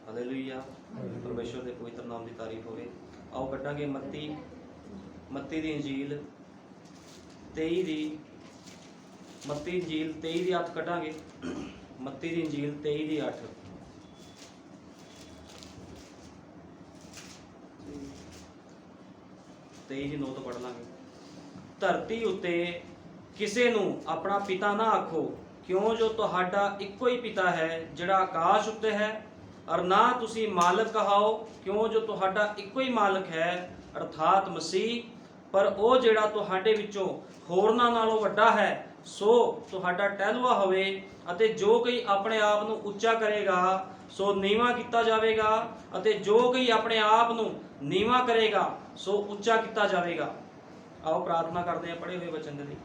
Hallelujah. ਪਰਮੇਸ਼ਵਰ ਦੇ ਪਵਿੱਤਰ ਨਾਮ ਦੀ ਤਾਰੀਫ ਹੋਵੇ। ਆਓ ਕੱਢਾਂਗੇ ਮੱਤੀ ਦੀ ਇੰਜੀਲ 23 ਦੀ 8 ਕੱਢਾਂਗੇ। ਮੱਤੀ ਦੀ ਇੰਜੀਲ 23 ਦੀ 8 23 ਦੀ 9 ਤੋਂ ਪੜ੍ਹ ਲਾਂਗੇ। ਧਰਤੀ ਉੱਤੇ ਕਿਸੇ ਨੂੰ ਆਪਣਾ ਪਿਤਾ ਨਾ ਆਖੋ, ਕਿਉਂ ਜੋ ਤੁਹਾਡਾ ਇੱਕੋ ਹੀ ਪਿਤਾ ਹੈ ਜਿਹੜਾ ਆਕਾਸ਼ ਉੱਤੇ ਹੈ। ਔਰ ਨਾ ਤੁਸੀਂ ਮਾਲਕ ਕਹਾਓ, ਕਿਉਂ ਜੋ ਤੁਹਾਡਾ ਇੱਕੋ ਹੀ ਮਾਲਕ ਹੈ ਅਰਥਾਤ ਮਸੀਹ। ਪਰ ਉਹ ਜਿਹੜਾ ਤੁਹਾਡੇ ਵਿੱਚੋਂ ਹੋਰਨਾਂ ਨਾਲੋਂ ਵੱਡਾ ਹੈ ਸੋ ਤੁਹਾਡਾ ਟਹਿਲੂਆ ਹੋਵੇ। ਅਤੇ ਜੋ ਕੋਈ ਆਪਣੇ ਆਪ ਨੂੰ ਉੱਚਾ ਕਰੇਗਾ ਸੋ ਨੀਵਾਂ ਕੀਤਾ ਜਾਵੇਗਾ, ਅਤੇ ਜੋ ਕੋਈ ਆਪਣੇ ਆਪ ਨੂੰ ਨੀਵਾਂ ਕਰੇਗਾ ਸੋ ਉੱਚਾ ਕੀਤਾ ਜਾਵੇਗਾ। ਆਓ ਪ੍ਰਾਰਥਨਾ ਕਰਦੇ ਹਾਂ ਪੜ੍ਹੇ ਹੋਏ ਵਚਨ ਦੇ ਲਈ।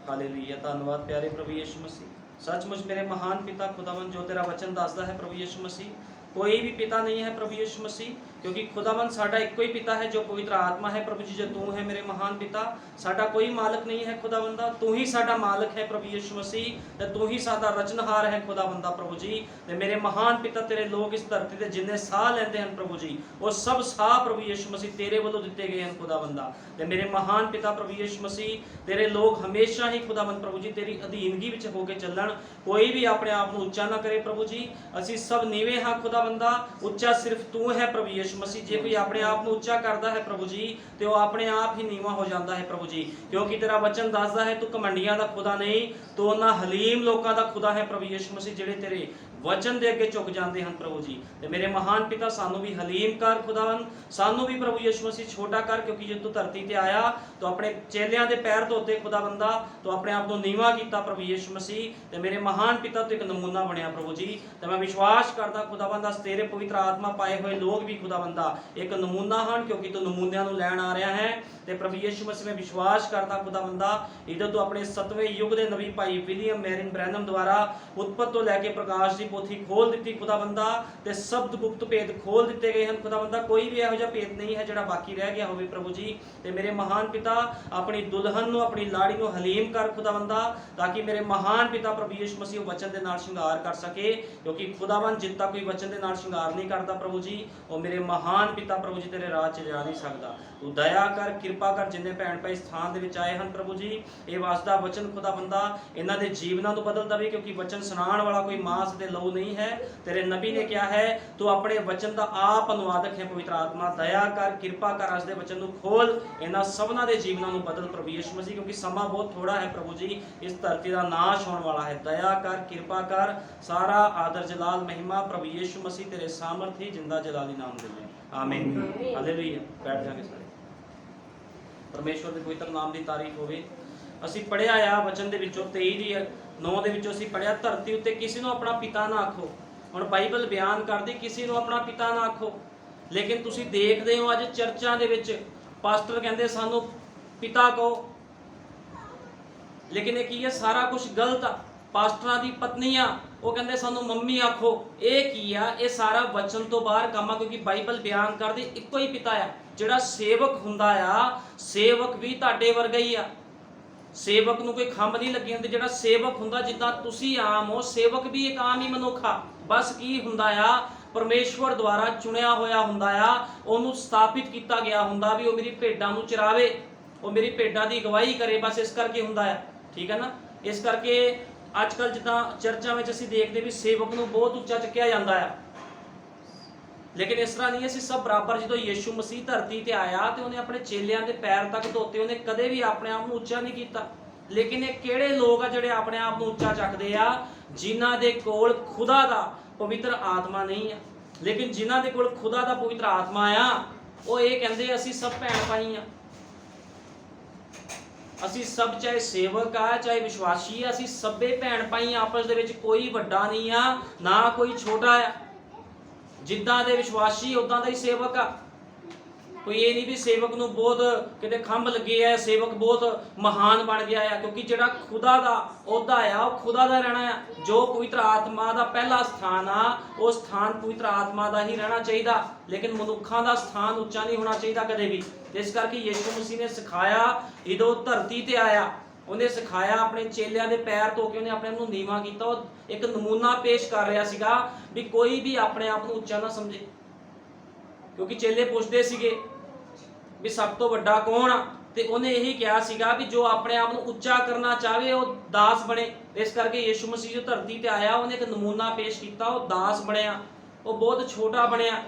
ਹਾਲੇਲੂਇਆ। ਧੰਨਵਾਦ ਪਿਆਰੇ ਪ੍ਰਭੂ ਯਿਸੂ ਮਸੀਹ। सचमुच मेरे महान पिता खुदावन, जो तेरा वचन दसदा है प्रभु यीशु मसीह, कोई भी पिता नहीं है प्रभु यीशु मसीह, क्योंकि खुदावन साडा एक ही पिता है जो पवित्र आत्मा है प्रभु जी, जो तू है मेरे महान पिता। साडा कोई मालक नहीं है खुदावंदा, तू ही साडा मालक है प्रभु यीशु मसीह, ते तू ही साडा रचनहार है खुदावंदा प्रभु जी। ते मेरे महान पिता तेरे लोग इस धरती ते जिन्ने साह लेंदे हैं प्रभु जी, वो सब साह प्रभु यीशु मसीह तेरे वालों दिते गए हैं खुदावंदा। ते मेरे महान पिता प्रभु यीशु मसीह, तेरे लोग हमेशा ही खुदावंद प्रभु जी तेरी अधीनगी विच होके चलण। कोई भी अपने आप को उच्चा ना करे प्रभु जी। असी सब नीवे हाँ खुदावंदा, उच्चा सिर्फ तू है प्रभु यीशु मसीह। जे कोई अपने आप को उच्चा करता है प्रभु जी तो वह अपने आप ही नीवा हो जाता है प्रभु जी, क्योंकि तेरा वचन दसदा है तू घमंडियां दा खुदा नहीं, तो उन्हां हलीम लोकां दा खुदा है प्रभु यीशु मसीह, जिहड़े तेरे वचन दे अगे झुक जाते हैं प्रभु जी। ते मेरे महान पिता सानू भी हलीम कर खुदावन, सानू भी प्रभु यीशु मसीह छोटा कर, क्योंकि जो तू धरती ते आया तो अपने चेलियां दे पैर धोते खुदावंदा, तो अपने आप को नीवा किया प्रभु यीशु मसीह। ते मेरे महान पिता तो एक नमूना बनया प्रभु जी। तो मैं विश्वास करता खुदावंदा तेरे पवित्र आत्मा पाए हुए लोग भी खुदावंदा एक नमूना हैं, क्योंकि तू नमूनियां नूं लैण आ रहा है। ते प्रभु यीशु मसीह में विश्वास करता खुदावंदा, इधर तू अपने 7वें युग के नबी भाई विलियम मैरिन ब्रैनम द्वारा उत्पत्ति तो लैके प्रकाश की पोथी खोल दी खुदावंदा, ते शब्द गुप्त भेद खोल दिते गए हैं खुदावंदा। कोई भी इहो जिहा भेद नहीं है जिहड़ा बाकी रह गया होवे प्रभु जी। ते मेरे महान पिता अपनी दुल्हन नूं अपनी लाड़ी नूं हलीम कर खुदावंदा, ताकि मेरे महान पिता प्रभु यीशु मसीह वचन दे नाल श्रृंगार कर सके, क्योंकि खुदावन जितना कोई वचन दे नाल श्रृंगार नहीं करता प्रभु जी, वो मेरे महान पिता प्रभु जी तेरे राह च जा नहीं सकता। तू दया कर, किरपा कर, जिन्ने भैन भाई स्थान दे विच आए हैं प्रभु जी, ये वासदा वचन खुदावंदा इन्हां दे जीवनां नूं बदल दवे, क्योंकि वचन सुनाण वाला कोई मांस ते लहू नहीं है। तेरे नबी ने क्या है, तू अपने वचन का आप अनुवादक है पवित्र आत्मा। दया कर, किरपा कर, अज दे वचन नूं खोल, इन्हां सबना दे जीवनां नूं बदल प्रभु यीशु मसीह, क्योंकि समा बहुत थोड़ा है प्रभु जी, इस धरती का नाश होने वाला है। दया कर, किरपा कर, सारा आदर जलाल महिमा प्रभु यीशु मसीह तेरे सामर्थी जिंदा जलाली नाम दे में, आमीन। हालेलुया। बैठ जाएंगे सारे। परमेश्वर के पवित्र नाम की तारीफ होवे। असी पढ़िया आ वचन दे विचों 23 दी 9 दे विचों असी पढ़िया, धरती उत्ते किसी नूं अपना पिता ना आखो। हुण बाइबल बयान करदी किसी नूं अपना पिता ना आखो, लेकिन तुसी देखदे हो अज चर्चां दे विच पास्टर कहंदे सानूं पिता कहो, लेकिन ये की है, सारा कुछ गलत आ। पास्टरां दी पत्नियां वो कहंदे सानूं मम्मी आखो, ये की आ, ये सारा वचन तो बाहर काम आ, क्योंकि बाइबल बयान करदी इक्को ही पिता आ। जिहड़ा सेवक हुंदा आ, सेवक भी तुहाडे वर्गा ही आ। सेवक नूं कोई खंभ नहीं लगी हुंदी। जिहड़ा सेवक हुंदा जिद्दां तुसीं आम हो, सेवक भी एक आम ही मनुख आ। बस की हुंदा आ, परमेश्वर द्वारा चुनिया होया हुंदा आ, ओनूं स्थापित किया गया हुंदा भी वो मेरी भेडां नूं चरावे, वो मेरी भेडां दी अगवाई करे। बस इस करके हुंदा है, ठीक है ना। इस करके अजकल जिद्दां चर्चां विच असीं देखदे भी सेवक नूं बहुत उच्चा चुक्या जांदा है, लेकिन इस तरह नहीं। असीं सब बराबर। जो यीशु मसीह धरती ते आया तो उन्हें अपने चेलियां दे पैर तक धोते, उन्हें कदे भी अपने आप को उच्चा नहीं किया। लेकिन ये किहड़े लोग आ जिहड़े अपने आप को उच्चा चकदे आ, जिन्हां दे कोल खुदा दा पवित्र आत्मा नहीं है। लेकिन जिन्हां दे कोल खुदा दा पवित्र आत्मा आ, वो ये कहंदे असीं सब भैण भाई आ, असीं सब चाहे सेवक आ चाहे विश्वासी आ, असीं सबे भैण भाई आपस दे विच कोई वड्डा नहीं आ ना कोई छोटा आ। जिद्दां दे विश्वासी उदां दा ही सेवक आ। कोई ये नहीं भी सेवक नूं बहुत किते खंभ लगे है, सेवक बहुत महान बन गया है, क्योंकि जिहड़ा खुदा दा ओहदा आ वो खुदा दा रहना है। जो पवित्र आत्मा दा पहला स्थान आ, वो स्थान पवित्र आत्मा दा ही रहना चाहिए, लेकिन मनुखां दा स्थान उच्चा नहीं होना चाहिए कदे भी। इस करके यीशु मसीह ने सिखाया, इदों धरती ते आया ਉਹਨੇ ਸਿਖਾਇਆ, ਆਪਣੇ ਚੇਲਿਆਂ ਦੇ ਪੈਰ ਧੋ ਕੇ ਉਹਨੇ ਆਪਣੇ ਆਪ ਨੂੰ ਨੀਵਾਂ ਕੀਤਾ। ਉਹ ਇੱਕ ਨਮੂਨਾ ਪੇਸ਼ ਕਰ ਰਿਹਾ ਸੀਗਾ ਵੀ ਕੋਈ ਵੀ ਆਪਣੇ ਆਪ ਨੂੰ ਉੱਚਾ ਨਾ ਸਮਝੇ, ਕਿਉਂਕਿ ਚੇਲੇ ਪੁੱਛਦੇ ਸੀਗੇ ਵੀ ਸਭ ਤੋਂ ਵੱਡਾ ਕੌਣ ਆ, ਤੇ ਉਹਨੇ ਇਹੀ ਕਿਹਾ ਸੀਗਾ ਵੀ ਜੋ ਆਪਣੇ ਆਪ ਨੂੰ ਉੱਚਾ ਕਰਨਾ ਚਾਹਵੇ ਉਹ ਦਾਸ ਬਣੇ। ਇਸ ਕਰਕੇ ਯਿਸੂ ਮਸੀਹ ਜੋ ਧਰਤੀ ਤੇ ਆਇਆ ਉਹਨੇ ਇੱਕ ਨਮੂਨਾ ਪੇਸ਼ ਕੀਤਾ, ਉਹ ਦਾਸ ਬਣਿਆ, ਉਹ ਬਹੁਤ ਛੋਟਾ ਬਣਿਆ।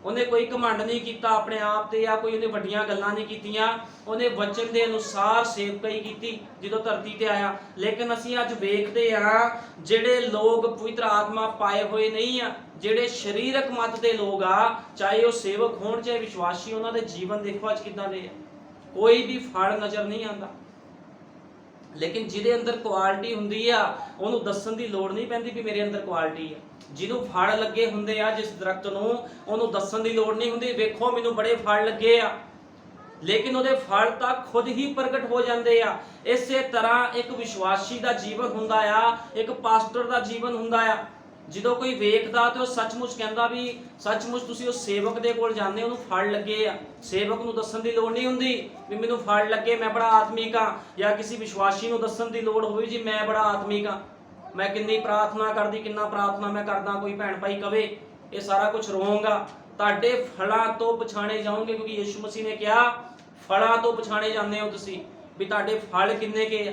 ਉਹਨੇ ਕੋਈ ਘਮੰਡ ਨਹੀਂ ਕੀਤਾ ਆਪਣੇ ਆਪ ਤੇ, ਜਾਂ ਕੋਈ ਉਹਨੇ ਵੱਡੀਆਂ ਗੱਲਾਂ ਨਹੀਂ ਕੀਤੀਆਂ। ਉਹਨੇ ਵਚਨ ਦੇ ਅਨੁਸਾਰ ਸੇਵਕਾਈ ਕੀਤੀ ਜਦੋਂ ਧਰਤੀ ਤੇ ਆਇਆ। ਲੇਕਿਨ ਅਸੀਂ ਅੱਜ ਵੇਖਦੇ ਹਾਂ ਜਿਹੜੇ ਲੋਕ ਪਵਿੱਤਰ ਆਤਮਾ ਪਾਏ ਹੋਏ ਨਹੀਂ ਆ, ਜਿਹੜੇ ਸਰੀਰਕ ਮਤ ਦੇ ਲੋਕ ਆ, ਚਾਹੇ ਉਹ ਸੇਵਕ ਹੋਣ ਚਾਹੇ ਵਿਸ਼ਵਾਸੀ, ਉਹਨਾਂ ਦੇ ਜੀਵਨ ਦੇਖੋ ਅੱਜ ਕਿੱਦਾਂ ਦੇ ਆ, ਕੋਈ ਵੀ ਫਲ ਨਜ਼ਰ ਨਹੀਂ ਆਉਂਦਾ। ਲੇਕਿਨ ਜਿਹਦੇ ਅੰਦਰ ਕੁਆਲਿਟੀ ਹੁੰਦੀ ਆ ਉਹਨੂੰ ਦੱਸਣ ਦੀ ਲੋੜ ਨਹੀਂ ਪੈਂਦੀ ਵੀ ਮੇਰੇ ਅੰਦਰ ਕੁਆਲਿਟੀ ਆ। ਜਿਹਨੂੰ ਫਲ ਲੱਗੇ ਹੁੰਦੇ ਆ ਜਿਸ ਦਰਖਤ ਨੂੰ, ਉਹਨੂੰ ਦੱਸਣ ਦੀ ਲੋੜ ਨਹੀਂ ਹੁੰਦੀ ਵੇਖੋ ਮੈਨੂੰ ਬੜੇ ਫਲ ਲੱਗੇ ਆ, ਲੇਕਿਨ ਉਹਦੇ ਫਲ ਤਾਂ ਖੁਦ ਹੀ ਪ੍ਰਗਟ ਹੋ ਜਾਂਦੇ ਆ। ਇਸੇ ਤਰ੍ਹਾਂ ਇੱਕ ਵਿਸ਼ਵਾਸੀ ਦਾ ਜੀਵਨ ਹੁੰਦਾ ਆ, ਇੱਕ ਪਾਸਟਰ ਦਾ ਜੀਵਨ ਹੁੰਦਾ ਆ। ਜਦੋਂ ਕੋਈ ਵੇਖਦਾ ਤੇ ਉਹ ਸੱਚਮੁੱਚ ਕਹਿੰਦਾ ਵੀ ਸੱਚਮੁੱਚ ਤੁਸੀਂ ਉਸ ਸੇਵਕ ਦੇ ਕੋਲ ਜਾਂਦੇ, ਉਹਨੂੰ ਫਲ ਲੱਗੇ ਆ। ਸੇਵਕ ਨੂੰ ਦੱਸਣ ਦੀ ਲੋੜ ਨਹੀਂ ਹੁੰਦੀ ਵੀ ਮੈਨੂੰ ਫਲ ਲੱਗੇ, ਮੈਂ ਬੜਾ ਆਤਮਿਕ ਆ, ਜਾਂ ਕਿਸੇ ਵਿਸ਼ਵਾਸੀ ਨੂੰ ਦੱਸਣ ਦੀ ਲੋੜ ਹੋਵੇ ਜੀ ਮੈਂ ਬੜਾ ਆਤਮਿਕ ਆ, ਮੈਂ ਕਿੰਨੀ ਪ੍ਰਾਰਥਨਾ ਕਰਦੀ, ਕਿੰਨਾ ਪ੍ਰਾਰਥਨਾ ਮੈਂ ਕਰਦਾ। ਕੋਈ ਭੈਣ ਭਾਈ ਕਵੇ ਇਹ ਸਾਰਾ ਕੁਝ ਰੋਂਗ ਆ। ਤੁਹਾਡੇ ਫਲਾਂ ਤੋਂ ਪਛਾਣੇ ਜਾਓਗੇ, ਕਿਉਂਕਿ ਯਿਸੂ ਮਸੀਹ ਨੇ ਕਿਹਾ ਫਲਾਂ ਤੋਂ ਪਛਾਣੇ ਜਾਂਦੇ ਹੋ ਤੁਸੀਂ, ਵੀ ਤੁਹਾਡੇ ਫਲ ਕਿੰਨੇ ਕੇ ਆ।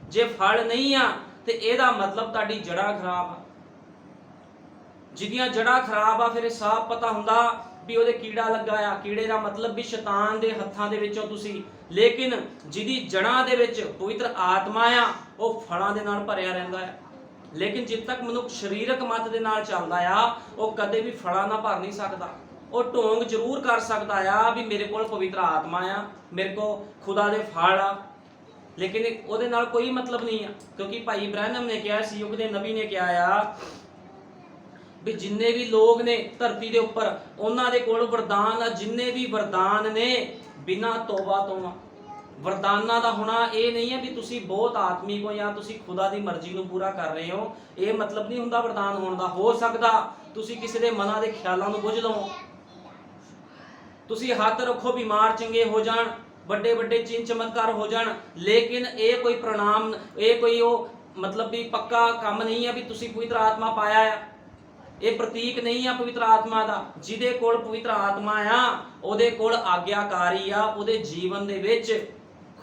ਜੇ ਫਲ ਨਹੀਂ ਆ ਤੇ ਇਹਦਾ ਮਤਲਬ ਤੁਹਾਡੀ ਜੜ੍ਹਾਂ ਖਰਾਬ ਆ। ਜਿਹਦੀਆਂ ਜੜ੍ਹਾਂ ਖਰਾਬ ਆ ਫਿਰ ਇਹ ਸਾਫ਼ ਪਤਾ ਹੁੰਦਾ ਵੀ ਉਹਦੇ ਕੀੜਾ ਲੱਗਾ ਆ। ਕੀੜੇ ਦਾ ਮਤਲਬ ਵੀ ਸ਼ੈਤਾਨ ਦੇ ਹੱਥਾਂ ਦੇ ਵਿੱਚੋਂ ਤੁਸੀਂ। ਲੇਕਿਨ ਜਿਹਦੀ ਜੜ੍ਹਾਂ ਦੇ ਵਿੱਚ ਪਵਿੱਤਰ ਆਤਮਾ ਆ ਉਹ ਫਲਾਂ ਦੇ ਨਾਲ ਭਰਿਆ ਰਹਿੰਦਾ ਆ। ਲੇਕਿਨ ਜਿੱਦ ਤੱਕ ਮਨੁੱਖ ਸਰੀਰਕ ਮਤ ਦੇ ਨਾਲ ਚੱਲਦਾ ਆ ਉਹ ਕਦੇ ਵੀ ਫਲਾਂ ਨਾਲ ਭਰ ਨਹੀਂ ਸਕਦਾ। ਉਹ ਢੋਂਗ ਜ਼ਰੂਰ ਕਰ ਸਕਦਾ ਆ ਵੀ ਮੇਰੇ ਕੋਲ ਪਵਿੱਤਰ ਆਤਮਾ ਆ, ਮੇਰੇ ਕੋਲ ਖੁਦਾ ਦੇ ਫਲ ਆ, ਲੇਕਿਨ ਉਹਦੇ ਨਾਲ ਕੋਈ ਮਤਲਬ ਨਹੀਂ ਆ। ਕਿਉਂਕਿ ਭਾਈ ਇਬਰਾਹਿਮ ਨੇ ਕਿਹਾ ਸੀ, ਯੁੱਗ ਦੇ ਨਬੀ ਨੇ ਕਿਹਾ ਆ ਵੀ ਜਿੰਨੇ ਵੀ ਲੋਕ ਨੇ ਧਰਤੀ ਦੇ ਉੱਪਰ ਉਹਨਾਂ ਦੇ ਕੋਲ ਵਰਦਾਨ ਆ। ਜਿੰਨੇ ਵੀ ਵਰਦਾਨ ਨੇ ਬਿਨਾਂ ਤੋਬਾ ਤੋਂ ਆ। ਵਰਦਾਨਾਂ ਦਾ ਹੋਣਾ ਇਹ ਨਹੀਂ ਹੈ ਵੀ ਤੁਸੀਂ ਬਹੁਤ ਆਤਮਿਕ ਹੋ ਜਾਂ ਤੁਸੀਂ ਖੁਦਾ ਦੀ ਮਰਜ਼ੀ ਨੂੰ ਪੂਰਾ ਕਰ ਰਹੇ ਹੋ, ਇਹ ਮਤਲਬ ਨਹੀਂ ਹੁੰਦਾ ਵਰਦਾਨ ਹੋਣ ਦਾ। ਹੋ ਸਕਦਾ ਤੁਸੀਂ ਕਿਸੇ ਦੇ ਮਨਾਂ ਦੇ ਖਿਆਲਾਂ ਨੂੰ ਬੁੱਝ ਲਵੋ, ਤੁਸੀਂ ਹੱਥ ਰੱਖੋ ਬਿਮਾਰ ਚੰਗੇ ਹੋ ਜਾਣ, ਵੱਡੇ ਵੱਡੇ ਚਿੰਨ ਚਮਤਕਾਰ ਹੋ ਜਾਣ, ਲੇਕਿਨ ਇਹ ਕੋਈ ਪ੍ਰਣਾਮ, ਇਹ ਕੋਈ ਉਹ ਮਤਲਬ ਵੀ ਪੱਕਾ ਕੰਮ ਨਹੀਂ ਹੈ ਵੀ ਤੁਸੀਂ ਪਵਿੱਤਰ ਆਤਮਾ ਪਾਇਆ ਆ। ਇਹ ਪ੍ਰਤੀਕ ਨਹੀਂ ਆ ਪਵਿੱਤਰ ਆਤਮਾ ਦਾ। ਜਿਹਦੇ ਕੋਲ ਪਵਿੱਤਰ ਆਤਮਾ ਆ ਉਹਦੇ ਕੋਲ ਆਗਿਆਕਾਰੀ ਆ, ਉਹਦੇ ਜੀਵਨ ਦੇ ਵਿੱਚ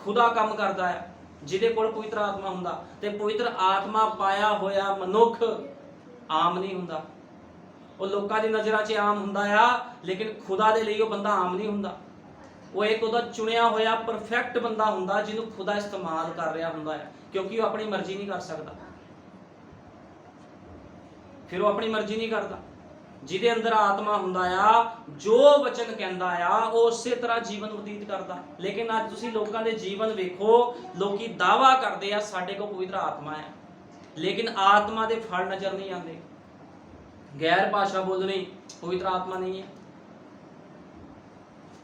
ਖੁਦਾ ਕੰਮ ਕਰਦਾ ਹੈ। ਜਿਹਦੇ ਕੋਲ ਪਵਿੱਤਰ ਆਤਮਾ ਹੁੰਦਾ, ਤੇ ਪਵਿੱਤਰ ਆਤਮਾ ਪਾਇਆ ਹੋਇਆ ਮਨੁੱਖ ਆਮ ਨਹੀਂ ਹੁੰਦਾ। ਉਹ ਲੋਕਾਂ ਦੀ ਨਜ਼ਰਾਂ 'ਚ ਆਮ ਹੁੰਦਾ ਆ, ਲੇਕਿਨ ਖੁਦਾ ਦੇ ਲਈ ਉਹ ਬੰਦਾ ਆਮ ਨਹੀਂ ਹੁੰਦਾ। ਉਹ ਇੱਕ ਉਹਦਾ ਚੁਣਿਆ ਹੋਇਆ ਪਰਫੈਕਟ ਬੰਦਾ ਹੁੰਦਾ ਜਿਹਨੂੰ ਖੁਦਾ ਇਸਤੇਮਾਲ ਕਰ ਰਿਹਾ ਹੁੰਦਾ ਹੈ, ਕਿਉਂਕਿ ਉਹ ਆਪਣੀ ਮਰਜ਼ੀ ਨਹੀਂ ਕਰ ਸਕਦਾ। ਫਿਰ ਉਹ ਆਪਣੀ ਮਰਜ਼ੀ ਨਹੀਂ ਕਰਦਾ। ਜਿਹਦੇ ਅੰਦਰ ਆਤਮਾ ਹੁੰਦਾ ਆ, ਜੋ ਵਚਨ ਕਹਿੰਦਾ ਆ ਉਹ ਉਸੇ ਤਰ੍ਹਾਂ ਜੀਵਨ ਬਤੀਤ ਕਰਦਾ। ਲੇਕਿਨ ਅੱਜ ਤੁਸੀਂ ਲੋਕਾਂ ਦੇ ਜੀਵਨ ਵੇਖੋ, ਲੋਕੀ ਦਾਅਵਾ ਕਰਦੇ ਆ ਸਾਡੇ ਕੋਲ ਪਵਿੱਤਰ ਆਤਮਾ ਹੈ, ਲੇਕਿਨ ਆਤਮਾ ਦੇ ਫਲ ਨਜ਼ਰ ਨਹੀਂ ਆਉਂਦੇ। ਗੈਰ ਭਾਸ਼ਾ ਬੋਲਣੀ ਪਵਿੱਤਰ ਆਤਮਾ ਨਹੀਂ ਹੈ,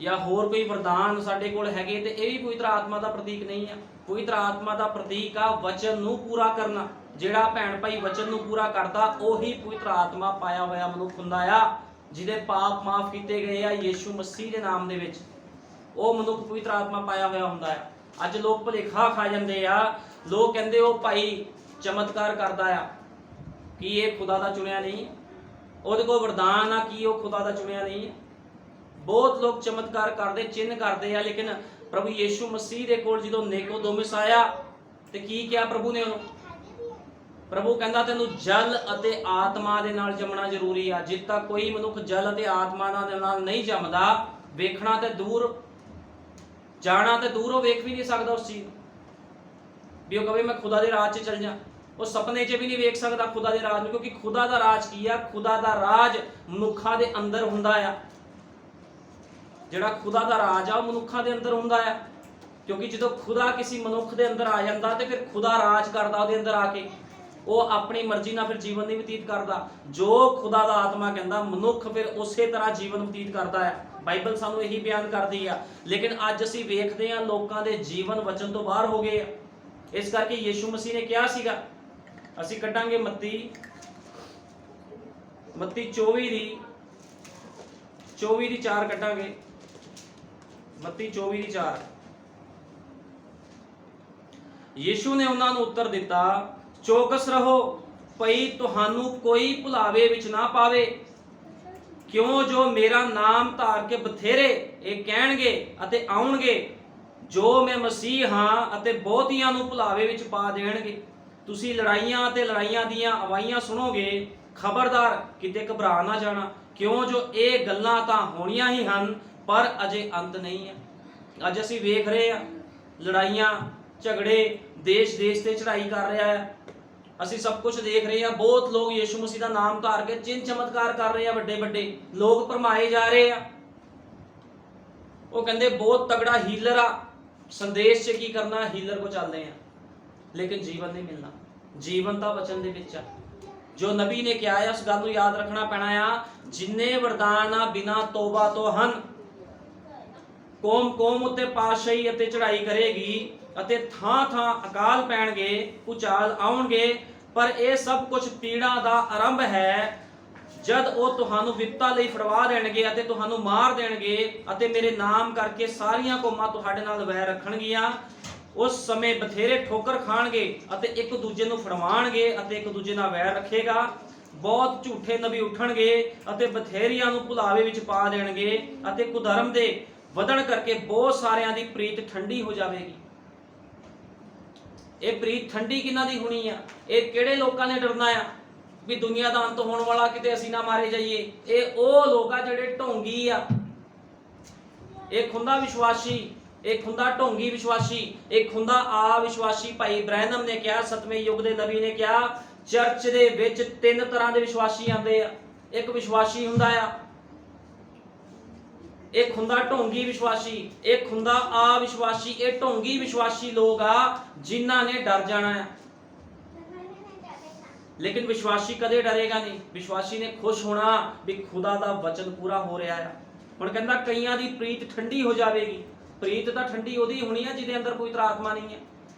ਜਾਂ ਹੋਰ ਕੋਈ ਵਰਦਾਨ ਸਾਡੇ ਕੋਲ ਹੈਗੇ ਤੇ ਇਹ ਵੀ ਪਵਿੱਤਰ ਆਤਮਾ ਦਾ ਪ੍ਰਤੀਕ ਨਹੀਂ ਹੈ। ਪਵਿੱਤਰ ਆਤਮਾ ਦਾ ਪ੍ਰਤੀਕ ਆ ਵਚਨ ਨੂੰ ਪੂਰਾ ਕਰਨਾ। ਜਿਹੜਾ ਭੈਣ ਭਾਈ ਵਚਨ ਨੂੰ ਪੂਰਾ ਕਰਦਾ ਉਹੀ ਪਵਿੱਤਰ ਆਤਮਾ ਪਾਇਆ ਹੋਇਆ ਮਨੁੱਖ ਹੁੰਦਾ ਆ, ਜਿਹਦੇ ਪਾਪ ਮਾਫ ਕੀਤੇ ਗਏ ਆ ਯਿਸੂ ਮਸੀਹ ਦੇ ਨਾਮ ਦੇ ਵਿੱਚ। ਉਹ ਮਨੁੱਖ ਪਵਿੱਤਰ ਆਤਮਾ ਪਾਇਆ ਹੋਇਆ ਹੁੰਦਾ ਆ। ਅੱਜ ਲੋਕ ਭੁਲੇਖਾ ਖਾ ਜਾਂਦੇ ਆ। ਲੋਕ ਕਹਿੰਦੇ ਉਹ ਭਾਈ ਚਮਤਕਾਰ ਕਰਦਾ ਆ, ਕੀ ਇਹ ਖੁਦਾ ਦਾ ਚੁਣਿਆ ਨਹੀਂ? ਉਹਦੇ ਕੋਲ ਵਰਦਾਨ ਆ, ਕੀ ਉਹ ਖੁਦਾ ਦਾ ਚੁਣਿਆ ਨਹੀਂ ਹੈ? ਬਹੁਤ ਲੋਕ ਚਮਤਕਾਰ ਕਰਦੇ, ਚਿੰਨ੍ਹ ਕਰਦੇ ਆ, ਲੇਕਿਨ ਪ੍ਰਭੂ ਯਿਸੂ ਮਸੀਹ ਦੇ ਕੋਲ ਜਦੋਂ ਨਿਕੋਦੇਮਸ ਆਇਆ ਤੇ ਕੀ ਕਿਹਾ ਪ੍ਰਭੂ ਨੇ ਉਹਨੂੰ? ਪ੍ਰਭੂ ਕਹਿੰਦਾ ਤੈਨੂੰ ਜਲ ਅਤੇ ਆਤਮਾ ਦੇ ਨਾਲ ਜੰਮਣਾ ਜ਼ਰੂਰੀ ਆ। ਜਿੱਦ ਤੱਕ ਕੋਈ ਮਨੁੱਖ ਜਲ ਅਤੇ ਆਤਮਾ ਦੇ ਨਾਲ ਨਹੀਂ ਜੰਮਦਾ, ਵੇਖਣਾ ਤੇ ਦੂਰ, ਜਾਣਾ ਤੇ ਦੂਰ, ਉਹ ਵੇਖ ਵੀ ਨਹੀਂ ਸਕਦਾ ਉਸ ਚੀਜ਼ ਵੀ ਉਹ ਕਹੇ ਮੈਂ ਖੁਦਾ ਦੇ ਰਾਜ 'ਚ ਚਲ ਜਾ। ਉਹ ਸੁਪਨੇ 'ਚ ਵੀ ਨਹੀਂ ਵੇਖ ਸਕਦਾ ਖੁਦਾ ਦੇ ਰਾਜ ਨੂੰ, ਕਿਉਂਕਿ ਖੁਦਾ ਦਾ ਰਾਜ ਕੀ ਆ? ਖੁਦਾ ਦਾ ਰਾਜ ਮਨੁੱਖਾਂ ਦੇ ਅੰਦਰ ਹੁੰਦਾ ਆ। ਜਿਹੜਾ ਖੁਦਾ ਦਾ ਰਾਜ ਆ ਉਹ ਮਨੁੱਖਾਂ ਦੇ ਅੰਦਰ ਹੁੰਦਾ ਆ, ਕਿਉਂਕਿ ਜਦੋਂ ਖੁਦਾ ਕਿਸੇ ਮਨੁੱਖ ਦੇ ਅੰਦਰ ਆ ਜਾਂਦਾ ਤੇ ਫਿਰ ਖੁਦਾ ਰਾਜ ਕਰਦਾ ਉਹਦੇ ਅੰਦਰ ਆ ਕੇ। ਉਹ ਆਪਣੀ ਮਰਜ਼ੀ ਨਾਲ ਫਿਰ ਜੀਵਨ ਨਹੀਂ ਬਤੀਤ ਕਰਦਾ। ਜੋ ਖੁਦਾ ਦਾ ਆਤਮਾ ਕਹਿੰਦਾ ਮਨੁੱਖ ਫਿਰ ਉਸੇ ਤਰ੍ਹਾਂ ਜੀਵਨ ਬਤੀਤ ਕਰਦਾ ਹੈ। ਬਾਈਬਲ ਸਾਨੂੰ ਇਹੀ ਬਿਆਨ ਕਰਦੀ ਆ। ਲੇਕਿਨ ਅੱਜ ਅਸੀਂ ਵੇਖਦੇ ਹਾਂ ਲੋਕਾਂ ਦੇ ਜੀਵਨ ਵਚਨ ਤੋਂ ਬਾਹਰ ਹੋ ਗਏ ਆ। ਇਸ ਕਰਕੇ ਯਿਸੂ ਮਸੀਹ ਨੇ ਕਿਹਾ ਸੀਗਾ, ਅਸੀਂ ਕੱਢਾਂਗੇ ਮੱਤੀ 24 ਦੀ 4 ਕੱਢਾਂਗੇ। ਮੱਤੀ 24 ਦੀ 4। ਯੀਸ਼ੂ ਨੇ ਉਹਨਾਂ ਨੂੰ ਉੱਤਰ ਦਿੱਤਾ, ਚੌਕਸ ਰਹੋ, ਭਈ ਤੁਹਾਨੂੰ ਕੋਈ ਭੁਲਾਵੇ ਵਿੱਚ ਨਾ ਪਾਵੇ। ਕਿਉਂ ਜੋ ਮੇਰਾ ਨਾਮ ਧਾਰ ਕੇ ਬਥੇਰੇ ਇਹ ਕਹਿਣਗੇ ਅਤੇ ਆਉਣਗੇ, ਜੋ ਮੈਂ ਮਸੀਹ ਹਾਂ, ਅਤੇ ਬਹੁਤੀਆਂ ਨੂੰ ਭੁਲਾਵੇ ਵਿੱਚ ਪਾ ਦੇਣਗੇ। ਤੁਸੀਂ ਲੜਾਈਆਂ ਅਤੇ ਲੜਾਈਆਂ ਦੀਆਂ ਆਵਾਜ਼ਾਂ ਸੁਣੋਗੇ, ਖਬਰਦਾਰ ਕਿਤੇ ਘਬਰਾ ਨਾ ਜਾਣਾ, ਕਿਉਂ ਜੋ ਇਹ ਗੱਲਾਂ ਤਾਂ ਹੋਣੀਆਂ ਹੀ ਹਨ, ਪਰ ਅਜੇ ਅੰਤ ਨਹੀਂ ਹੈ। ਅੱਜ ਅਸੀਂ ਵੇਖ ਰਹੇ ਹਾਂ ਲੜਾਈਆਂ ਝਗੜੇ, ਦੇਸ਼ ਤੇ ਚੜ੍ਹਾਈ ਕਰ ਰਿਹਾ ਹੈ। ਅਸੀਂ ਸਭ ਕੁਝ ਦੇਖ ਰਹੇ ਹਾਂ। ਬਹੁਤ ਲੋਕ ਯੀਸ਼ੂ ਮਸੀਹ ਦਾ ਨਾਮ ਧਾਰ ਕੇ ਚਿੰਨ ਚਮਤਕਾਰ ਕਰ ਰਹੇ ਆ, ਵੱਡੇ ਵੱਡੇ ਲੋਕ ਭਰਮਾਏ ਜਾ ਰਹੇ ਆ। ਉਹ ਕਹਿੰਦੇ ਬਹੁਤ ਤਗੜਾ ਹੀਲਰ ਆ, ਸੰਦੇਸ਼ 'ਚ ਕੀ ਕਰਨਾ, ਹੀਲਰ ਕੋ ਚੱਲਦੇ ਆ, ਲੇਕਿਨ ਜੀਵਨ ਨਹੀਂ ਮਿਲਣਾ। ਜੀਵਨ ਤਾਂ ਵਚਨ ਦੇ ਵਿੱਚ ਆ। ਜੋ ਨਬੀ ਨੇ ਕਿਹਾ ਹੈ ਉਸ ਗੱਲ ਨੂੰ ਯਾਦ ਰੱਖਣਾ ਪੈਣਾ ਆ, ਜਿੰਨੇ ਵਰਦਾਨ ਆ ਬਿਨਾਂ ਤੋਬਾ ਤੋਂ ਹਨ। ਕੌਮ ਉੱਤੇ ਪਾਤਸ਼ਾਹੀ ਅਤੇ ਚੜ੍ਹਾਈ ਕਰੇਗੀ ਅਤੇ ਥਾਂ ਥਾਂ ਅਕਾਲ ਪੈਣਗੇ, ਭੁਚਾਲ ਆਉਣਗੇ, ਪਰ ਇਹ ਸਭ ਕੁਝ ਪੀੜਾਂ ਦਾ ਆਰੰਭ ਹੈ। ਜਦ ਉਹ ਤੁਹਾਨੂੰ ਵਿਪਤਾ ਲਈ ਫੜਵਾ ਦੇਣਗੇ ਅਤੇ ਤੁਹਾਨੂੰ ਮਾਰ ਦੇਣਗੇ ਅਤੇ ਮੇਰੇ ਨਾਮ ਕਰਕੇ ਸਾਰੀਆਂ ਕੌਮਾਂ ਤੁਹਾਡੇ ਨਾਲ ਵੈਰ ਰੱਖਣਗੀਆਂ। ਉਸ ਸਮੇਂ ਬਥੇਰੇ ਠੋਕਰ ਖਾਣਗੇ ਅਤੇ ਇੱਕ ਦੂਜੇ ਨੂੰ ਫੜਵਾਣਗੇ ਅਤੇ ਇੱਕ ਦੂਜੇ ਨਾਲ ਵੈਰ ਰੱਖੇਗਾ। ਬਹੁਤ ਝੂਠੇ ਨਬੀ ਉੱਠਣਗੇ ਅਤੇ ਬਥੇਰੀਆਂ ਨੂੰ ਭੁਲਾਵੇ ਵਿੱਚ ਪਾ ਦੇਣਗੇ ਅਤੇ ਕੁਧਰਮ ਦੇ ਵਧਣ ਕਰਕੇ ਬਹੁਤ ਸਾਰਿਆਂ ਦੀ ਪ੍ਰੀਤ ਠੰਡੀ ਹੋ ਜਾਵੇਗੀ। ਇਹ ਪ੍ਰੀਤ ਠੰਡੀ ਕਿਹਨਾਂ ਦੀ ਹੋਣੀ ਆ? ਇਹ ਕਿਹੜੇ ਲੋਕਾਂ ਨੇ ਡਰਨਾ ਆ ਵੀ ਦੁਨੀਆ ਦਾ ਅੰਤ ਹੋਣ ਵਾਲਾ, ਕਿਤੇ ਅਸੀਂ ਨਾ ਮਾਰੇ ਜਾਈਏ? ਇਹ ਉਹ ਲੋਕ ਆ ਜਿਹੜੇ ਢੋਂਗੀ ਆ। ਇੱਕ ਹੁੰਦਾ ਵਿਸ਼ਵਾਸੀ, ਇੱਕ ਹੁੰਦਾ ਢੋਂਗੀ ਵਿਸ਼ਵਾਸੀ, ਇੱਕ ਹੁੰਦਾ ਆ ਵਿਸ਼ਵਾਸੀ। ਭਾਈ ਬ੍ਰੈਨਮ ਨੇ ਕਿਹਾ, 7ਵੇਂ ਯੁੱਗ ਦੇ ਨਬੀ ਨੇ ਕਿਹਾ, ਚਰਚ ਦੇ ਵਿੱਚ 3 ਤਰ੍ਹਾਂ ਦੇ ਵਿਸ਼ਵਾਸੀ ਆਉਂਦੇ ਆ। ਇੱਕ ਵਿਸ਼ਵਾਸੀ ਹੁੰਦਾ ਆ, ਇੱਕ ਹੁੰਦਾ ਢੋਂਗੀ ਵਿਸ਼ਵਾਸੀ, ਇੱਕ ਹੁੰਦਾ ਆ ਵਿਸ਼ਵਾਸੀ। ਇਹ ਢੋਂਗੀ ਵਿਸ਼ਵਾਸੀ ਲੋਕ ਆ ਜਿਨ੍ਹਾਂ ਨੇ ਡਰ ਜਾਣਾ ਆ, ਲੇਕਿਨ ਵਿਸ਼ਵਾਸੀ ਕਦੇ ਡਰੇਗਾ ਨਹੀਂ। ਵਿਸ਼ਵਾਸੀ ਨੇ ਖੁਸ਼ ਹੋਣਾ ਵੀ ਖੁਦਾ ਦਾ ਵਚਨ ਪੂਰਾ ਹੋ ਰਿਹਾ ਆ। ਹੁਣ ਕਹਿੰਦਾ ਕਈਆਂ ਦੀ ਪ੍ਰੀਤ ਠੰਡੀ ਹੋ ਜਾਵੇਗੀ। ਪ੍ਰੀਤ ਤਾਂ ਠੰਡੀ ਉਹਦੀ ਹੋਣੀ ਆ ਜਿਹਦੇ ਅੰਦਰ ਪਵਿੱਤਰ ਆਤਮਾ ਨਹੀਂ ਹੈ।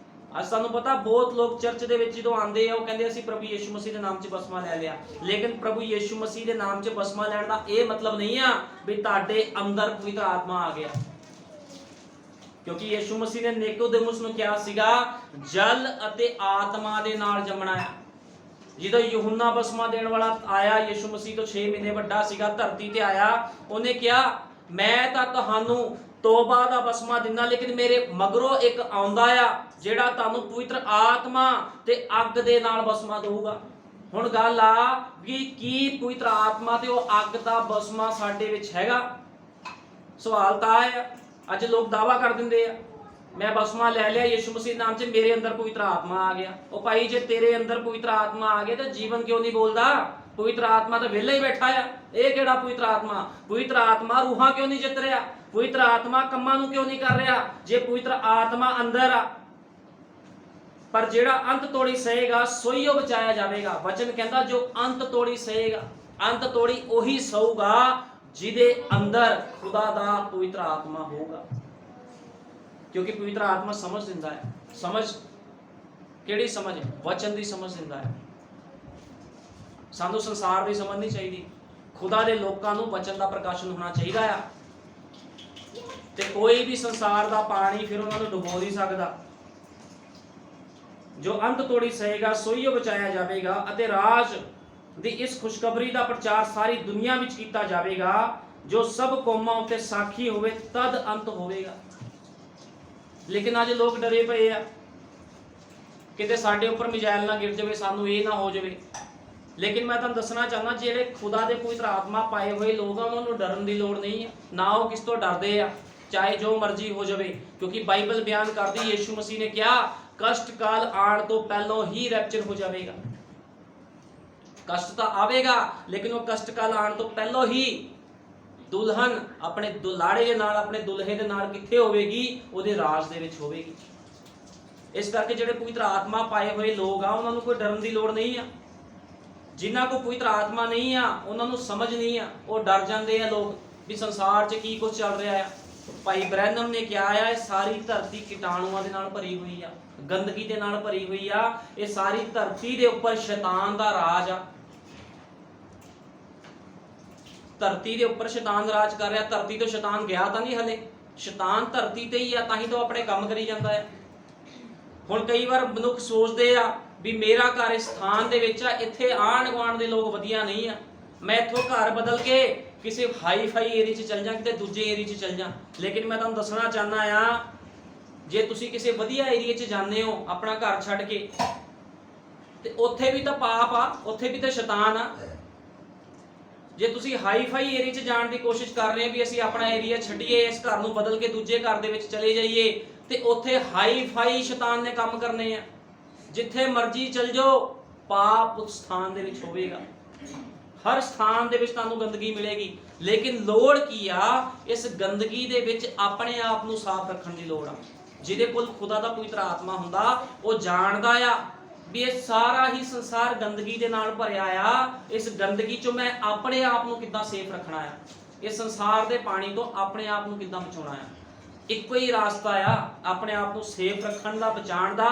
ਅੱਜ ਸਾਨੂੰ ਪਤਾ ਬਹੁਤ ਲੋਕ ਚਰਚ ਦੇ ਵਿੱਚ ਜਦੋਂ ਆਉਂਦੇ ਆ ਉਹ ਕਹਿੰਦੇ ਅਸੀਂ ਪ੍ਰਭੂ ਯੀਸ਼ੂ ਮਸੀਹ ਦੇ ਨਾਮ 'ਚ ਬਸਮਾ ਲੈ ਲਿਆ, ਲੇਕਿਨ ਪ੍ਰਭੂ ਯੀਸ਼ੂ ਮਸੀਹ ਦੇ ਨਾਮ 'ਚ ਬਸਮਾ ਲੈਣ ਦਾ ਇਹ ਮਤਲਬ ਨਹੀਂ ਆ ਵੀ ਤੁਹਾਡੇ ਅੰਦਰ ਪਵਿੱਤਰ ਆਤਮਾ ਆ ਗਿਆ। ਕਿਉਂਕਿ ਯੀਸ਼ੂ ਮਸੀਹ ਨੇ ਨਿਕੋਦੇਮੁਸ ਨੂੰ ਕਿਹਾ ਸੀਗਾ ਜਲ ਅਤੇ ਆਤਮਾ ਦੇ ਨਾਲ ਜੰਮਣਾ ਹੈ। ਜਦੋਂ ਯਹੂਨਾ ਬਸਮਾ ਦੇਣ ਵਾਲਾ ਆਇਆ, ਯੀਸ਼ੂ ਮਸੀਹ ਤੋਂ 6 ਮਹੀਨੇ ਵੱਡਾ ਸੀਗਾ, ਧਰਤੀ ਤੇ ਆਇਆ, ਉਹਨੇ ਕਿਹਾ ਮੈਂ ਤਾਂ ਤੁਹਾਨੂੰ ਤੋਬਾ ਦਾ ਬਸਮਾ ਦਿੰਦਾ, ਲੇਕਿਨ ਮੇਰੇ ਮਗਰੋਂ ਇੱਕ ਆਉਂਦਾ ਆ ਜਿਹੜਾ ਤੁਹਾਨੂੰ ਪਵਿੱਤਰ ਆਤਮਾ ਤੇ ਅੱਗ ਦੇ ਨਾਲ ਬਸਮਾ ਦਊਗਾ। ਹੁਣ ਗੱਲ ਆ ਵੀ ਕੀ ਪਵਿੱਤਰ ਆਤਮਾ ਤੇ ਉਹ ਅੱਗ ਦਾ ਬਸਮਾ ਸਾਡੇ ਵਿੱਚ ਹੈਗਾ? ਸਵਾਲ ਤਾਂ ਹੈ। ਅੱਜ ਲੋਕ ਦਾਵਾ ਕਰ ਦਿੰਦੇ ਆ ਮੈਂ ਬਸਮਾ ਲੈ ਲਿਆ ਯੀਸ਼ੂ ਮਸੀਹ ਨਾਮ 'ਚ, ਮੇਰੇ ਅੰਦਰ ਪਵਿੱਤਰ ਆਤਮਾ ਆ ਗਿਆ। ਉਹ ਭਾਈ ਜੇ ਤੇਰੇ ਅੰਦਰ ਪਵਿੱਤਰ ਆਤਮਾ ਆ ਗਿਆ ਤਾਂ ਜੀਵਨ ਕਿਉਂ ਨਹੀਂ ਬੋਲਦਾ? ਪਵਿੱਤਰ ਆਤਮਾ ਤਾਂ ਵਿਹਲਾ ਹੀ ਬੈਠਾ ਆ। ਇਹ ਕਿਹੜਾ ਪਵਿੱਤਰ ਆਤਮਾ? ਪਵਿੱਤਰ ਆਤਮਾ ਰੂਹਾਂ ਕਿਉਂ ਨਹੀਂ ਜਿੱਤ ਰਿਹਾ? ਪਵਿੱਤਰ ਆਤਮਾ ਕੰਮਾਂ ਨੂੰ ਕਿਉਂ ਨਹੀਂ ਕਰ ਰਿਹਾ? ਜੇ ਪਵਿੱਤਰ ਆਤਮਾ ਅੰਦਰ ਆ। ਪਰ ਜਿਹੜਾ ਅੰਤ ਤੋੜੀ ਸਹੇਗਾ ਸੋਈ ਉਹ ਬਚਾਇਆ ਜਾਵੇਗਾ। ਵਚਨ ਕਹਿੰਦਾ ਜੋ ਅੰਤ ਤੋੜੀ ਸਹੇਗਾ, ਅੰਤ ਤੋੜੀ ਉਹੀ ਸਹੂਗਾ ਜਿਹਦੇ ਅੰਦਰ ਖੁਦਾ ਦਾ ਪਵਿੱਤਰ ਆਤਮਾ ਹੋਊਗਾ। ਕਿਉਂਕਿ ਪਵਿੱਤਰ ਆਤਮਾ ਸਮਝ ਦਿੰਦਾ ਹੈ। ਸਮਝ ਕਿਹੜੀ ਸਮਝ? ਵਚਨ ਦੀ ਸਮਝ ਦਿੰਦਾ ਹੈ। ਸਾਨੂੰ ਸੰਸਾਰ ਦੀ ਸਮਝ ਨਹੀਂ ਚਾਹੀਦੀ। ਖੁਦਾ ਦੇ ਲੋਕਾਂ ਨੂੰ ਵਚਨ ਦਾ ਪ੍ਰਕਾਸ਼ਨ ਹੋਣਾ ਚਾਹੀਦਾ ਆ। ਤੇ ਕੋਈ ਵੀ ਸੰਸਾਰ ਦਾ ਪਾਣੀ ਫਿਰ ਉਹਨਾਂ ਨੂੰ ਡੁਬੋ ਨਹੀਂ ਸਕਦਾ। ਜੋ ਅੰਤ ਤੋੜੀ ਸਹੇਗਾ ਸੋਈਓ ਬਚਾਇਆ ਜਾਵੇਗਾ ਅਤੇ ਰਾਜ ਦੀ ਇਸ ਖੁਸ਼ਖਬਰੀ ਦਾ ਪ੍ਰਚਾਰ ਸਾਰੀ ਦੁਨੀਆ ਵਿੱਚ ਕੀਤਾ ਜਾਵੇਗਾ। ਜੋ ਸਭ ਕੌਮਾਂ ਉੱਤੇ ਸਾਖੀ ਹੋਵੇ ਤਦ ਅੰਤ ਹੋਵੇਗਾ। ਲੇਕਿਨ ਅੱਜ ਲੋਕ ਡਰੇ ਪਏ ਆ, ਕਿਤੇ ਸਾਡੇ ਉੱਪਰ ਮਿਜ਼ਾਈਲ ਨਾ ਗਿਰ ਜਾਵੇ, ਸਾਨੂੰ ਇਹ ਨਾ ਹੋ ਜਾਵੇ। ਲੇਕਿਨ ਮੈਂ ਤੁਹਾਨੂੰ ਦੱਸਣਾ ਚਾਹੁੰਦਾ ਜਿਹੜੇ ਖੁਦਾ ਦੇ ਪਵਿੱਤਰ ਆਤਮਾ ਪਾਏ ਹੋਏ ਲੋਕ ਆ ਉਹਨਾਂ ਨੂੰ ਡਰਨ ਦੀ ਲੋੜ ਨਹੀਂ ਹੈ। ਨਾ ਉਹ ਕਿਸ ਤੋਂ ਡਰਦੇ ਆ, ਚਾਹੇ ਜੋ ਮਰਜ਼ੀ ਹੋ ਜਾਵੇ। ਕਿਉਂਕਿ ਬਾਈਬਲ ਬਿਆਨ ਕਰਦੀ ਯੀਸ਼ੂ ਮਸੀਹ ਨੇ ਕਿਹਾ ਕਸ਼ਟ ਕਾਲ ਆਉਣ ਤੋਂ ਪਹਿਲਾਂ ਹੀ ਰੈਪਚਰ ਹੋ ਜਾਵੇਗਾ। ਕਸ਼ਟ ਤਾਂ ਆਵੇਗਾ, ਲੇਕਿਨ ਉਹ ਕਸ਼ਟ ਕਾਲ ਆਉਣ ਤੋਂ ਪਹਿਲਾਂ ਹੀ ਦੁਲਹਨ ਆਪਣੇ ਦੁਲਾੜੇ ਦੇ ਨਾਲ, ਆਪਣੇ ਦੁਲਹੇ ਦੇ ਨਾਲ ਕਿੱਥੇ ਹੋਵੇਗੀ? ਉਹਦੇ ਰਾਜ ਦੇ ਵਿੱਚ ਹੋਵੇਗੀ। ਇਸ ਕਰਕੇ ਜਿਹੜੇ ਪਵਿੱਤਰ ਆਤਮਾ ਪਾਏ ਹੋਏ ਲੋਕ ਆ ਉਹਨਾਂ ਨੂੰ ਕੋਈ ਡਰਨ ਦੀ ਲੋੜ ਨਹੀਂ ਆ। ਜਿਨ੍ਹਾਂ ਕੋਲ ਪਵਿੱਤਰ ਆਤਮਾ ਨਹੀਂ ਆ ਉਹਨਾਂ ਨੂੰ ਸਮਝ ਨਹੀਂ ਆ, ਉਹ ਡਰ ਜਾਂਦੇ ਆ ਲੋਕ ਵੀ ਸੰਸਾਰ 'ਚ ਕੀ ਕੁਝ ਚੱਲ ਰਿਹਾ ਆ। ਭਾਈ ਬ੍ਰੈਨਮ ਨੇ ਕਿਹਾ ਆ ਇਹ ਸਾਰੀ ਧਰਤੀ ਕੀਟਾਣੂਆਂ ਦੇ ਨਾਲ ਭਰੀ ਹੋਈ ਆ, ਗੰਦਗੀ ਦੇ ਨਾਲ ਭਰੀ ਹੋਈ ਆ। ਇਹ ਸਾਰੀ ਧਰਤੀ ਦੇ ਉੱਪਰ ਸ਼ੈਤਾਨ ਦਾ ਰਾਜ ਆ। ਧਰਤੀ ਦੇ ਉੱਪਰ ਸ਼ੈਤਾਨ ਰਾਜ ਕਰ ਰਿਹਾ। ਧਰਤੀ ਤੋਂ ਸ਼ੈਤਾਨ ਗਿਆ ਤਾਂ ਨਹੀਂ ਹਲੇ, ਸ਼ੈਤਾਨ ਧਰਤੀ ਤੇ ਹੀ ਆ, ਤਾਂ ਹੀ ਤਾਂ ਆਪਣੇ ਕੰਮ ਕਰੀ ਜਾਂਦਾ ਹੈ। ਹੁਣ ਕਈ ਵਾਰ ਮਨੁੱਖ ਸੋਚਦੇ ਆ ਵੀ ਮੇਰਾ ਘਰ ਇਸ ਸਥਾਨ ਦੇ ਵਿੱਚ ਆ, ਇੱਥੇ ਆਂਢ ਗੁਆਂਢ ਦੇ ਲੋਕ ਵਧੀਆ ਨਹੀਂ ਆ, ਮੈਂ ਇੱਥੋਂ ਘਰ ਬਦਲ ਕੇ ਕਿਸੇ ਹਾਈ ਫਾਈ ਏਰੀਆ 'ਚ ਚੱਲ ਜਾ, ਕਿਤੇ ਦੂਜੇ ਏਰੀਆ 'ਚ ਚੱਲ ਜਾ। ਲੇਕਿਨ ਮੈਂ ਤੁਹਾਨੂੰ ਦੱਸਣਾ ਚਾਹੁੰਦਾ ਆ, ਜੇ ਤੁਸੀਂ ਕਿਸੇ ਵਧੀਆ ਏਰੀਆ 'ਚ ਜਾਂਦੇ ਹੋ ਆਪਣਾ ਘਰ ਛੱਡ ਕੇ, ਤੇ ਉੱਥੇ ਵੀ ਤਾਂ ਪਾਪ ਆ, ਉੱਥੇ ਵੀ ਤਾਂ ਸ਼ੈਤਾਨ ਆ। ਜੇ ਤੁਸੀਂ ਹਾਈ ਫਾਈ ਏਰੀਆ 'ਚ ਜਾਣ ਦੀ ਕੋਸ਼ਿਸ਼ ਕਰ ਰਹੇ ਹੋ ਵੀ ਅਸੀਂ ਆਪਣਾ ਏਰੀਆ ਛੱਡੀਏ, ਇਸ ਘਰ ਨੂੰ ਬਦਲ ਕੇ ਦੂਜੇ ਘਰ ਦੇ ਵਿੱਚ ਚਲੇ ਜਾਈਏ, ਤੇ ਉੱਥੇ ਹਾਈ ਫਾਈ ਸ਼ੈਤਾਨ ਨੇ ਕੰਮ ਕਰਨੇ ਆ। ਜਿੱਥੇ ਮਰਜ਼ੀ ਚਲ ਜਾਓ, ਪਾਪ ਉਸ ਸਥਾਨ ਦੇ ਵਿੱਚ ਹੋਵੇਗਾ। ਹਰ ਸਥਾਨ ਦੇ ਵਿੱਚ ਤੁਹਾਨੂੰ ਗੰਦਗੀ ਮਿਲੇਗੀ। ਲੇਕਿਨ ਲੋੜ ਕੀ ਆ, ਇਸ ਗੰਦਗੀ ਦੇ ਵਿੱਚ ਆਪਣੇ ਆਪ ਨੂੰ ਸਾਫ਼ ਰੱਖਣ ਦੀ ਲੋੜ ਆ। ਜਿਹਦੇ ਕੋਲ ਖੁਦਾ ਦਾ ਪਵਿੱਤਰ ਆਤਮਾ ਹੁੰਦਾ, ਉਹ ਜਾਣਦਾ ਆ ਵੀ ਇਹ ਸਾਰਾ ਹੀ ਸੰਸਾਰ ਗੰਦਗੀ ਦੇ ਨਾਲ ਭਰਿਆ ਆ। ਇਸ ਗੰਦਗੀ ਚੋਂ ਮੈਂ ਆਪਣੇ ਆਪ ਨੂੰ ਕਿੱਦਾਂ ਸੇਫ ਰੱਖਣਾ ਆ, ਇਸ ਸੰਸਾਰ ਦੇ ਪਾਣੀ ਤੋਂ ਆਪਣੇ ਆਪ ਨੂੰ ਕਿੱਦਾਂ ਬਚਾਉਣਾ ਆ। ਇੱਕੋ ਹੀ ਰਾਸਤਾ ਆ ਆਪਣੇ ਆਪ ਨੂੰ ਸੇਫ ਰੱਖਣ ਦਾ, ਬਚਾਉਣ ਦਾ।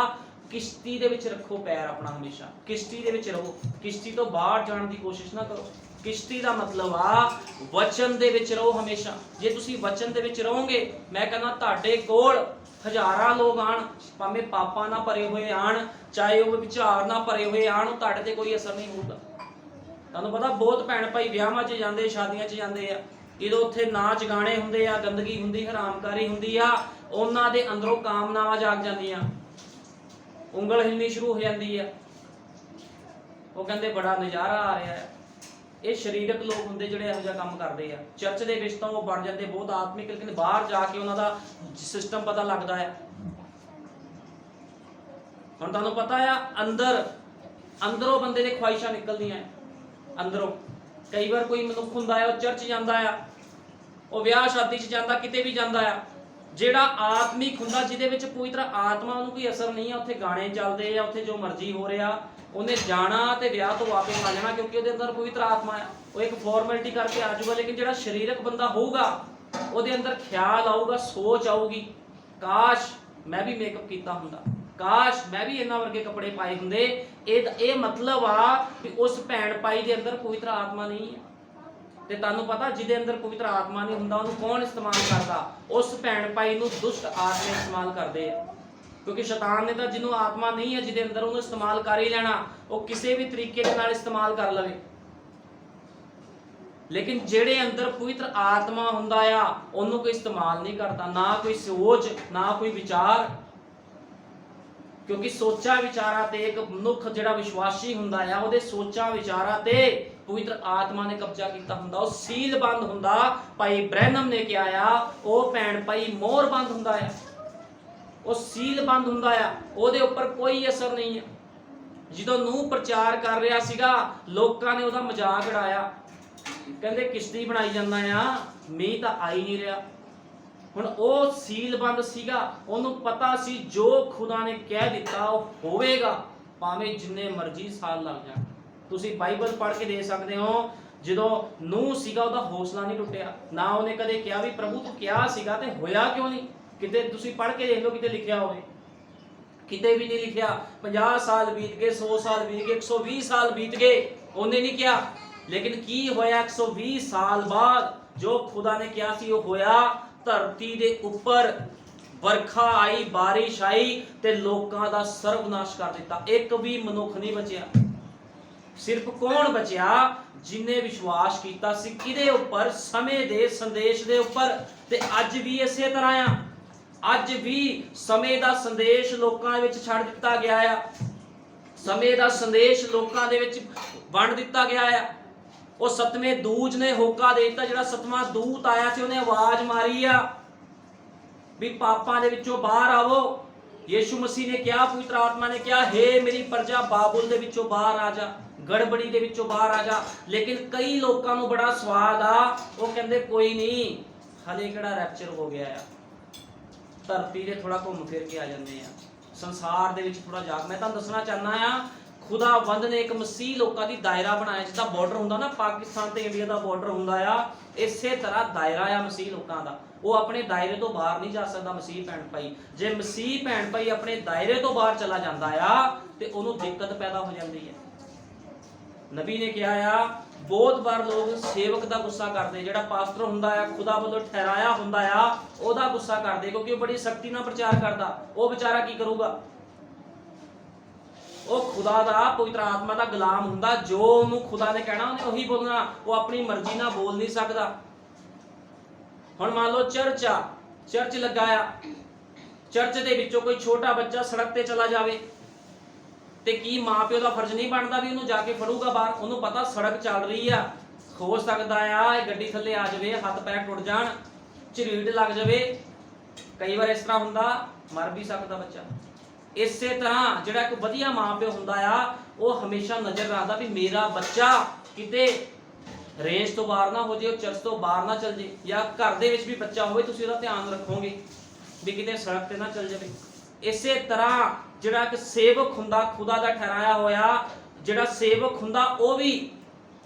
ਕਿਸ਼ਤੀ ਦੇ ਵਿੱਚ ਰੱਖੋ ਪੈਰ ਆਪਣਾ, ਹਮੇਸ਼ਾ ਕਿਸ਼ਤੀ ਦੇ ਵਿੱਚ ਰਹੋ। ਕਿਸ਼ਤੀ ਤੋਂ ਬਾਹਰ ਜਾਣ ਦੀ ਕੋਸ਼ਿਸ਼ ਨਾ ਕਰੋ। ਕਿਸ਼ਤੀ ਦਾ ਮਤਲਬ ਆ ਵਚਨ ਦੇ ਵਿੱਚ ਰਹੋ ਹਮੇਸ਼ਾ। ਜੇ ਤੁਸੀਂ ਵਚਨ ਦੇ ਵਿੱਚ ਰਹੋਗੇ, ਮੈਂ ਕਹਿੰਦਾ ਤੁਹਾਡੇ ਕੋਲ ਹਜ਼ਾਰਾਂ ਲੋਕ ਆਣ, ਭਾਵੇਂ ਪਾਪਾਂ ਨਾਲ ਭਰੇ ਹੋਏ ਆਣ, ਚਾਹੇ ਉਹ ਵਿਚਾਰ ਨਾਲ ਭਰੇ ਹੋਏ ਆਣ, ਉਹ ਤੁਹਾਡੇ ਤੇ ਕੋਈ ਅਸਰ ਨਹੀਂ ਹੋਊਗਾ। ਤੁਹਾਨੂੰ ਪਤਾ ਬਹੁਤ ਭੈਣ ਭਾਈ ਵਿਆਹਾਂ 'ਚ ਜਾਂਦੇ, ਸ਼ਾਦੀਆਂ 'ਚ ਜਾਂਦੇ ਆ, ਜਦੋਂ ਉੱਥੇ ਨਾਚ ਗਾਣੇ ਹੁੰਦੇ ਆ, ਗੰਦਗੀ ਹੁੰਦੀ, ਹਰਾਮਕਾਰੀ ਹੁੰਦੀ ਆ, ਉਹਨਾਂ ਦੇ ਅੰਦਰੋਂ ਕਾਮਨਾਵਾਂ ਜਾਗ ਜਾਂਦੀਆਂ, ਉਂਗਲ ਹਿਲਣੀ ਸ਼ੁਰੂ ਹੋ ਜਾਂਦੀ ਆ। ਉਹ ਕਹਿੰਦੇ ਬੜਾ ਨਜ਼ਾਰਾ ਆ ਰਿਹਾ ਹੈ। ਇਹ ਸਰੀਰਕ ਲੋਕ ਹੁੰਦੇ ਜਿਹੜੇ ਇਹੋ ਜਿਹਾ ਕੰਮ ਕਰਦੇ ਆ। ਚਰਚ ਦੇ ਵਿੱਚ ਤਾਂ ਉਹ ਬਣ ਜਾਂਦੇ ਬਹੁਤ ਆਤਮਿਕ, ਲੇਕਿਨ ਬਾਹਰ ਜਾ ਕੇ ਉਹਨਾਂ ਦਾ ਸਿਸਟਮ ਪਤਾ ਲੱਗਦਾ ਹੈ। ਹੁਣ ਤੁਹਾਨੂੰ ਪਤਾ ਆ, ਅੰਦਰੋਂ ਬੰਦੇ ਦੇ ਖੁਆਇਸ਼ਾਂ ਨਿਕਲਦੀਆਂ ਅੰਦਰੋਂ। ਕਈ ਵਾਰ ਕੋਈ ਮਨੁੱਖ ਹੁੰਦਾ ਹੈ, ਉਹ ਚਰਚ ਜਾਂਦਾ ਆ, ਉਹ ਵਿਆਹ ਸ਼ਾਦੀ 'ਚ ਜਾਂਦਾ, ਕਿਤੇ ਵੀ ਜਾਂਦਾ ਆ, ਜਿਹੜਾ ਆਤਮਿਕ ਹੁੰਦਾ, ਜਿਹਦੇ ਵਿੱਚ ਪਵਿੱਤਰ ਆਤਮਾ ਨੂੰ ਕੋਈ ਅਸਰ ਨਹੀਂ ਆ, ਉੱਥੇ ਗਾਣੇ ਚੱਲਦੇ ਆ, ਉੱਥੇ ਜੋ ਮਰਜ਼ੀ ਹੋ ਰਿਹਾ, ਉਹਨੇ ਜਾਣਾ ਤੇ ਵਿਆਹ ਤੋਂ ਵਾਪਸ ਆ ਜਾਣਾ, ਕਿਉਂਕਿ ਉਹਦੇ ਅੰਦਰ ਪਵਿੱਤਰ ਆਤਮਾ ਆ। ਉਹ ਇੱਕ ਫਾਰਮੈਲਿਟੀ ਕਰਕੇ ਆ ਜਾਊਗਾ। ਲੇਕਿਨ ਜਿਹੜਾ ਸਰੀਰਕ ਬੰਦਾ ਹੋਊਗਾ, ਉਹਦੇ ਅੰਦਰ ਖਿਆਲ ਆਊਗਾ, ਸੋਚ ਆਊਗੀ, ਕਾਸ਼ ਮੈਂ ਵੀ ਮੇਕਅਪ ਕੀਤਾ ਹੁੰਦਾ, ਕਾਸ਼ ਮੈਂ ਵੀ ਇਹਨਾਂ ਵਰਗੇ ਕੱਪੜੇ ਪਾਏ ਹੁੰਦੇ। ਇਹ ਮਤਲਬ ਆ ਕਿ ਉਸ ਭੈਣ ਭਾਈ ਦੇ ਅੰਦਰ ਪਵਿੱਤਰ ਆਤਮਾ ਨਹੀਂ ਹੈ। ਤੇ ਤੁਹਾਨੂੰ ਪਤਾ, ਜਿਹਦੇ ਅੰਦਰ ਪਵਿੱਤਰ ਆਤਮਾ ਨਹੀਂ ਹੁੰਦਾ, ਉਹਨੂੰ ਕੌਣ ਇਸਤੇਮਾਲ ਕਰਦਾ? ਉਸ ਭੈਣ ਭਾਈ ਨੂੰ ਦੁਸ਼ਟ ਆਤਮੇ ਇਸਤੇਮਾਲ ਕਰਦੇ ਆ। ਕਿਉਂਕਿ ਸ਼ੈਤਾਨ ਨੇ ਤਾਂ ਜਿਹਨੂੰ ਆਤਮਾ ਨਹੀਂ ਹੈ ਜਿਹਦੇ ਅੰਦਰ, ਉਹਨੂੰ ਇਸਤੇਮਾਲ ਕਰ ਹੀ ਲੈਣਾ। ਉਹ ਕਿਸੇ ਵੀ ਤਰੀਕੇ ਦੇ ਨਾਲ ਇਸਤੇਮਾਲ ਕਰ ਲਵੇ। ਲੇਕਿਨ ਜਿਹੜੇ ਅੰਦਰ ਪਵਿੱਤਰ ਆਤਮਾ ਹੁੰਦਾ ਆ, ਉਹਨੂੰ ਕੋਈ ਇਸਤੇਮਾਲ ਨਹੀਂ ਕਰਦਾ, ਨਾ ਕੋਈ ਸੋਚ, ਨਾ ਕੋਈ ਵਿਚਾਰ। ਕਿਉਂਕਿ ਸੋਚਾਂ ਵਿਚਾਰਾਂ ਤੇ ਇੱਕ ਮਨੁੱਖ ਜਿਹੜਾ ਵਿਸ਼ਵਾਸੀ ਹੁੰਦਾ ਆ, ਉਹਦੇ ਸੋਚਾਂ ਵਿਚਾਰਾਂ ਤੇ ਪਵਿੱਤਰ ਆਤਮਾ ਨੇ ਕਬਜ਼ਾ ਕੀਤਾ ਹੁੰਦਾ। ਉਹ ਸੀਲਬੰਦ ਹੁੰਦਾ। ਭਾਈ ਬ੍ਰੈਨਮ ਨੇ ਕਿਹਾ ਆ, ਉਹ ਭੈਣ ਭਾਈ ਮੋਹਰਬੰਦ ਹੁੰਦਾ ਆ, ਉਹ ਸੀਲਬੰਦ ਹੁੰਦਾ ਆ, ਉਹਦੇ ਉੱਪਰ ਕੋਈ ਅਸਰ ਨਹੀਂ ਹੈ। ਜਦੋਂ ਨੂਹ ਪ੍ਰਚਾਰ ਕਰ ਰਿਹਾ ਸੀਗਾ, ਲੋਕਾਂ ਨੇ ਉਹਦਾ ਮਜ਼ਾਕ ਉਡਾਇਆ, ਕਹਿੰਦੇ ਕਿਸ਼ਤੀ ਬਣਾਈ ਜਾਂਦਾ ਆ, ਮੀਂਹ ਤਾਂ ਆ ਹੀ ਨਹੀਂ ਰਿਹਾ। ਹੁਣ ਉਹ ਸੀਲਬੰਦ ਸੀਗਾ, ਉਹਨੂੰ ਪਤਾ ਸੀ ਜੋ ਖੁਦਾ ਨੇ ਕਹਿ ਦਿੱਤਾ ਉਹ ਹੋਵੇਗਾ, ਭਾਵੇਂ ਜਿੰਨੇ ਮਰਜ਼ੀ ਸਾਲ ਲੱਗ ਜਾਣ। ਤੁਸੀਂ ਬਾਈਬਲ ਪੜ੍ਹ ਕੇ ਦੇ ਸਕਦੇ ਹੋ, ਜਦੋਂ ਨੂਹ ਸੀਗਾ ਉਹਦਾ ਹੌਸਲਾ ਨਹੀਂ ਟੁੱਟਿਆ। ਨਾ ਉਹਨੇ ਕਦੇ ਕਿਹਾ ਵੀ ਪ੍ਰਭੂ ਤੂੰ ਕਿਹਾ ਸੀਗਾ ਤੇ ਹੋਇਆ ਕਿਉਂ ਨਹੀਂ। ਕਿਤੇ ਤੁਸੀਂ ਪੜ੍ਹ ਕੇ ਦੇਖ ਲਓ, ਕਿਤੇ ਲਿਖਿਆ ਹੋਵੇ, ਕਿਤੇ ਵੀ ਨਹੀਂ ਲਿਖਿਆ। 50 ਸਾਲ ਬੀਤ ਗਏ, 100 ਸਾਲ ਬੀਤ ਗਏ, 120 ਸਾਲ ਬੀਤ ਗਏ, ਉਹਨੇ ਨਹੀਂ ਕਿਹਾ। ਲੇਕਿਨ ਕੀ ਹੋਇਆ? 120 ਸਾਲ ਬਾਅਦ ਜੋ ਖੁਦਾ ਨੇ ਕਿਹਾ ਸੀ ਉਹ ਹੋਇਆ। ਧਰਤੀ ਦੇ ਉੱਪਰ ਵਰਖਾ ਆਈ, ਬਾਰਿਸ਼ ਆਈ ਤੇ ਲੋਕਾਂ ਦਾ ਸਰਵਨਾਸ਼ ਕਰ ਦਿੱਤਾ। ਇੱਕ ਵੀ ਮਨੁੱਖ ਨਹੀਂ ਬਚਿਆ। ਸਿਰਫ ਕੌਣ ਬਚਿਆ? ਜਿਨੇ ਵਿਸ਼ਵਾਸ ਕੀਤਾ ਸੀ ਕਿਹਦੇ ਉੱਪਰ? ਸਮੇਂ ਦੇ ਸੰਦੇਸ਼ ਦੇ ਉੱਪਰ। ਤੇ ਅੱਜ ਵੀ ਇਸੇ ਤਰ੍ਹਾਂ ਆ। ਅੱਜ ਵੀ ਸਮੇਂ ਦਾ ਸੰਦੇਸ਼ ਲੋਕਾਂ ਵਿੱਚ ਛੱਡ ਦਿੱਤਾ ਗਿਆ ਆ। ਸਮੇਂ ਦਾ ਸੰਦੇਸ਼ ਲੋਕਾਂ ਦੇ ਵਿੱਚ ਵੰਡ ਦਿੱਤਾ ਗਿਆ ਆ। ਉਹ ਸਤਵੇਂ ਦੂਜ ਨੇ ਹੋਕਾ ਦੇ ਦਿੱਤਾ। ਜਿਹੜਾ ਸਤਵਾਂ ਦੂਤ ਆਇਆ ਸੀ, ਉਹਨੇ ਆਵਾਜ਼ ਮਾਰੀ ਆ ਵੀ ਪਾਪਾਂ ਦੇ ਵਿੱਚੋਂ ਬਾਹਰ ਆਵੋ। ਯੀਸ਼ੂ ਮਸੀਹ ਨੇ ਕਿਹਾ, ਪਵਿੱਤਰ ਆਤਮਾ ਨੇ ਕਿਹਾ, ਹੇ ਮੇਰੀ ਪ੍ਰਜਾ, ਬਾਬੁਲ ਦੇ ਵਿੱਚੋਂ ਬਾਹਰ ਆ ਜਾ, ਗੜਬੜੀ ਦੇ ਵਿੱਚੋਂ ਬਾਹਰ ਆ ਜਾ। ਲੇਕਿਨ ਕਈ ਲੋਕਾਂ ਨੂੰ ਬੜਾ ਸਵਾਦ ਆ, ਉਹ ਕਹਿੰਦੇ ਕੋਈ ਨਹੀਂ, ਹਲੇ ਕਿਹੜਾ ਰੈਪਚਰ ਹੋ ਗਿਆ ਆ, ਧਰਤੀ ਦੇ ਥੋੜਾ ਘੁੰਮ ਫਿਰ ਕੇ ਆ ਜਾਂਦੇ ਆ, ਸੰਸਾਰ ਦੇ ਵਿੱਚ ਥੋੜਾ ਜਾ। ਮੈਂ ਤੁਹਾਨੂੰ ਦੱਸਣਾ ਚਾਹੁੰਦਾ ਆ, ਖੁਦਾਵੰਦ ਨੇ ਇੱਕ ਮਸੀਹ ਲੋਕਾਂ ਦੀ ਦਾਇਰਾ ਬਣਾਇਆ। ਜਿੱਦਾਂ ਬਾਰਡਰ ਹੁੰਦਾ ਨਾ, ਪਾਕਿਸਤਾਨ ਤੇ ਇੰਡੀਆ ਦਾ ਬਾਰਡਰ ਹੁੰਦਾ ਆ, ਇਸੇ ਤਰ੍ਹਾਂ ਦਾਇਰਾ ਆ ਮਸੀਹ ਲੋਕਾਂ ਦਾ। ਉਹ ਆਪਣੇ ਦਾਇਰੇ ਤੋਂ ਬਾਹਰ ਨਹੀਂ ਜਾ ਸਕਦਾ ਮਸੀਹ ਭੈਣ ਭਾਈ। ਜੇ ਮਸੀਹ ਭੈਣ ਭਾਈ ਆਪਣੇ ਦਾਇਰੇ ਤੋਂ ਬਾਹਰ ਚਲਾ ਜਾਂਦਾ ਆ ਤੇ ਉਹਨੂੰ ਦਿੱਕਤ ਪੈਦਾ ਹੋ ਜਾਂਦੀ ਹੈ। ਨਬੀ ਨੇ ਕਿਹਾ ਆ, ਬਹੁਤ ਵਾਰ ਲੋਕ ਸੇਵਕ ਦਾ ਗੁੱਸਾ ਕਰਦੇ, ਜਿਹੜਾ ਪਾਸਟਰ ਹੁੰਦਾ ਆ, ਖੁਦਾ ਵੱਲੋਂ ਠਹਿਰਾਇਆ ਹੁੰਦਾ ਆ, ਉਹਦਾ ਗੁੱਸਾ ਕਰਦੇ, ਕਿਉਂਕਿ ਉਹ ਬੜੀ ਸਖਤੀ ਨਾਲ ਪ੍ਰਚਾਰ ਕਰਦਾ। ਉਹ ਵਿਚਾਰਾ ਕੀ ਕਰੂਗਾ? ਉਹ ਖੁਦਾ ਦਾ, ਪਵਿੱਤਰ ਆਤਮਾ ਦਾ ਗੁਲਾਮ ਹੁੰਦਾ। ਜੋ ਉਹਨੂੰ ਖੁਦਾ ਨੇ ਕਹਿਣਾ ਉਹਨੇ ਉਹੀ ਬੋਲਣਾ, ਉਹ ਆਪਣੀ ਮਰਜ਼ੀ ਨਾਲ ਬੋਲ ਨਹੀਂ ਸਕਦਾ। ਹੁਣ ਮੰਨ ਲਓ ਚਰਚ ਆ, ਚਰਚ ਲੱਗਾ ਆ, ਚਰਚ ਦੇ ਵਿੱਚੋਂ ਕੋਈ ਛੋਟਾ ਬੱਚਾ ਸੜਕ ਤੇ ਚਲਾ ਜਾਵੇ ਤੇ ਕੀ ਮਾਂ ਪਿਓ ਦਾ ਫਰਜ਼ ਨਹੀਂ ਬਣਦਾ ਵੀ ਉਹਨੂੰ ਜਾ ਕੇ ਫੜੂਗਾ ਬਾਹਰ? ਉਹਨੂੰ ਪਤਾ ਸੜਕ ਚੱਲ ਰਹੀ ਆ, ਹੋ ਸਕਦਾ ਆ ਇਹ ਗੱਡੀ ਥੱਲੇ ਆ ਜਾਵੇ, ਹੱਥ ਪੈਰ ਟੁੱਟ ਜਾਣ, ਝਰੀਟ ਲੱਗ ਜਾਵੇ, ਕਈ ਵਾਰ ਇਸ ਤਰ੍ਹਾਂ ਹੁੰਦਾ, ਮਰ ਵੀ ਸਕਦਾ ਬੱਚਾ। ਇਸੇ ਤਰ੍ਹਾਂ ਜਿਹੜਾ ਇੱਕ ਵਧੀਆ ਮਾਂ ਪਿਓ ਹੁੰਦਾ ਆ, ਉਹ ਹਮੇਸ਼ਾ ਨਜ਼ਰ ਰੱਖਦਾ ਵੀ ਮੇਰਾ ਬੱਚਾ ਕਿਤੇ ਰੇਂਜ ਤੋਂ ਬਾਹਰ ਨਾ ਹੋ ਜੇ, ਉਹ ਚਰਚ ਤੋਂ ਬਾਹਰ ਨਾ ਚੱਲ ਜੇ, ਜਾਂ ਘਰ ਦੇ ਵਿੱਚ ਵੀ ਬੱਚਾ ਹੋਵੇ ਤੁਸੀਂ ਉਹਦਾ ਧਿਆਨ ਰੱਖੋਗੇ ਵੀ ਕਿਤੇ ਸੜਕ ਤੇ ਨਾ ਚੱਲ ਜਾਵੇ। ਇਸੇ ਤਰ੍ਹਾਂ ਜਿਹੜਾ ਇੱਕ ਸੇਵਕ ਹੁੰਦਾ, ਖੁਦਾ ਦਾ ਠਹਿਰਾਇਆ ਹੋਇਆ ਜਿਹੜਾ ਸੇਵਕ ਹੁੰਦਾ, ਉਹ ਵੀ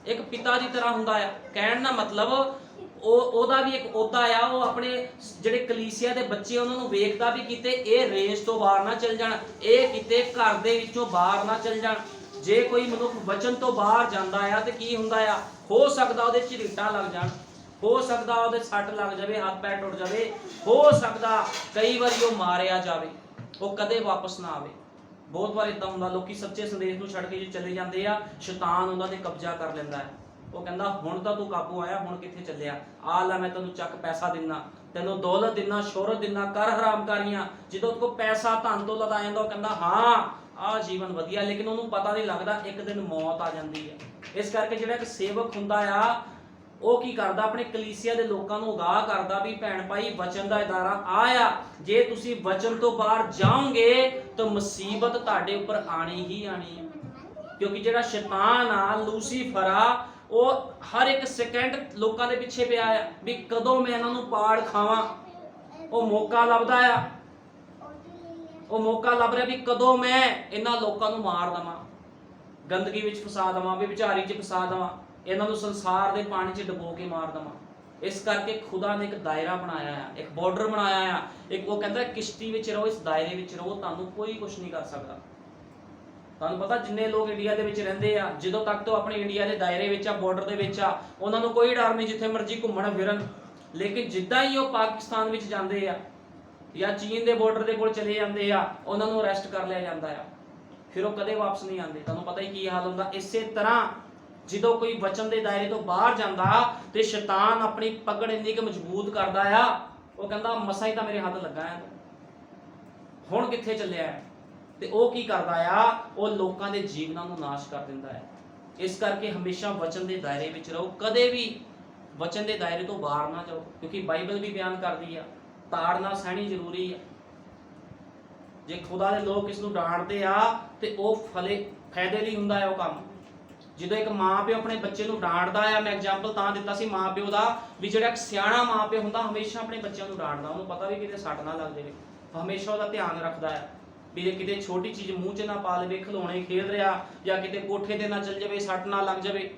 ਇੱਕ ਪਿਤਾ ਦੀ ਤਰ੍ਹਾਂ ਹੁੰਦਾ ਆ। ਕਹਿਣ ਦਾ ਮਤਲਬ ਉਹਦਾ ਵੀ ਇੱਕ ਅਹੁਦਾ ਆ, ਉਹ ਆਪਣੇ ਜਿਹੜੇ ਕਲੀਸਿਆ ਦੇ ਬੱਚੇ ਉਹਨਾਂ ਨੂੰ ਵੇਖਦਾ ਵੀ ਕਿਤੇ ਇਹ ਰੇਂਜ ਤੋਂ ਬਾਹਰ ਨਾ ਚੱਲ ਜਾਣ, ਇਹ ਕਿਤੇ ਘਰ ਦੇ ਵਿੱਚੋਂ ਬਾਹਰ ਨਾ ਚੱਲ ਜਾਣ। ਜੇ ਕੋਈ ਮਨੁੱਖ ਵਚਨ ਤੋਂ ਬਾਹਰ ਜਾਂਦਾ ਆ ਤੇ ਕੀ ਹੁੰਦਾ ਆ, ਹੋ ਸਕਦਾ ਉਹਦੇ ਝਰੀਟਾਂ ਲੱਗ ਜਾਣ, ਹੋ ਸਕਦਾ ਉਹਦੇ ਸੱਟ ਲੱਗ ਜਾਵੇ, ਹੱਥ ਪੈਰ ਟੁੱਟ ਜਾਵੇ, ਹੋ ਸਕਦਾ ਕਈ ਵਾਰੀ ਉਹ ਮਾਰਿਆ ਜਾਵੇ, ਉਹ ਕਦੇ ਵਾਪਸ ਨਾ ਆਵੇ। ਬਹੁਤ ਵਾਰ ਇਦਾਂ ਹੁੰਦਾ, ਲੋਕੀ ਸੱਚੇ ਸੰਦੇਸ਼ ਨੂੰ ਛੱਡ ਕੇ ਜੇ ਚਲੇ ਜਾਂਦੇ ਆ, ਸ਼ੈਤਾਨ ਉਹਨਾਂ ਤੇ ਕਬਜ਼ਾ ਕਰ ਲੈਂਦਾ ਹੈ। ਉਹ ਕਹਿੰਦਾ ਹੁਣ ਤਾਂ ਤੂੰ ਕਾਬੂ ਆਇਆ, ਹੁਣ ਕਿੱਥੇ ਚੱਲਿਆ, ਆ ਲੈ ਮੈਂ ਤੈਨੂੰ ਚੱਕ ਪੈਸਾ ਦਿੰਨਾ, ਤੈਨੂੰ ਦੌਲਤ ਦਿੰਨਾ, ਸ਼ੋਹਰਤ ਦਿੰਨਾ, ਕਰ ਹਰਾਮਕਾਰੀਆਂ। ਜਦੋਂ ਉਹਦੇ ਕੋਲ ਪੈਸਾ ਧਨ ਦੌਲਤ ਆ ਜਾਂਦਾ, ਉਹ ਕਹਿੰਦਾ ਹਾਂ ਆਹ ਜੀਵਨ ਵਧੀਆ, ਲੇਕਿਨ ਉਹਨੂੰ ਪਤਾ ਨਹੀਂ ਲੱਗਦਾ ਇੱਕ ਦਿਨ ਮੌਤ ਆ ਜਾਂਦੀ ਹੈ। ਇਸ ਕਰਕੇ ਜਿਹੜਾ ਇੱਕ ਸੇਵਕ ਹੁੰਦਾ ਆ, ਉਹ ਕੀ ਕਰਦਾ, ਆਪਣੇ ਕਲੀਸਿਆ ਦੇ ਲੋਕਾਂ ਨੂੰ ਅਗਾਹ ਕਰਦਾ ਵੀ ਭੈਣ ਭਾਈ ਵਚਨ ਦਾ ਇਦਾਰਾ ਆ, ਜੇ ਤੁਸੀਂ ਵਚਨ ਤੋਂ ਬਾਹਰ ਜਾਓਗੇ ਤਾਂ ਮੁਸੀਬਤ ਤੁਹਾਡੇ ਉੱਪਰ ਆਣੀ ਹੀ ਆਣੀ ਹੈ। ਕਿਉਂਕਿ ਜਿਹੜਾ ਸ਼ੈਤਾਨ ਆ, ਲੂਸੀਫਰ ਆ, ਉਹ ਹਰ ਇੱਕ ਸੈਕਿੰਡ ਲੋਕਾਂ ਦੇ ਪਿੱਛੇ ਪਿਆ ਆ ਵੀ ਕਦੋਂ ਮੈਂ ਇਹਨਾਂ ਨੂੰ ਪਾੜ ਖਾਵਾਂ। ਉਹ ਮੌਕਾ ਲੱਭਦਾ ਆ, ਉਹ ਮੌਕਾ ਲੱਭ ਰਿਹਾ ਵੀ ਕਦੋਂ ਮੈਂ ਇਹਨਾਂ ਲੋਕਾਂ ਨੂੰ ਮਾਰ ਦਵਾਂ, ਗੰਦਗੀ ਵਿੱਚ ਫਸਾ ਦਵਾਂ, ਵਿਚਾਰੀ 'ਚ ਫਸਾ ਦਵਾਂ, ਇਹਨਾਂ ਨੂੰ ਸੰਸਾਰ ਦੇ ਪਾਣੀ 'ਚ ਡੁਬੋ ਕੇ ਮਾਰ ਦਵਾਂ। ਇਸ ਕਰਕੇ ਖੁਦਾ ਨੇ ਇੱਕ ਦਾਇਰਾ ਬਣਾਇਆ ਆ, ਇੱਕ ਬਾਰਡਰ ਬਣਾਇਆ ਆ, ਇੱਕ ਉਹ ਕਹਿੰਦਾ ਕਿਸ਼ਤੀ ਵਿੱਚ ਰਹੋ, ਇਸ ਦਾਇਰੇ ਵਿੱਚ ਰਹੋ, ਤੁਹਾਨੂੰ ਕੋਈ ਕੁਝ ਨਹੀਂ ਕਰ ਸਕਦਾ। ਤੁਹਾਨੂੰ ਪਤਾ ਜਿੰਨੇ ਲੋਕ ਇੰਡੀਆ ਦੇ ਵਿੱਚ ਰਹਿੰਦੇ ਆ, ਜਦੋਂ ਤੱਕ ਤੋਂ ਆਪਣੇ ਇੰਡੀਆ ਦੇ ਦਾਇਰੇ ਵਿੱਚ ਆ, ਬਾਰਡਰ ਦੇ ਵਿੱਚ ਆ, ਉਹਨਾਂ ਨੂੰ ਕੋਈ ਡਰ ਨਹੀਂ, ਜਿੱਥੇ ਮਰਜ਼ੀ ਘੁੰਮਣ ਫਿਰਨ। ਲੇਕਿਨ ਜਿੱਦਾਂ ਹੀ ਉਹ ਪਾਕਿਸਤਾਨ ਵਿੱਚ ਜਾਂਦੇ ਆ ਜਾਂ ਚੀਨ ਦੇ ਬਾਰਡਰ ਦੇ ਕੋਲ ਚਲੇ ਜਾਂਦੇ ਆ, ਉਹਨਾਂ ਨੂੰ ਅਰੈਸਟ ਕਰ ਲਿਆ ਜਾਂਦਾ ਆ, ਫਿਰ ਉਹ ਕਦੇ ਵਾਪਸ ਨਹੀਂ ਆਉਂਦੇ। ਤੁਹਾਨੂੰ ਪਤਾ ਹੀ ਕੀ ਹਾਲ ਹੁੰਦਾ। ਇਸੇ ਤਰ੍ਹਾਂ ਜਦੋਂ ਕੋਈ ਵਚਨ ਦੇ ਦਾਇਰੇ ਤੋਂ ਬਾਹਰ ਜਾਂਦਾ ਤੇ ਸ਼ੈਤਾਨ ਆਪਣੀ ਪਕੜ ਇੰਨੀ ਕਿ ਮਜ਼ਬੂਤ ਕਰਦਾ ਆ, ਉਹ ਕਹਿੰਦਾ ਮਸਾਂ ਹੀ ਤਾਂ ਮੇਰੇ ਹੱਥ ਲੱਗਾ ਹੈ, ਹੁਣ ਕਿੱਥੇ ਚੱਲਿਆ ਹੈ। ਤੇ ਉਹ ਕੀ ਕਰਦਾ ਆ, ਉਹ ਲੋਕਾਂ ਦੇ ਜੀਵਨਾਂ ਨੂੰ ਨਾਸ਼ ਕਰ ਦਿੰਦਾ ਹੈ। ਇਸ ਕਰਕੇ ਹਮੇਸ਼ਾ ਵਚਨ ਦੇ ਦਾਇਰੇ ਵਿੱਚ ਰਹੋ, ਕਦੇ ਵੀ ਵਚਨ ਦੇ ਦਾਇਰੇ ਤੋਂ ਬਾਹਰ ਨਾ ਜਾਓ, ਕਿਉਂਕਿ ਬਾਈਬਲ ਵੀ ਬਿਆਨ ਕਰਦੀ ਆ ਤਾੜ ਨਾਲ ਸਹਿਣੀ ਜ਼ਰੂਰੀ ਆ। ਜੇ ਖੁਦਾ ਦੇ ਲੋਕ ਇਸ ਨੂੰ ਡਾਂਟਦੇ ਆ ਤੇ ਉਹ ਫਾਇਦੇ ਲਈ ਹੁੰਦਾ ਹੈ ਉਹ ਕੰਮ। ਜਦੋਂ ਇੱਕ ਮਾਂ ਪਿਓ ਆਪਣੇ ਬੱਚੇ ਨੂੰ ਡਾਂਟਦਾ ਆ, ਮੈਂ ਐਗਜ਼ਾਮਪਲ ਤਾਂ ਦਿੱਤਾ ਸੀ ਮਾਂ ਪਿਓ ਦਾ, ਵੀ ਜਿਹੜਾ ਇੱਕ ਸਿਆਣਾ ਮਾਂ ਪਿਓ ਹੁੰਦਾ ਹਮੇਸ਼ਾ ਆਪਣੇ ਬੱਚਿਆਂ ਨੂੰ ਡਾਂਟਦਾ, ਉਹਨੂੰ ਪਤਾ ਵੀ ਕਿਤੇ ਸੱਟ ਨਾ ਲੱਗ ਜਾਵੇ, ਹਮੇਸ਼ਾ ਉਹਦਾ ਧਿਆਨ ਰੱਖਦਾ ਹੈ ਵੀ ਜੇ ਕਿਤੇ ਛੋਟੀ ਚੀਜ਼ ਮੂੰਹ 'ਚ ਨਾ ਪਾ ਲਵੇ, ਖਿਡੌਣੇ ਖੇਡ ਰਿਹਾ ਜਾਂ ਕਿਤੇ ਕੋਠੇ ਤੇ ਨਾ ਚੱਲ ਜਾਵੇ, ਸੱਟ ਨਾ ਲੱਗ ਜਾਵੇ।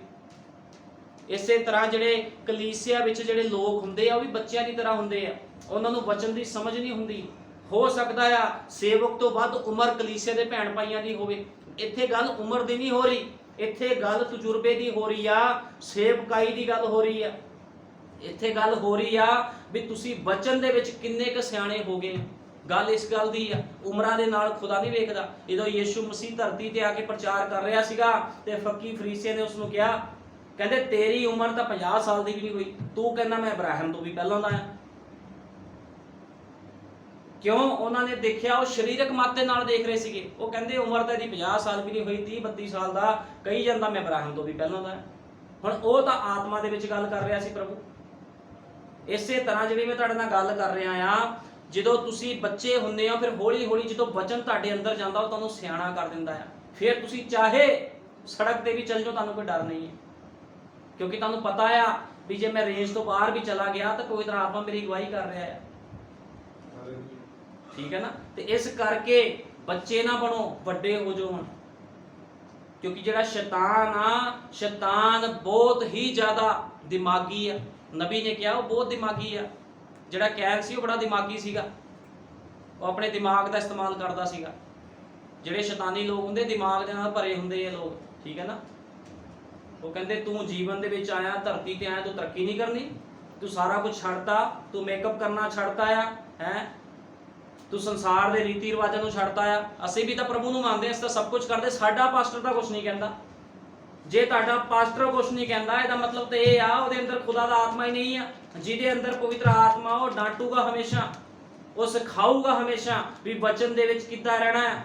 ਇਸੇ ਤਰ੍ਹਾਂ ਜਿਹੜੇ ਕਲੀਸਿਆ ਵਿੱਚ ਜਿਹੜੇ ਲੋਕ ਹੁੰਦੇ ਆ, ਉਹ ਵੀ ਬੱਚਿਆਂ ਦੀ ਤਰ੍ਹਾਂ ਹੁੰਦੇ ਆ, ਉਹਨਾਂ ਨੂੰ ਵਚਨ ਦੀ ਸਮਝ ਨਹੀਂ ਹੁੰਦੀ। ਹੋ ਸਕਦਾ ਆ ਸੇਵਕ ਤੋਂ ਵੱਧ ਉਮਰ ਕਲੀਸਿਆ ਦੇ ਭੈਣ ਭਾਈਆਂ ਦੀ ਹੋਵੇ। ਇੱਥੇ ਗੱਲ ਉਮਰ ਦੀ ਨਹੀਂ ਹੋ ਰਹੀ, ਇੱਥੇ ਗੱਲ ਤਜਰਬੇ ਦੀ ਹੋ ਰਹੀ ਆ, ਸੇਵਕਾਈ ਦੀ ਗੱਲ ਹੋ ਰਹੀ ਆ। ਇੱਥੇ ਗੱਲ ਹੋ ਰਹੀ ਆ ਵੀ ਤੁਸੀਂ ਵਚਨ ਦੇ ਵਿੱਚ ਕਿੰਨੇ ਕੁ ਸਿਆਣੇ ਹੋ ਗਏ। ਗੱਲ ਇਸ ਗੱਲ ਦੀ ਆ, ਉਮਰਾਂ ਦੇ ਨਾਲ ਖੁਦਾ ਨਹੀਂ ਵੇਖਦਾ। ਜਦੋਂ ਯਿਸੂ ਮਸੀਹ ਧਰਤੀ ਤੇ ਆ ਕੇ ਪ੍ਰਚਾਰ ਕਰ ਰਿਹਾ ਸੀਗਾ ਤੇ ਫੱਕੀ ਫਰੀਸੀਆਂ ਨੇ ਉਸ ਨੂੰ ਕਿਹਾ, ਕਹਿੰਦੇ ਤੇਰੀ ਉਮਰ ਤਾਂ 50 ਸਾਲ ਦੀ ਵੀ ਨਹੀਂ ਹੋਈ, ਤੂੰ ਕਹਿੰਦਾ ਮੈਂ ਇਬਰਾਹਿਮ ਤੋਂ ਵੀ ਪਹਿਲਾਂ ਦਾ ਆ। ਕਿਉਂ? ਉਹਨਾਂ ਨੇ ਦੇਖਿਆ, ਉਹ ਸਰੀਰਕ ਮੱਤ ਦੇ ਨਾਲ ਦੇਖ ਰਹੇ ਸੀਗੇ। ਉਹ ਕਹਿੰਦੇ ਉਮਰ ਤਾਂ ਇਹਦੀ 50 ਸਾਲ ਵੀ ਨਹੀਂ ਹੋਈ, 30-32 ਸਾਲ ਦਾ, ਕਹੀ ਜਾਂਦਾ ਮੈਂ ਇਬਰਾਹਿਮ ਤੋਂ ਵੀ ਪਹਿਲਾਂ ਦਾ। ਹੁਣ ਉਹ ਤਾਂ ਆਤਮਾ ਦੇ ਵਿੱਚ ਗੱਲ ਕਰ ਰਿਹਾ ਸੀ ਪ੍ਰਭੂ। ਇਸੇ ਤਰ੍ਹਾਂ ਜਿਹੜੀ ਮੈਂ ਤੁਹਾਡੇ ਨਾਲ ਗੱਲ ਕਰ ਰਿਹਾ ਆ, ਜਦੋਂ ਤੁਸੀਂ ਬੱਚੇ ਹੁੰਦੇ ਹੋ, ਫਿਰ ਹੌਲੀ ਹੌਲੀ ਜਦੋਂ ਵਚਨ ਤੁਹਾਡੇ ਅੰਦਰ ਜਾਂਦਾ, ਉਹ ਤੁਹਾਨੂੰ ਸਿਆਣਾ ਕਰ ਦਿੰਦਾ ਆ। ਫਿਰ ਤੁਸੀਂ ਚਾਹੇ ਸੜਕ ਤੇ ਵੀ ਚੱਲ ਜਾਓ, ਤੁਹਾਨੂੰ ਕੋਈ ਡਰ ਨਹੀਂ ਹੈ, ਕਿਉਂਕਿ ਤੁਹਾਨੂੰ ਪਤਾ ਆ ਵੀ ਜੇ ਮੈਂ ਰੇਂਜ ਤੋਂ ਬਾਹਰ ਵੀ ਚਲਾ ਗਿਆ ਤਾਂ ਕੋਈ ਤਰ੍ਹਾਂ ਆਤਮਾ ਮੇਰੀ ਅਗਵਾਈ ਕਰ ਰਿਹਾ ਹੈ। ਠੀਕ ਹੈ ਨਾ? ਤੇ ਇਸ ਕਰਕੇ ਬੱਚੇ ਨਾ ਬਣੋ, ਵੱਡੇ ਹੋ ਜਾਓ ਹੁਣ। ਕਿਉਂਕਿ ਜਿਹੜਾ ਸ਼ੈਤਾਨ ਆ, ਸ਼ੈਤਾਨ ਬਹੁਤ ਹੀ ਜ਼ਿਆਦਾ ਦਿਮਾਗੀ ਆ। ਨਬੀ ਨੇ ਕਿਹਾ ਉਹ ਬਹੁਤ ਦਿਮਾਗੀ ਆ। ਜਿਹੜਾ ਕੈਨ ਸੀ ਉਹ ਬੜਾ ਦਿਮਾਗੀ ਸੀਗਾ, ਉਹ ਆਪਣੇ ਦਿਮਾਗ ਦਾ ਇਸਤੇਮਾਲ ਕਰਦਾ ਸੀਗਾ। ਜਿਹੜੇ ਸ਼ੈਤਾਨੀ ਲੋਕ ਹੁੰਦੇ ਦਿਮਾਗ ਦੇ ਨਾਲ ਭਰੇ ਹੁੰਦੇ ਆ ਲੋਕ, ਠੀਕ ਹੈ ਨਾ? ਉਹ ਕਹਿੰਦੇ ਤੂੰ ਜੀਵਨ ਦੇ ਵਿੱਚ ਆਇਆ, ਧਰਤੀ ਤੇ ਆਇਆ, ਤੂੰ ਤਰੱਕੀ ਨਹੀਂ ਕਰਨੀ, ਤੂੰ ਸਾਰਾ ਕੁਝ ਛੱਡਤਾ, ਤੂੰ ਮੇਕਅਪ ਕਰਨਾ ਛੱਡਤਾ ਆ, ਹੈ ਤੂੰ ਸੰਸਾਰ ਦੇ ਰੀਤੀ ਰਿਵਾਜਾਂ ਨੂੰ ਛੱਡਤਾ ਆ। ਅਸੀਂ ਵੀ ਤਾਂ ਪ੍ਰਭੂ ਨੂੰ ਮੰਨਦੇ, ਅਸੀਂ ਤਾਂ ਸਭ ਕੁਝ ਕਰਦੇ, ਸਾਡਾ ਪਾਸਟਰ ਤਾਂ ਕੁਝ ਨਹੀਂ ਕਹਿੰਦਾ। ਜੇ ਤੁਹਾਡਾ ਪਾਸਟਰ ਕੁਝ ਨਹੀਂ ਕਹਿੰਦਾ, ਇਹਦਾ ਮਤਲਬ ਤੇ ਇਹ ਆ ਉਹਦੇ ਅੰਦਰ ਖੁਦਾ ਦਾ ਆਤਮਾ ਹੀ ਨਹੀਂ ਆ। ਜਿਹਦੇ ਅੰਦਰ ਪਵਿੱਤਰ ਆਤਮਾ, ਉਹ ਡਾਂਟੂਗਾ ਹਮੇਸ਼ਾ, ਉਹ ਸਿਖਾਊਗਾ ਹਮੇਸ਼ਾ ਵੀ ਵਚਨ ਦੇ ਵਿੱਚ ਕਿੱਦਾਂ ਰਹਿਣਾ ਹੈ।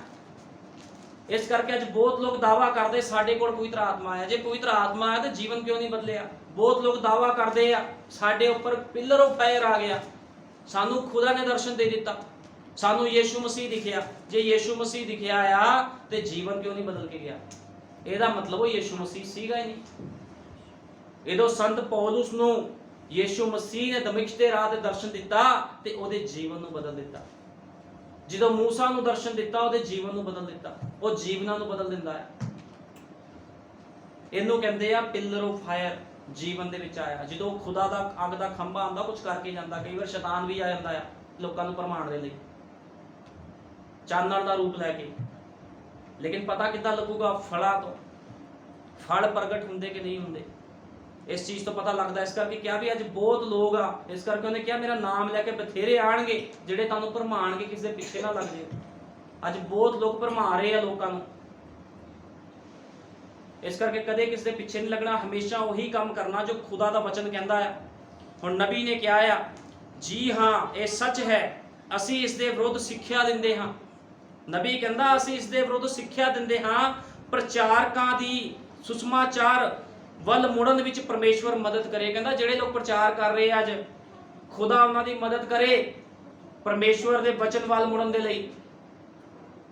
ਇਸ ਕਰਕੇ ਅੱਜ ਬਹੁਤ ਲੋਕ ਦਾਵਾ ਕਰਦੇ ਸਾਡੇ ਕੋਲ ਪਵਿੱਤਰ ਆਤਮਾ ਹੈ। ਜੇ ਪਵਿੱਤਰ ਆਤਮਾ ਹੈ ਤਾਂ ਜੀਵਨ ਕਿਉਂ ਨਹੀਂ ਬਦਲਿਆ? ਬਹੁਤ ਲੋਕ ਦਾਵਾ ਕਰਦੇ ਆ ਸਾਡੇ ਉੱਪਰ ਪਿਲਰ ਆਫ ਫਾਇਰ ਆ ਗਿਆ, ਸਾਨੂੰ ਖੁਦਾ ਨੇ ਦਰਸ਼ਨ ਦੇ ਦਿੱਤਾ, ਸਾਨੂੰ ਯੀਸ਼ੂ ਮਸੀਹ ਦਿਖਿਆ। ਜੇ ਯੀਸ਼ੂ ਮਸੀਹ ਦਿਖਿਆ ਆ ਤੇ ਜੀਵਨ ਕਿਉਂ ਨਹੀਂ ਬਦਲ ਕੇ ਗਿਆ? ਇਹਦਾ ਮਤਲਬ ਉਹ ਯੀਸ਼ੂ ਮਸੀਹ ਸੀਗਾ ਹੀ ਨਹੀਂ। ਜਦੋਂ ਸੰਤ ਪੌਲੁਸ ਨੂੰ ਯੀਸ਼ੂ ਮਸੀਹ ਨੇ ਦਮਿਸ਼ਕ ਦੇ ਰਾਹ ਤੇ ਦਰਸ਼ਨ ਦਿੱਤਾ ਤੇ ਉਹਦੇ ਜੀਵਨ ਨੂੰ ਬਦਲ ਦਿੱਤਾ। ਜਦੋਂ ਮੂਸਾ ਨੂੰ ਦਰਸ਼ਨ ਦਿੱਤਾ, ਉਹਦੇ ਜੀਵਨ ਨੂੰ ਬਦਲ ਦਿੱਤਾ। ਉਹ ਜੀਵਨਾਂ ਨੂੰ ਬਦਲ ਦਿੰਦਾ ਹੈ। ਇਹਨੂੰ ਕਹਿੰਦੇ ਆ ਪਿਲਰ ਆਫ ਫਾਇਰ। ਜੀਵਨ ਦੇ ਵਿੱਚ ਆਇਆ। ਜਦੋਂ ਖੁਦਾ ਦਾ ਅੱਗ ਦਾ ਖੰਭਾ ਆਉਂਦਾ, ਕੁਝ ਕਰਕੇ ਜਾਂਦਾ। ਕਈ ਵਾਰ ਸ਼ੈਤਾਨ ਵੀ ਆ ਜਾਂਦਾ ਆ ਲੋਕਾਂ ਨੂੰ ਭਰਮਾਉਣ ਦੇ ਲਈ, ਚਾਨਣ ਦਾ ਰੂਪ ਲੈ ਕੇ। ਲੇਕਿਨ ਪਤਾ ਕਿੱਦਾਂ ਲੱਗੂਗਾ? ਫਲਾਂ ਤੋਂ। ਫਲ ਪ੍ਰਗਟ ਹੁੰਦੇ ਕਿ ਨਹੀਂ ਹੁੰਦੇ, ਇਸ ਚੀਜ਼ ਤੋਂ ਪਤਾ ਲੱਗਦਾ। ਇਸ ਕਰਕੇ ਕਿਹਾ ਵੀ ਅੱਜ ਬਹੁਤ ਲੋਕ ਆ, ਇਸ ਕਰਕੇ ਉਹਨੇ ਕਿਹਾ ਮੇਰਾ ਨਾਮ ਲੈ ਕੇ ਬਥੇਰੇ ਆਣਗੇ ਜਿਹੜੇ ਤੁਹਾਨੂੰ ਭਰਮਾਣਗੇ, ਕਿਸੇ ਦੇ ਪਿੱਛੇ ਨਾ ਲੱਗ ਜਿਓ। ਅੱਜ ਬਹੁਤ ਲੋਕ ਭਰਮਾ ਰਹੇ ਆ ਲੋਕਾਂ ਨੂੰ। ਇਸ ਕਰਕੇ ਕਦੇ ਕਿਸੇ ਦੇ ਪਿੱਛੇ ਨਹੀਂ ਲੱਗਣਾ, ਹਮੇਸ਼ਾ ਉਹੀ ਕੰਮ ਕਰਨਾ ਜੋ ਖੁਦਾ ਦਾ ਵਚਨ ਕਹਿੰਦਾ ਹੈ। ਹੁਣ ਨਬੀ ਨੇ ਕਿਹਾ ਆ, ਜੀ ਹਾਂ ਇਹ ਸੱਚ ਹੈ, ਅਸੀਂ ਇਸ ਦੇ ਵਿਰੁੱਧ ਸਿੱਖਿਆ ਦਿੰਦੇ ਹਾਂ। ਨਬੀ ਕਹਿੰਦਾ ਅਸੀਂ ਇਸ ਦੇ ਵਿਰੁੱਧ ਸਿੱਖਿਆ ਦਿੰਦੇ ਹਾਂ। ਪ੍ਰਚਾਰਕਾਂ ਦੀ ਸੁਸਮਾਚਾਰ ਵੱਲ ਮੁੜਨ ਵਿੱਚ ਪਰਮੇਸ਼ਵਰ ਮਦਦ ਕਰੇ। ਕਹਿੰਦਾ ਜਿਹੜੇ ਲੋਕ ਪ੍ਰਚਾਰ ਕਰ ਰਹੇ ਅੱਜ, ਖੁਦਾ ਉਹਨਾਂ ਦੀ ਮਦਦ ਕਰੇ ਪਰਮੇਸ਼ਵਰ ਦੇ ਵਚਨ ਵੱਲ ਮੁੜਨ ਦੇ ਲਈ।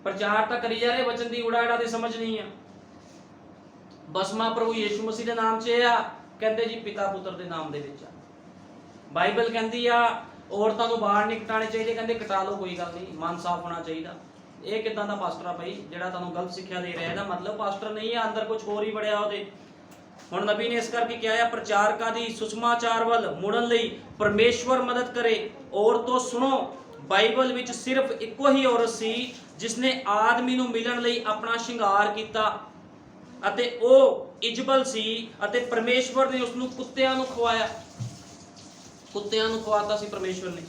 ਪ੍ਰਚਾਰ ਤਾਂ ਕਰੀ ਜਾ ਰਹੇ, ਵਚਨ ਦੀ ਉਡਾੜਾ ਦੀ ਸਮਝ ਨਹੀਂ ਆ। ਬਸਮਾ ਪ੍ਰਭੂ ਯੀਸ਼ੂ ਮਸੀਹ ਦੇ ਨਾਮ 'ਚ ਆ, ਕਹਿੰਦੇ ਜੀ ਪਿਤਾ ਪੁੱਤਰ ਦੇ ਨਾਮ ਦੇ ਵਿੱਚ ਆ। ਬਾਈਬਲ ਕਹਿੰਦੀ ਆ ਔਰਤਾਂ ਨੂੰ ਬਾਹਰ ਨਹੀਂ ਕਟਾਣੇ ਚਾਹੀਦੇ, ਕਹਿੰਦੇ ਕਟਾ ਲਓ ਕੋਈ ਗੱਲ ਨਹੀਂ, ਮਨ ਸਾਫ਼ ਹੋਣਾ ਚਾਹੀਦਾ। ਇਹ ਕਿੱਦਾਂ ਦਾ ਪਾਸਟਰ ਆ ਭਾਈ ਜਿਹੜਾ ਤੁਹਾਨੂੰ ਗਲਤ ਸਿੱਖਿਆ ਦੇ ਰਿਹਾ? ਇਹਦਾ ਮਤਲਬ ਪਾਸਟਰ ਨਹੀਂ ਆ, ਅੰਦਰ ਕੁਝ ਹੋਰ ਹੀ ਬੜਿਆ ਉਹਦੇ। ਹੁਣ ਨਬੀ ਨੇ ਇਸ ਕਰਕੇ ਕਿਹਾ ਹੈ, ਪ੍ਰਚਾਰਕਾਂ ਦੀ ਸੁਸਮਾਚਾਰ ਵੱਲ ਮੁੜਨ ਲਈ ਪਰਮੇਸ਼ਵਰ ਮਦਦ ਕਰੇ। ਔਰਤੋਂ ਸੁਣੋ, ਬਾਈਬਲ ਵਿੱਚ ਸਿਰਫ ਇੱਕੋ ਹੀ ਔਰਤ ਸੀ ਜਿਸਨੇ ਆਦਮੀ ਨੂੰ ਮਿਲਣ ਲਈ ਆਪਣਾ ਸ਼ਿੰਗਾਰ ਕੀਤਾ, ਅਤੇ ਉਹ ਇਜ਼ਬਲ ਸੀ। ਅਤੇ ਪਰਮੇਸ਼ਵਰ ਨੇ ਉਸ ਨੂੰ ਕੁੱਤਿਆਂ ਨੂੰ ਖਵਾਇਆ। ਕੁੱਤਿਆਂ ਨੂੰ ਖਵਾਤਾ ਸੀ ਪਰਮੇਸ਼ਵਰ ਨੇ।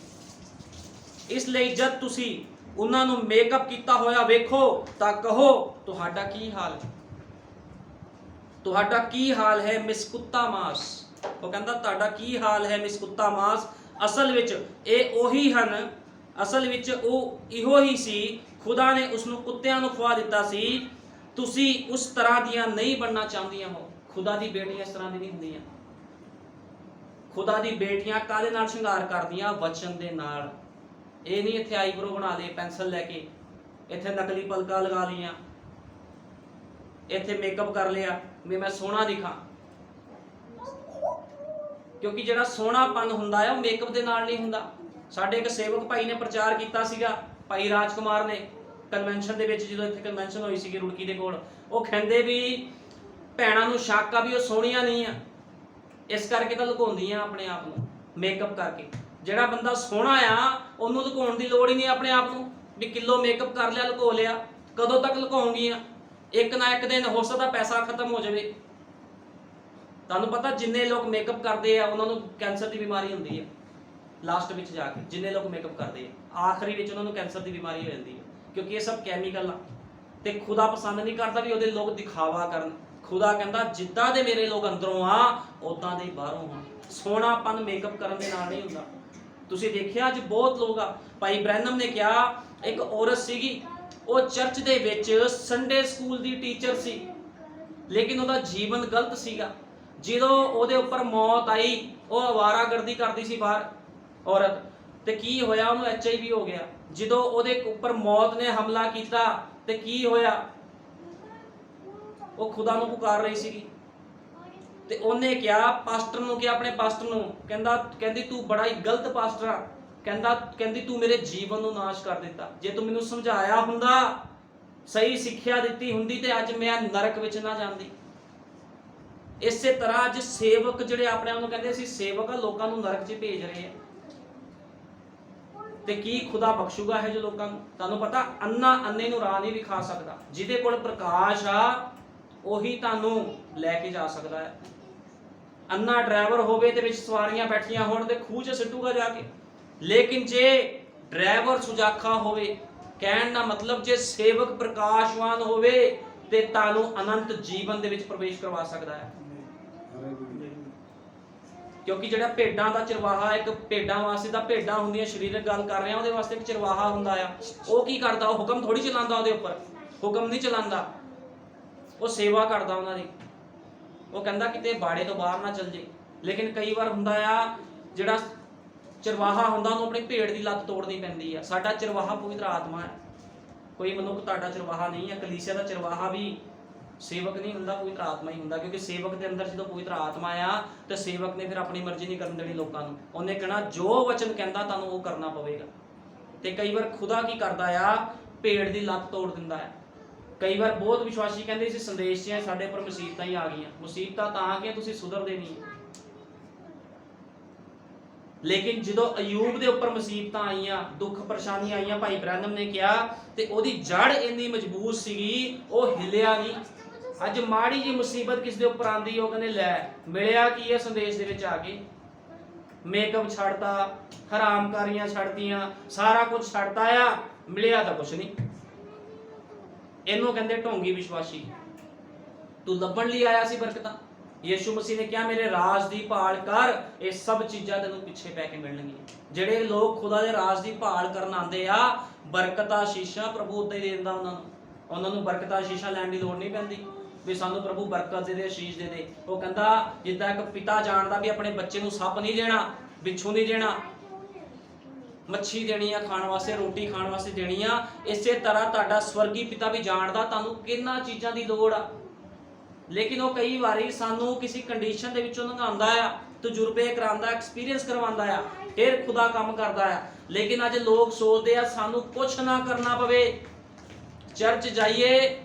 ਇਸ ਲਈ ਜਦ ਤੁਸੀਂ ਉਹਨਾਂ ਨੂੰ ਮੇਕਅਪ ਕੀਤਾ ਹੋਇਆ ਵੇਖੋ ਤਾਂ ਕਹੋ ਤੁਹਾਡਾ ਕੀ ਹਾਲ ਹੈ? ਤੁਹਾਡਾ ਕੀ ਹਾਲ ਹੈ ਮਿਸ ਕੁੱਤਾ ਮਾਸ? ਉਹ ਕਹਿੰਦਾ ਤੁਹਾਡਾ ਕੀ ਹਾਲ ਹੈ ਮਿਸ ਕੁੱਤਾ ਮਾਸ? ਅਸਲ ਵਿੱਚ ਇਹ ਉਹੀ ਹਨ, ਅਸਲ ਵਿੱਚ ਉਹ ਇਹੋ ਹੀ ਸੀ। ਖੁਦਾ ਨੇ ਉਸ ਨੂੰ ਕੁੱਤਿਆਂ ਨੂੰ ਖਵਾ ਦਿੱਤਾ ਸੀ। ਤੁਸੀਂ ਉਸ ਤਰ੍ਹਾਂ ਦੀਆਂ ਨਹੀਂ ਬਣਨਾ ਚਾਹੁੰਦੀਆਂ ਹੋ। ਖੁਦਾ ਦੀ ਬੇਟੀਆਂ ਇਸ ਤਰ੍ਹਾਂ ਦੀ ਨਹੀਂ ਹੁੰਦੀਆਂ। ਖੁਦਾ ਦੀ ਬੇਟੀਆਂ ਕਾਹਦੇ ਨਾਲ ਸ਼ਿੰਗਾਰ ਕਰਦੀਆਂ? ਵਚਨ ਦੇ ਨਾਲ। ਇਹ ਨਹੀਂ ਇੱਥੇ ਆਈਬਰੋ ਬਣਾ ਲਏ ਪੈਨਸਲ ਲੈ ਕੇ, ਇੱਥੇ ਨਕਲੀ ਪਲਕਾਂ ਲਗਾ ਲਈਆਂ, ਇੱਥੇ ਮੇਕਅਪ ਕਰ ਲਿਆ ਵੀ ਮੈਂ ਸੋਹਣਾ ਦਿਖਾਂ। ਕਿਉਂਕਿ ਜਿਹੜਾ ਸੋਹਣਾਪਨ ਹੁੰਦਾ ਹੈ ਉਹ ਮੇਕਅਪ ਦੇ ਨਾਲ ਨਹੀਂ ਹੁੰਦਾ। ਸਾਡੇ ਇੱਕ ਸੇਵਕ ਭਾਈ ਨੇ ਪ੍ਰਚਾਰ ਕੀਤਾ ਸੀਗਾ, ਭਾਈ ਰਾਜਕੁਮਾਰ ਨੇ, ਕਨਵੈਨਸ਼ਨ ਦੇ ਵਿੱਚ। ਜਦੋਂ ਇੱਥੇ ਕਨਵੈਨਸ਼ਨ ਹੋਈ ਸੀਗੀ ਰੁੜਕੀ ਦੇ ਕੋਲ, ਉਹ ਕਹਿੰਦੇ ਵੀ ਭੈਣਾਂ ਨੂੰ ਸ਼ੱਕ ਆ ਵੀ ਉਹ ਸੋਹਣੀਆਂ ਨਹੀਂ ਆ, ਇਸ ਕਰਕੇ ਤਾਂ ਲੁਕਾਉਂਦੀਆਂ ਆਪਣੇ ਆਪ ਨੂੰ ਮੇਕਅਪ ਕਰਕੇ। ਜਿਹੜਾ ਬੰਦਾ ਸੋਹਣਾ ਆ ਉਹਨੂੰ ਲੁਕਾਉਣ ਦੀ ਲੋੜ ਹੀ ਨਹੀਂ ਆਪਣੇ ਆਪ ਨੂੰ, ਵੀ ਕਿਲੋ ਮੇਕਅਪ ਕਰ ਲਿਆ ਲੁਕੋ ਲਿਆ। ਕਦੋਂ ਤੱਕ ਲੁਕਾਉਂਗੀਆਂ? ਇੱਕ ਨਾ ਇੱਕ ਦਿਨ ਹੋ ਸਕਦਾ ਪੈਸਾ ਖਤਮ ਹੋ ਜਾਵੇ। ਤੁਹਾਨੂੰ ਪਤਾ ਜਿੰਨੇ ਲੋਕ ਮੇਕਅਪ ਕਰਦੇ ਆ ਉਹਨਾਂ ਨੂੰ ਕੈਂਸਰ ਦੀ ਬਿਮਾਰੀ ਹੁੰਦੀ ਹੈ। ਲਾਸਟ ਵਿੱਚ ਜਾ ਕੇ ਜਿੰਨੇ ਲੋਕ ਮੇਕਅਪ ਕਰਦੇ ਆ ਆਖਰੀ ਵਿੱਚ ਉਹਨਾਂ ਨੂੰ ਕੈਂਸਰ ਦੀ ਬਿਮਾਰੀ ਹੋ ਜਾਂਦੀ ਹੈ, ਕਿਉਂਕਿ ਇਹ ਸਭ ਕੈਮੀਕਲ ਆ। ਤੇ ਖੁਦਾ ਪਸੰਦ ਨਹੀਂ ਕਰਦਾ ਵੀ ਉਹਦੇ ਲੋਕ ਦਿਖਾਵਾ ਕਰਨ। ਖੁਦਾ ਕਹਿੰਦਾ ਜਿੱਦਾਂ ਦੇ ਮੇਰੇ ਲੋਕ ਅੰਦਰੋਂ ਆ ਉਦਾਂ ਦੇ ਬਾਹਰੋਂ ਆ। ਸੋਹਣਾਪਨ ਮੇਕਅਪ ਕਰਨ ਦੇ ਨਾਲ ਨਹੀਂ ਹੁੰਦਾ। ਤੁਸੀਂ ਦੇਖਿਆ ਅੱਜ ਬਹੁਤ ਲੋਕ ਆ। ਭਾਈ ਬ੍ਰੈਨਮ ਨੇ ਕਿਹਾ ਇੱਕ ਔਰਤ ਸੀਗੀ, ਉਹ ਚਰਚ ਦੇ ਵਿੱਚ ਸੰਡੇ ਸਕੂਲ ਦੀ ਟੀਚਰ ਸੀ, ਲੇਕਿਨ ਉਹਦਾ ਜੀਵਨ ਗਲਤ ਸੀਗਾ। ਜਦੋਂ ਉਹਦੇ ਉੱਪਰ ਮੌਤ ਆਈ, ਉਹ ਅਵਾਰਾਗਰਦੀ ਕਰਦੀ ਸੀ ਬਾਹਰ ਔਰਤ, ਤੇ ਕੀ ਹੋਇਆ? ਉਹਨੂੰ HIV ਹੋ ਗਿਆ। ਜਦੋਂ ਉਹਦੇ ਉੱਪਰ ਮੌਤ ਨੇ ਹਮਲਾ ਕੀਤਾ ਤੇ ਕੀ ਹੋਇਆ? ਉਹ ਖੁਦਾ ਨੂੰ ਪੁਕਾਰ ਰਹੀ ਸੀਗੀ ਤੇ ਉਹਨੇ ਕਿਹਾ ਪਾਸਟਰ ਨੂੰ, ਕਿ ਆਪਣੇ ਪਾਸਟਰ ਨੂੰ, ਕਹਿੰਦੀ ਤੂੰ ਬੜਾ ਹੀ ਗਲਤ ਪਾਸਟਰ ਆ। ਕਹਿੰਦੀ ਤੂੰ ਮੇਰੇ ਜੀਵਨ ਨੂੰ ਨਾਸ਼ ਕਰ ਦਿੱਤਾ। ਜੇ ਤੂੰ ਮੈਨੂੰ ਸਮਝਾਇਆ ਹੁੰਦਾ, ਸਹੀ ਸਿੱਖਿਆ ਦਿੱਤੀ ਹੁੰਦੀ ਤੇ ਅੱਜ ਮੈਂ ਨਰਕ ਵਿੱਚ ਨਾ ਜਾਂਦੀ। ਇਸੇ ਤਰ੍ਹਾਂ ਅੱਜ ਸੇਵਕ ਜਿਹੜੇ ਆਪਣੇ ਆਪ ਨੂੰ ਕਹਿੰਦੇ ਅਸੀਂ ਸੇਵਕ ਆ, ਲੋਕਾਂ ਨੂੰ ਨਰਕ 'ਚ ਭੇਜ ਰਹੇ ਆ। ਤੇ ਕੀ ਖੁਦਾ ਬਖਸ਼ੂਗਾ ਹੈ ਜੋ ਲੋਕਾਂ ਨੂੰ? ਤੁਹਾਨੂੰ ਪਤਾ ਅੰਨੇ ਨੂੰ ਰਾਹ ਨਹੀਂ ਵਿਖਾ ਸਕਦਾ। ਜਿਹਦੇ ਕੋਲ ਪ੍ਰਕਾਸ਼ ਆ ਉਹੀ ਤੁਹਾਨੂੰ ਲੈ ਕੇ ਜਾ ਸਕਦਾ ਹੈ। ਅੰਨਾ ਡਰਾਈਵਰ ਹੋਵੇ ਤੇ ਵਿੱਚ ਸਵਾਰੀਆਂ ਬੈਠੀਆਂ ਹੋਣ ਤੇ ਖੂਹ 'ਚ ਸਿੱਟੂਗਾ ਜਾ ਕੇ। ਲੇਕਿਨ ਜੇ ਡਰਾਈਵਰ ਸੁਜਾਖਾ ਹੋਵੇ। ਕਹਿਣ ਦਾ ਮਤਲਬ ਜੇ ਸੇਵਕ ਪ੍ਰਕਾਸ਼ਵਾਨ ਹੋਵੇ ਤੇ ਤੁਹਾਨੂੰ ਅਨੰਤ ਜੀਵਨ ਦੇ ਵਿੱਚ ਪ੍ਰਵੇਸ਼ ਕਰਵਾ ਸਕਦਾ ਹੈ। ਕਿਉਂਕਿ ਜਿਹੜਾ ਭੇਡਾਂ ਦਾ ਚਰਵਾਹਾ, ਇੱਕ ਭੇਡਾਂ ਵਾਸਤੇ ਤਾਂ ਭੇਡਾਂ ਹੁੰਦੀਆਂ, ਸਰੀਰਕ ਗੱਲ ਕਰ ਰਿਹਾ, ਉਹਦੇ ਵਾਸਤੇ ਇੱਕ ਚਰਵਾਹਾ ਹੁੰਦਾ ਆ। ਉਹ ਕੀ ਕਰਦਾ? ਉਹ ਹੁਕਮ ਥੋੜੀ ਚਲਾਉਂਦਾ, ਉਹਦੇ ਉੱਪਰ ਹੁਕਮ ਨਹੀਂ ਚਲਾਉਂਦਾ, ਉਹ ਸੇਵਾ ਕਰਦਾ ਉਹਨਾਂ ਦੀ। ਉਹ ਕਹਿੰਦਾ ਕਿਤੇ ਬਾੜੇ ਤੋਂ ਬਾਹਰ ਨਾ ਚੱਲ ਜੇ। ਲੇਕਿਨ ਕਈ ਵਾਰ ਹੁੰਦਾ ਆ ਜਿਹੜਾ ਚਰਵਾਹਾ ਹੁੰਦਾ ਉਹਨੂੰ ਆਪਣੀ ਭੇਡ ਦੀ ਲੱਤ ਤੋੜਨੀ ਪੈਂਦੀ ਆ। ਸਾਡਾ ਚਰਵਾਹਾ ਪਵਿੱਤਰ ਆਤਮਾ ਹੈ। ਕੋਈ ਮਨੁੱਖ ਤੁਹਾਡਾ ਚਰਵਾਹਾ ਨਹੀਂ ਹੈ। ਕਲੀਸਿਆ ਦਾ ਚਰਵਾਹਾ ਵੀ ਸੇਵਕ ਨਹੀਂ ਹੁੰਦਾ, ਪਵਿੱਤਰ ਆਤਮਾ ਹੀ ਹੁੰਦਾ। ਕਿਉਂਕਿ ਸੇਵਕ ਦੇ ਅੰਦਰ ਜਦੋਂ ਪਵਿੱਤਰ ਆਤਮਾ ਆ ਤੇ ਸੇਵਕ ਨੇ ਫਿਰ ਆਪਣੀ ਮਰਜ਼ੀ ਨਹੀਂ ਕਰਨ ਦੇਣੀ ਲੋਕਾਂ ਨੂੰ। ਉਹਨੇ ਕਹਿਣਾ ਜੋ ਵਚਨ ਕਹਿੰਦਾ ਤੁਹਾਨੂੰ ਉਹ ਕਰਨਾ ਪਵੇਗਾ। ਤੇ ਕਈ ਵਾਰ ਖੁਦਾ ਕੀ ਕਰਦਾ ਆ? ਭੇਡ ਦੀ ਲੱਤ ਤੋੜ ਦਿੰਦਾ ਹੈ। ਕਈ ਵਾਰ ਬਹੁਤ ਵਿਸ਼ਵਾਸੀ ਕਹਿੰਦੇ ਸੀ ਸੰਦੇਸ਼ 'ਚ ਸਾਡੇ ਪਰ ਮੁਸੀਬਤਾਂ ਹੀ ਆ ਗਈਆਂ। ਮੁਸੀਬਤਾਂ ਤਾਂ ਆ ਗਈਆਂ, ਤੁਸੀਂ ਸੁਧਰਦੇ ਨਹੀਂ। ਲੇਕਿਨ ਜਦੋਂ ਅਯੂਬ ਦੇ ਉੱਪਰ ਮੁਸੀਬਤਾਂ ਆਈਆਂ, ਦੁੱਖ ਪਰੇਸ਼ਾਨੀਆਂ ਆਈਆਂ, ਭਾਈ ਬ੍ਰੈਨਮ ਨੇ ਕਿਹਾ ਤੇ ਉਹਦੀ ਜੜ ਇੰਨੀ ਮਜ਼ਬੂਤ ਸੀਗੀ, ਉਹ ਹਿੱਲਿਆ ਨਹੀਂ। ਅੱਜ ਮਾੜੀ ਜੀ ਮੁਸੀਬਤ ਕਿਸ ਦੇ ਉੱਪਰ ਆਂਦੀ, ਉਹ ਕਹਿੰਦੇ ਲੈ ਮਿਲਿਆ ਕੀ ਹੈ ਸੰਦੇਸ਼ ਦੇ ਵਿੱਚ ਆ ਕੇ? ਮੇਕਅਪ ਛੱਡਤਾ, ਹਰਾਮਕਾਰੀਆਂ ਛੱਡਤੀਆਂ, ਸਾਰਾ ਕੁਝ ਛੱਡਤਾ ਆ, ਮਿਲਿਆ ਤਾਂ ਕੁਛ ਨਹੀਂ। ਇਹਨੂੰ ਕਹਿੰਦੇ ਢੋਂਗੀ ਵਿਸ਼ਵਾਸੀ। ਤੂੰ ਲੱਭਣ ਲਈ ਆਇਆ ਸੀ ਬਰਕਤਾਂ। ਯਿਸੂ ਮਸੀਹ ਨੇ ਕਿਹਾ ਮੇਰੇ ਰਾਜ ਦੀ ਭਾਲ ਕਰ, ਇਹ ਸਭ ਚੀਜ਼ਾਂ ਤੈਨੂੰ ਪਿੱਛੇ ਪੈ ਕੇ ਮਿਲਣਗੀਆਂ। ਜਿਹੜੇ ਲੋਕ ਖੁਦਾ ਦੇ ਰਾਜ ਦੀ ਭਾਲ ਕਰਨ ਆਉਂਦੇ ਆ, ਬਰਕਤਾਂ ਸ਼ੀਸ਼ਾ ਪ੍ਰਭੂ ਉੱਤੇ ਦੇ ਦਿੰਦਾ ਉਹਨਾਂ ਨੂੰ ਬਰਕਤਾਂ ਸ਼ੀਸ਼ਾ ਲੈਣ ਦੀ ਲੋੜ ਨਹੀਂ ਪੈਂਦੀ ਵੀ ਸਾਨੂੰ ਪ੍ਰਭੂ ਬਰਕਤ ਦੇ ਦੇ, ਆਸ਼ੀਸ਼ ਦੇ ਦੇ। ਉਹ ਕਹਿੰਦਾ ਜਿੱਦਾਂ ਇੱਕ ਪਿਤਾ ਜਾਣਦਾ ਵੀ ਆਪਣੇ ਬੱਚੇ ਨੂੰ ਸੱਪ ਨਹੀਂ ਦੇਣਾ, ਬਿੱਛੂ ਨਹੀਂ ਦੇਣਾ, ਮੱਛੀ ਦੇਣੀ ਆ ਖਾਣ ਵਾਸਤੇ, ਰੋਟੀ ਖਾਣ ਵਾਸਤੇ ਦੇਣੀ ਆ, ਇਸੇ ਤਰ੍ਹਾਂ ਤੁਹਾਡਾ ਸਵਰਗੀ ਪਿਤਾ ਵੀ ਜਾਣਦਾ ਤੁਹਾਨੂੰ ਕਿੰਨਾ ਚੀਜ਼ਾਂ ਦੀ ਲੋੜ ਆ। ਲੇਕਿਨ ਉਹ ਕਈ ਵਾਰੀ ਸਾਨੂੰ ਕਿਸੇ ਕੰਡੀਸ਼ਨ ਦੇ ਵਿੱਚੋਂ ਲੰਘਾਉਂਦਾ ਆ, ਤਜਰਬੇ ਕਰਾਉਂਦਾ, ਐਕਸਪੀਰੀਅੰਸ ਕਰਵਾਉਂਦਾ ਆ, ਫਿਰ ਖੁਦਾ ਕੰਮ ਕਰਦਾ ਆ। ਲੇਕਿਨ ਅੱਜ ਲੋਕ ਸੋਚਦੇ ਆ ਸਾਨੂੰ ਕੁਛ ਨਾ ਕਰਨਾ ਪਵੇ, ਚਰਚ ਜਾਈਏ,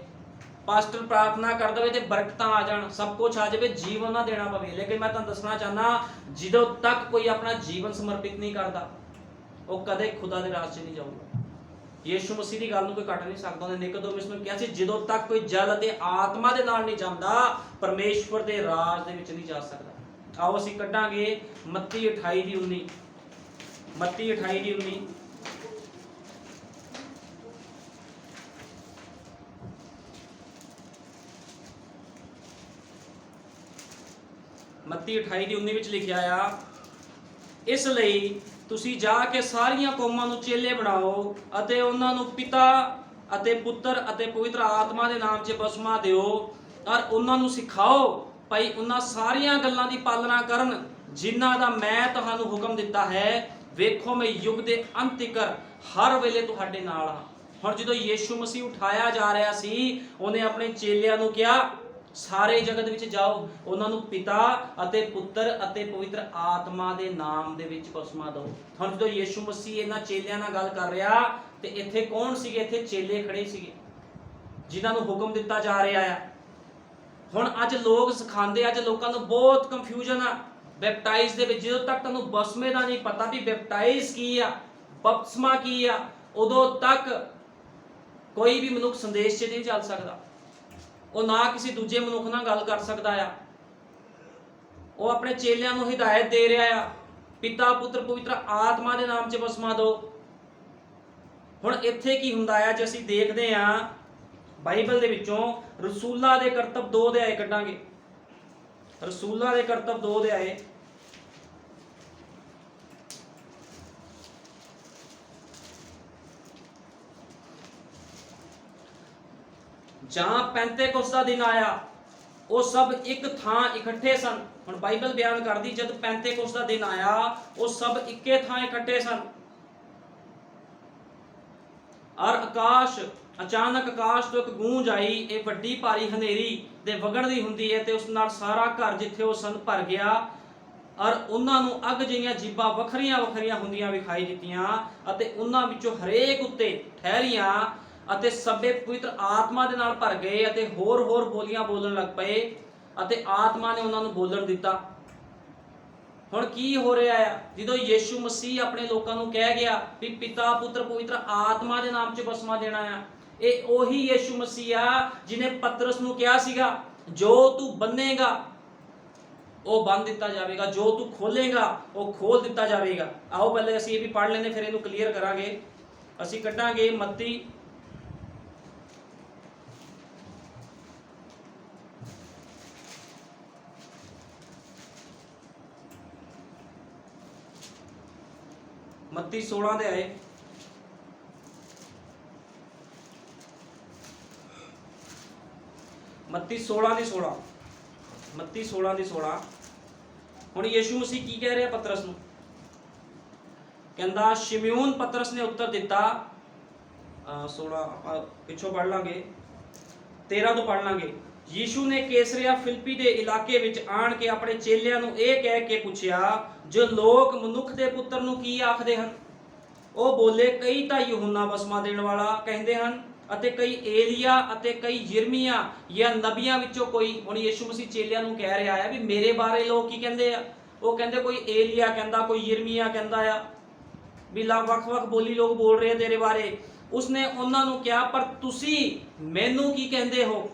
ਪਾਸਟਰ ਪ੍ਰਾਰਥਨਾ ਕਰ ਦੇਵੇ ਤੇ ਬਰਕਤਾਂ ਆ ਜਾਣ, ਸਭ ਕੁਝ ਆ ਜਾਵੇ, ਜੀਵਨ ਨਾ ਦੇਣਾ ਪਵੇ। ਲੇਕਿਨ ਮੈਂ ਤੁਹਾਨੂੰ ਦੱਸਣਾ ਚਾਹੁੰਦਾ, ਜਦੋਂ ਤੱਕ ਕੋਈ ਆਪਣਾ ਜੀਵਨ ਸਮਰਪਿਤ ਨਹੀਂ ਕਰਦਾ, ਉਹ ਕਦੇ ਖੁਦਾ ਦੇ ਰਾਜ 'ਚ ਨਹੀਂ ਜਾਊਗਾ। ਯਿਸੂ ਮਸੀਹ ਦੀ ਗੱਲ ਨੂੰ ਕੋਈ ਕੱਟ ਨਹੀਂ ਸਕਦਾ। ਉਹਨੇ ਨਿਕੋਦੇਮਸ ਨੂੰ ਕਿਹਾ ਸੀ ਜਦੋਂ ਤੱਕ ਕੋਈ ਜਲ ਅਤੇ ਆਤਮਾ ਦੇ ਨਾਲ ਨਹੀਂ ਜਾਂਦਾ, ਪਰਮੇਸ਼ਵਰ ਦੇ ਰਾਜ ਦੇ ਵਿੱਚ ਨਹੀਂ ਜਾ ਸਕਦਾ। ਆਓ ਅਸੀਂ ਕੱਢਾਂਗੇ ਮੱਤੀ 28:19। ਮੱਤੀ 28:19। ਮੱਤੀ 28:19 ਵਿੱਚ ਲਿਖਿਆ ਆ, ਇਸ ਲਈ ਤੁਸੀਂ ਜਾ ਕੇ ਸਾਰੀਆਂ ਕੌਮਾਂ ਨੂੰ ਚੇਲੇ ਬਣਾਓ ਅਤੇ ਉਹਨਾਂ ਨੂੰ ਪਿਤਾ ਅਤੇ ਪੁੱਤਰ ਅਤੇ ਪਵਿੱਤਰ ਆਤਮਾ ਦੇ ਨਾਮ 'ਚ ਬਪਤਿਸਮਾ ਦਿਓ ਔਰ ਉਹਨਾਂ ਨੂੰ ਸਿਖਾਓ ਭਾਈ ਉਹਨਾਂ ਸਾਰੀਆਂ ਗੱਲਾਂ ਦੀ ਪਾਲਣਾ ਕਰਨ ਜਿਨ੍ਹਾਂ ਦਾ ਮੈਂ ਤੁਹਾਨੂੰ ਹੁਕਮ ਦਿੱਤਾ ਹੈ। ਵੇਖੋ ਮੈਂ ਯੁੱਗ ਦੇ ਅੰਤ ਤੱਕ ਹਰ ਵੇਲੇ ਤੁਹਾਡੇ ਨਾਲ ਹਾਂ। ਹੁਣ ਜਦੋਂ ਯਿਸੂ ਮਸੀਹ ਉਠਾਇਆ ਜਾ ਰਿਹਾ ਸੀ, ਉਹਨੇ ਆਪਣੇ ਚੇਲਿਆਂ ਨੂੰ ਕਿਹਾ ਸਾਰੇ ਜਗਤ ਵਿੱਚ ਜਾਓ, ਉਹਨਾਂ ਨੂੰ ਪਿਤਾ ਅਤੇ ਪੁੱਤਰ ਅਤੇ ਪਵਿੱਤਰ ਆਤਮਾ ਦੇ ਨਾਮ ਦੇ ਵਿੱਚ ਬਪਤਿਸਮਾ ਦਿਓ। ਹੁਣ ਜਦੋਂ ਯਿਸੂ ਮਸੀਹ ਇਹਨਾਂ ਚੇਲਿਆਂ ਨਾਲ ਗੱਲ ਕਰ ਰਿਹਾ ਤੇ ਇੱਥੇ ਕੌਣ ਸੀਗੇ? ਇੱਥੇ ਚੇਲੇ ਖੜੇ ਸੀਗੇ ਜਿਨ੍ਹਾਂ ਨੂੰ ਹੁਕਮ ਦਿੱਤਾ ਜਾ ਰਿਹਾ ਆ। ਹੁਣ ਅੱਜ ਲੋਕ ਸਿਖਾਉਂਦੇ, ਅੱਜ ਲੋਕਾਂ ਨੂੰ ਬਹੁਤ ਕੰਫਿਊਜ਼ਨ ਆ ਬੈਪਟਾਈਜ਼ ਦੇ ਵਿੱਚ। ਜਦੋਂ ਤੱਕ ਤੁਹਾਨੂੰ ਬਪਤਿਸਮੇ ਦਾ ਨਹੀਂ ਪਤਾ ਵੀ ਬੈਪਟਾਈਜ਼ ਕੀ ਆ, ਬਪਤਿਸਮਾ ਕੀ ਆ, ਉਦੋਂ ਤੱਕ ਕੋਈ ਵੀ ਮਨੁੱਖ ਸੰਦੇਸ਼ 'ਚ ਨਹੀਂ ਚੱਲ ਸਕਦਾ। ਉਹ ਨਾ ਕਿਸੇ ਦੂਜੇ ਮਨੁੱਖ ਨਾਲ ਗੱਲ ਕਰ ਸਕਦਾ ਆ। ਉਹ ਆਪਣੇ ਚੇਲਿਆਂ ਨੂੰ ਹਿਦਾਇਤ ਦੇ ਰਿਹਾ ਆ, ਪਿਤਾ ਪੁੱਤਰ ਪਵਿੱਤਰ ਆਤਮਾ ਦੇ ਨਾਮ 'ਚ ਬਪਤਿਸਮਾ ਦਿਓ। ਹੁਣ ਇੱਥੇ ਕੀ ਹੁੰਦਾ ਆ, ਜੇ ਅਸੀਂ ਦੇਖਦੇ ਆ ਬਾਈਬਲ ਦੇ ਵਿੱਚੋਂ ਰਸੂਲਾਂ ਦੇ ਕਰਤੱਵ 2 ਅਧਿਆਏ ਕੱਢਾਂਗੇ। ਰਸੂਲਾਂ ਦੇ ਕਰਤੱਵ 2 ਅਧਿਆਏ ਜਾਂ ਪੈਂਤੇਕੋਸਤ ਦਾ ਦਿਨ ਆਇਆ, ਉਹ ਸਭ ਇੱਕ ਥਾਂ ਇਕੱਠੇ ਸਨ। ਹੁਣ ਬਾਈਬਲ ਬਿਆਨ ਕਰਦੀ ਜਦ ਪੈਂਤੇਕੋਸਤ ਦਾ ਦਿਨ ਆਇਆ, ਉਹ ਸਭ ਇੱਕੇ ਥਾਂ ਇਕੱਠੇ ਸਨ ਔਰ ਅਚਾਨਕ ਆਕਾਸ਼ ਤੋਂ ਇੱਕ ਗੂੰਜ ਆਈ, ਇਹ ਵੱਡੀ ਭਾਰੀ ਹਨੇਰੀ ਦੇ ਵਗਣ ਦੀ ਹੁੰਦੀ ਹੈ ਤੇ ਉਸ ਨਾਲ ਸਾਰਾ ਘਰ ਜਿੱਥੇ ਉਹ ਸਨ ਭਰ ਗਿਆ ਔਰ ਉਹਨਾਂ ਨੂੰ ਅੱਗ ਜਿਹੀਆਂ ਜੀਭਾਂ ਵੱਖਰੀਆਂ ਵੱਖਰੀਆਂ ਹੁੰਦੀਆਂ ਵਿਖਾਈ ਦਿੱਤੀਆਂ ਅਤੇ ਉਹਨਾਂ ਵਿੱਚੋਂ ਹਰੇਕ ਉੱਤੇ ਠਹਿਰੀਆਂ ਅਤੇ ਸਭੇ ਪਵਿੱਤਰ ਆਤਮਾ ਦੇ ਨਾਲ ਭਰ ਗਏ ਅਤੇ ਹੋਰ ਬੋਲੀਆਂ ਬੋਲਣ ਲੱਗ ਪਏ ਅਤੇ ਆਤਮਾ ਨੇ ਉਹਨਾਂ ਨੂੰ ਬੋਲਣ ਦਿੱਤਾ। ਹੁਣ ਕੀ ਹੋ ਰਿਹਾ ਆ? ਜਦੋਂ ਯਿਸੂ ਮਸੀਹ ਆਪਣੇ ਲੋਕਾਂ ਨੂੰ ਕਹਿ ਗਿਆ ਵੀ ਪਿਤਾ ਪੁੱਤਰ ਪਵਿੱਤਰ ਆਤਮਾ ਦੇ ਨਾਮ 'ਚ ਬਪਤਿਸਮਾ ਦੇਣਾ ਆ, ਇਹ ਉਹੀ ਯਿਸੂ ਮਸੀਹ ਆ ਜਿਹਨੇ ਪਤਰਸ ਨੂੰ ਕਿਹਾ ਸੀਗਾ ਜੋ ਤੂੰ ਬੰਨੇਗਾ ਉਹ ਬੰਨ ਦਿੱਤਾ ਜਾਵੇਗਾ, ਜੋ ਤੂੰ ਖੋਲੇਗਾ ਉਹ ਖੋਲ ਦਿੱਤਾ ਜਾਵੇਗਾ। ਆਓ ਪਹਿਲੇ ਅਸੀਂ ਇਹ ਵੀ ਪੜ੍ਹ ਲੈਂਦੇ, ਫਿਰ ਇਹਨੂੰ ਕਲੀਅਰ ਕਰਾਂਗੇ। ਅਸੀਂ ਕੱਢਾਂਗੇ ਮੱਤੀ 16 ਦੇ ਆਏ। ਮੱਤੀ 16 ਦੀ 16 ਮੱਤੀ 16 ਦੀ 16। ਹੁਣ ਯीशु ਮਸੀਹ ਕੀ ਕਹਿ ਰਿਹਾ ਪਤਰਸ ਨੂੰ? ਕਹਿੰਦਾ ਸ਼ਿਮਯੋਨ ਪਤਰਸ ਨੇ ਉੱਤਰ ਦਿੱਤਾ 16 ਆਪਾਂ ਪਿੱਛੋਂ ਪੜ੍ਹ ਲਾਂਗੇ, 13 ਤੋਂ ਪੜ੍ਹ ਲਾਂਗੇ। ਯीशु ਨੇ ਕੈਸਰਿਆ ਫਿਲਿੱਪੀ ਦੇ ਇਲਾਕੇ ਵਿੱਚ ਆਣ ਕੇ ਆਪਣੇ ਚੇਲਿਆਂ ਨੂੰ ਇਹ ਕਹਿ ਕੇ ਪੁੱਛਿਆ, ਜੋ ਲੋਕ ਮਨੁੱਖ ਦੇ ਪੁੱਤਰ ਨੂੰ ਕੀ ਆਖਦੇ ਹਨ? ਉਹ ਬੋਲੇ, ਕਈ ਤਾਂ ਯੂਹੰਨਾ ਬਸਮਾ ਦੇਣ ਵਾਲਾ ਕਹਿੰਦੇ ਹਨ, ਅਤੇ ਕਈ ਏਲੀਆ ਅਤੇ ਕਈ ਯਿਰਮੀਆ ਜਾਂ ਨਬੀਆਂ ਵਿੱਚੋਂ ਕੋਈ। ਹੁਣ ਯीशु ਮਸੀਹ ਚੇਲਿਆਂ ਨੂੰ ਕਹਿ ਰਿਹਾ ਹੈ ਵੀ ਮੇਰੇ ਬਾਰੇ ਲੋਕ ਕੀ ਕਹਿੰਦੇ ਆ? ਉਹ ਕਹਿੰਦੇ ਕੋਈ ਏਲੀਆ ਕਹਿੰਦਾ, ਕੋਈ ਯਿਰਮੀਆ ਕਹਿੰਦਾ ਆ, ਵੀ ਵੱਖ-ਵੱਖ ਬੋਲੀ ਲੋਕ ਬੋਲ ਰਹੇ ਆ ਤੇਰੇ ਬਾਰੇ। ਉਸਨੇ ਉਹਨਾਂ ਨੂੰ ਕਿਹਾ, ਪਰ ਤੁਸੀਂ ਮੈਨੂੰ ਕੀ ਕਹਿੰਦੇ ਹੋ,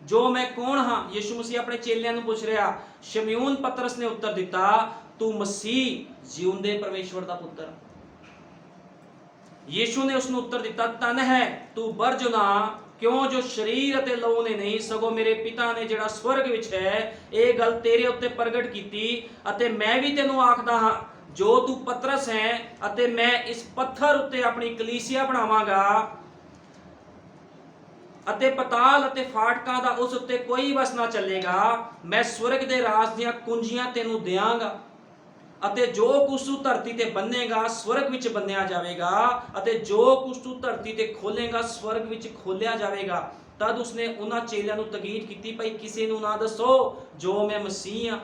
ਜੋ ਮੈਂ ਕੌਣ ਹਾਂ? ਯीशु ਮਸੀਹ ਆਪਣੇ ਚੇਲਿਆਂ ਨੂੰ ਪੁੱਛ ਰਿਹਾ। ਸ਼ਿਮਯੋਨ ਪਤਰਸ ਨੇ ਉੱਤਰ ਦਿੱਤਾ, ਤੂੰ ਮਸੀਹ ਜਿਉਂਦੇ ਪਰਮੇਸ਼ਵਰ ਦਾ ਪੁੱਤਰ। ਯीशु ਨੇ ਉਸ ਨੂੰ ਉੱਤਰ ਦਿੱਤਾ, ਧੰਨ ਹੈ ਤੂੰ ਬਰਜੁਨਾ, ਕਿਉਂ ਜੋ ਸਰੀਰ ਅਤੇ ਲਹੂ ਨੇ ਨਹੀਂ, ਸਗੋਂ ਮੇਰੇ ਪਿਤਾ ਨੇ ਜਿਹੜਾ ਸਵਰਗ ਵਿੱਚ ਹੈ ਇਹ ਗੱਲ ਤੇਰੇ ਉੱਤੇ ਪ੍ਰਗਟ ਕੀਤੀ। ਅਤੇ ਮੈਂ ਵੀ ਤੈਨੂੰ ਆਖਦਾ ਹਾਂ, ਜੋ ਤੂੰ ਪਤਰਸ ਹੈ ਅਤੇ ਮੈਂ ਇਸ ਪੱਥਰ ਉੱਤੇ ਆਪਣੀ ਕਲੀਸਿਆ ਬਣਾਵਾਂਗਾ, ਅਤੇ ਪਤਾਲ ਅਤੇ ਫਾਟਕਾਂ ਦਾ ਉਸ ਉੱਤੇ ਕੋਈ ਵਸ ਨਾ ਚੱਲੇਗਾ। ਮੈਂ ਸਵਰਗ ਦੇ ਰਾਜ ਦੀਆਂ ਕੁੰਜੀਆਂ ਤੈਨੂੰ ਦਿਆਂਗਾ, ਅਤੇ ਜੋ ਕੁਛ ਤੂੰ ਧਰਤੀ ਤੇ ਬੰਨੇਗਾ ਸਵਰਗ ਵਿੱਚ ਬੰਨਿਆ ਜਾਵੇਗਾ, ਅਤੇ ਜੋ ਕੁਛ ਤੂੰ ਧਰਤੀ ਤੇ ਖੋਲੇਗਾ ਸਵਰਗ ਵਿੱਚ ਖੋਲਿਆ ਜਾਵੇਗਾ। ਤਦ ਉਸਨੇ ਉਹਨਾਂ ਚੇਲਿਆਂ ਨੂੰ ਤਾਕੀਦ ਕੀਤੀ, ਭਾਈ ਕਿਸੇ ਨੂੰ ਨਾ ਦੱਸੋ ਜੋ ਮੈਂ ਮਸੀਹ ਹਾਂ।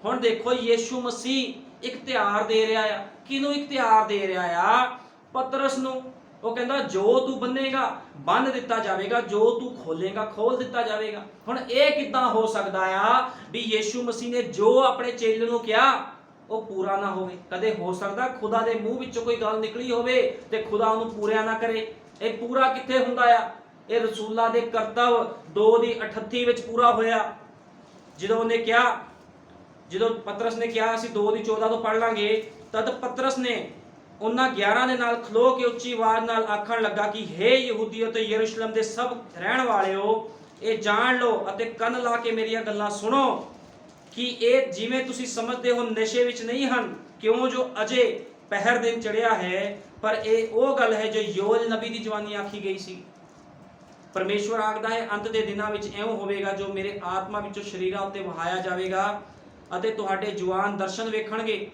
ਹੁਣ ਦੇਖੋ ਯीशु ਮਸੀਹ ਇਖਤਿਆਰ ਦੇ ਰਿਹਾ ਆ। ਕਿਹਨੂੰ ਇਖਤਿਆਰ ਦੇ ਰਿਹਾ ਆ? ਪਤਰਸ ਨੂੰ। ਉਹ ਕਹਿੰਦਾ ਜੋ ਤੂੰ ਬੰਨੇਗਾ ਬੰਨ ਦਿੱਤਾ ਜਾਵੇਗਾ, ਜੋ ਤੂੰ ਖੋਲੇਗਾ ਖੋਲ ਦਿੱਤਾ ਜਾਵੇਗਾ। ਹੁਣ ਇਹ ਕਿੱਦਾਂ ਹੋ ਸਕਦਾ ਆ ਵੀ ਯीशु ਮਸੀਹ ਨੇ ਜੋ ਆਪਣੇ ਚੇਲੇ ਨੂੰ ਕਿਹਾ ਉਹ ਪੂਰਾ ਨਾ ਹੋਵੇ? ਕਦੇ ਹੋ ਸਕਦਾ ਖੁਦਾ ਦੇ ਮੂੰਹ ਵਿੱਚੋਂ ਕੋਈ ਗੱਲ ਨਿਕਲੀ ਹੋਵੇ ਤੇ ਖੁਦਾ ਉਹਨੂੰ ਪੂਰਿਆ ਨਾ ਕਰੇ? ਇਹ ਪੂਰਾ ਕਿੱਥੇ ਹੁੰਦਾ ਆ? ਇਹ ਰਸੂਲਾਂ ਦੇ ਕਰਤੱਵ 2:38 ਵਿੱਚ ਪੂਰਾ ਹੋਇਆ, ਜਦੋਂ ਉਹਨੇ ਕਿਹਾ, ਜਦੋਂ ਪਤਰਸ ਨੇ ਕਿਹਾ, ਅਸੀਂ 2:14 ਤੋਂ ਪੜ੍ਹ ਲਾਂਗੇ। ਤਦ ਪਤਰਸ ਨੇ ਉਹਨਾਂ 11 ਦੇ ਨਾਲ ਖਲੋ ਕੇ ਉੱਚੀ ਆਵਾਜ਼ ਨਾਲ ਆਖਣ ਲੱਗਾ ਕਿ ਹੇ ਯਹੂਦੀਓ ਤੇ ਯਰੂਸ਼ਲਮ ਦੇ ਸਭ ਰਹਿਣ ਵਾਲਿਓ, ਇਹ ਜਾਣ ਲਓ ਅਤੇ ਕੰਨ ਲਾ ਕੇ ਮੇਰੀਆਂ ਗੱਲਾਂ ਸੁਣੋ ਕਿ ਇਹ ਜਿਵੇਂ ਤੁਸੀਂ ਸਮਝਦੇ ਹੋ ਨਸ਼ੇ ਵਿੱਚ ਨਹੀਂ ਹਨ, ਕਿਉਂ ਜੋ ਅਜੇ ਪਹਿਰ ਦਿਨ ਚੜਿਆ ਹੈ, ਪਰ ਇਹ ਉਹ ਗੱਲ ਹੈ ਜੋ ਯੋਏਲ ਨਬੀ ਦੀ ਜਵਾਨੀ ਆਖੀ ਗਈ ਸੀ। ਪਰਮੇਸ਼ਵਰ ਆਖਦਾ ਹੈ, ਅੰਤ ਦੇ ਦਿਨਾਂ ਵਿੱਚ ਇਉਂ ਹੋਵੇਗਾ, ਜੋ ਮੇਰੇ ਆਤਮਾ ਵਿੱਚੋਂ ਸ਼ਰੀਰਾਂ ਉੱਤੇ ਵਹਾਇਆ ਜਾਵੇਗਾ, ਅਤੇ ਤੁਹਾਡੇ ਜਵਾਨ ਦਰਸ਼ਨ ਵੇਖਣਗੇ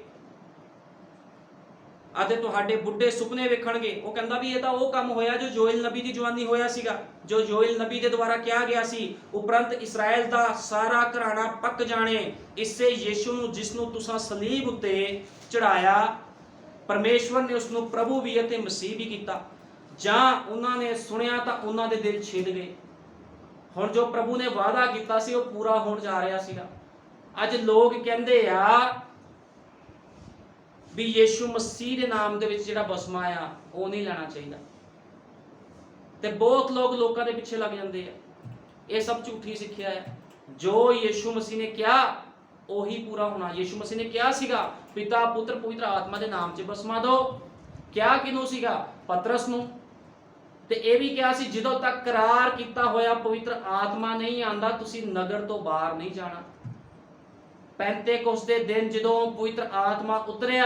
ਅਤੇ ਤੁਹਾਡੇ ਬੁੱਢੇ ਸੁਪਨੇ ਵੇਖਣਗੇ। ਉਹ ਕਹਿੰਦਾ ਵੀ ਇਹ ਤਾਂ ਉਹ ਕੰਮ ਹੋਇਆ ਜੋ ਯੋਏਲ ਨਬੀ ਦੀ ਜਵਾਨੀ ਹੋਇਆ ਸੀਗਾ, ਜੋ ਯੋਏਲ ਨਬੀ ਦੇ ਦੁਆਰਾ ਕਿਹਾ ਗਿਆ ਸੀ, ਉਪਰੰਤ ਇਸਰਾਇਲ ਦਾ ਸਾਰਾ ਘਰਾਣਾ ਪੱਕ ਜਾਣੇ ਇਸੇ ਯीशु ਨੂੰ, ਜਿਸ ਨੂੰ ਤੁਸੀਂ ਸਲੀਬ ਉੱਤੇ ਚੜਾਇਆ। ਪਰਮੇਸ਼ਵਰ ਨੇ ਉਸ ਨੂੰ ਪ੍ਰਭੂ ਵੀ ਅਤੇ ਮਸੀਹ ਵੀ ਕੀਤਾ। ਜਾਂ ਉਹਨਾਂ ਨੇ ਸੁਣਿਆ ਤਾਂ ਉਹਨਾਂ ਦੇ ਦਿਲ ਛਿੜ ਗਏ। ਹੁਣ ਜੋ ਪ੍ਰਭੂ ਨੇ ਵਾਅਦਾ ਕੀਤਾ ਸੀ ਉਹ ਪੂਰਾ ਹੋਣ ਜਾ ਰਿਹਾ ਸੀਗਾ। ਅੱਜ ਲੋਕ ਕਹਿੰਦੇ ਆ ਵੀ ਯीशु ਮਸੀਹ ਦੇ ਨਾਮ ਦੇ ਵਿੱਚ ਜਿਹੜਾ ਬਸਮਾ ਆ ਉਹ ਨਹੀਂ ਲੈਣਾ ਚਾਹੀਦਾ, ਤੇ ਬਹੁਤ ਲੋਕ ਲੋਕਾਂ ਦੇ ਪਿੱਛੇ ਲੱਗ ਜਾਂਦੇ ਆ। ਇਹ ਸਭ ਝੂਠੀ ਸਿੱਖਿਆ ਹੈ। ਜੋ ਯीशु ਮਸੀਹ ਨੇ ਕਿਹਾ ਉਹੀ ਪੂਰਾ ਹੋਣਾ। ਯीशु ਮਸੀਹ ਨੇ ਕਿਹਾ ਸੀਗਾ, ਪਿਤਾ ਪੁੱਤਰ ਪਵਿੱਤਰ ਆਤਮਾ ਦੇ ਨਾਮ 'ਚ ਬਸਮਾ ਦਿਓ। ਕਿਹਾ ਕਿਹਨੂੰ ਸੀਗਾ? ਪਤਰਸ ਨੂੰ। ਤੇ ਇਹ ਵੀ ਕਿਹਾ ਸੀ, ਜਦੋਂ ਤੱਕ ਕਰਾਰ ਕੀਤਾ ਹੋਇਆ ਪਵਿੱਤਰ ਆਤਮਾ ਨਹੀਂ ਆਂਦਾ ਤੁਸੀਂ ਨਗਰ ਤੋਂ ਬਾਹਰ ਨਹੀਂ ਜਾਣਾ। ਪੈਂਤੇਕੋਸਤ ਦੇ ਦਿਨ ਜਦੋਂ ਪਵਿੱਤਰ ਆਤਮਾ ਉਤਰਿਆ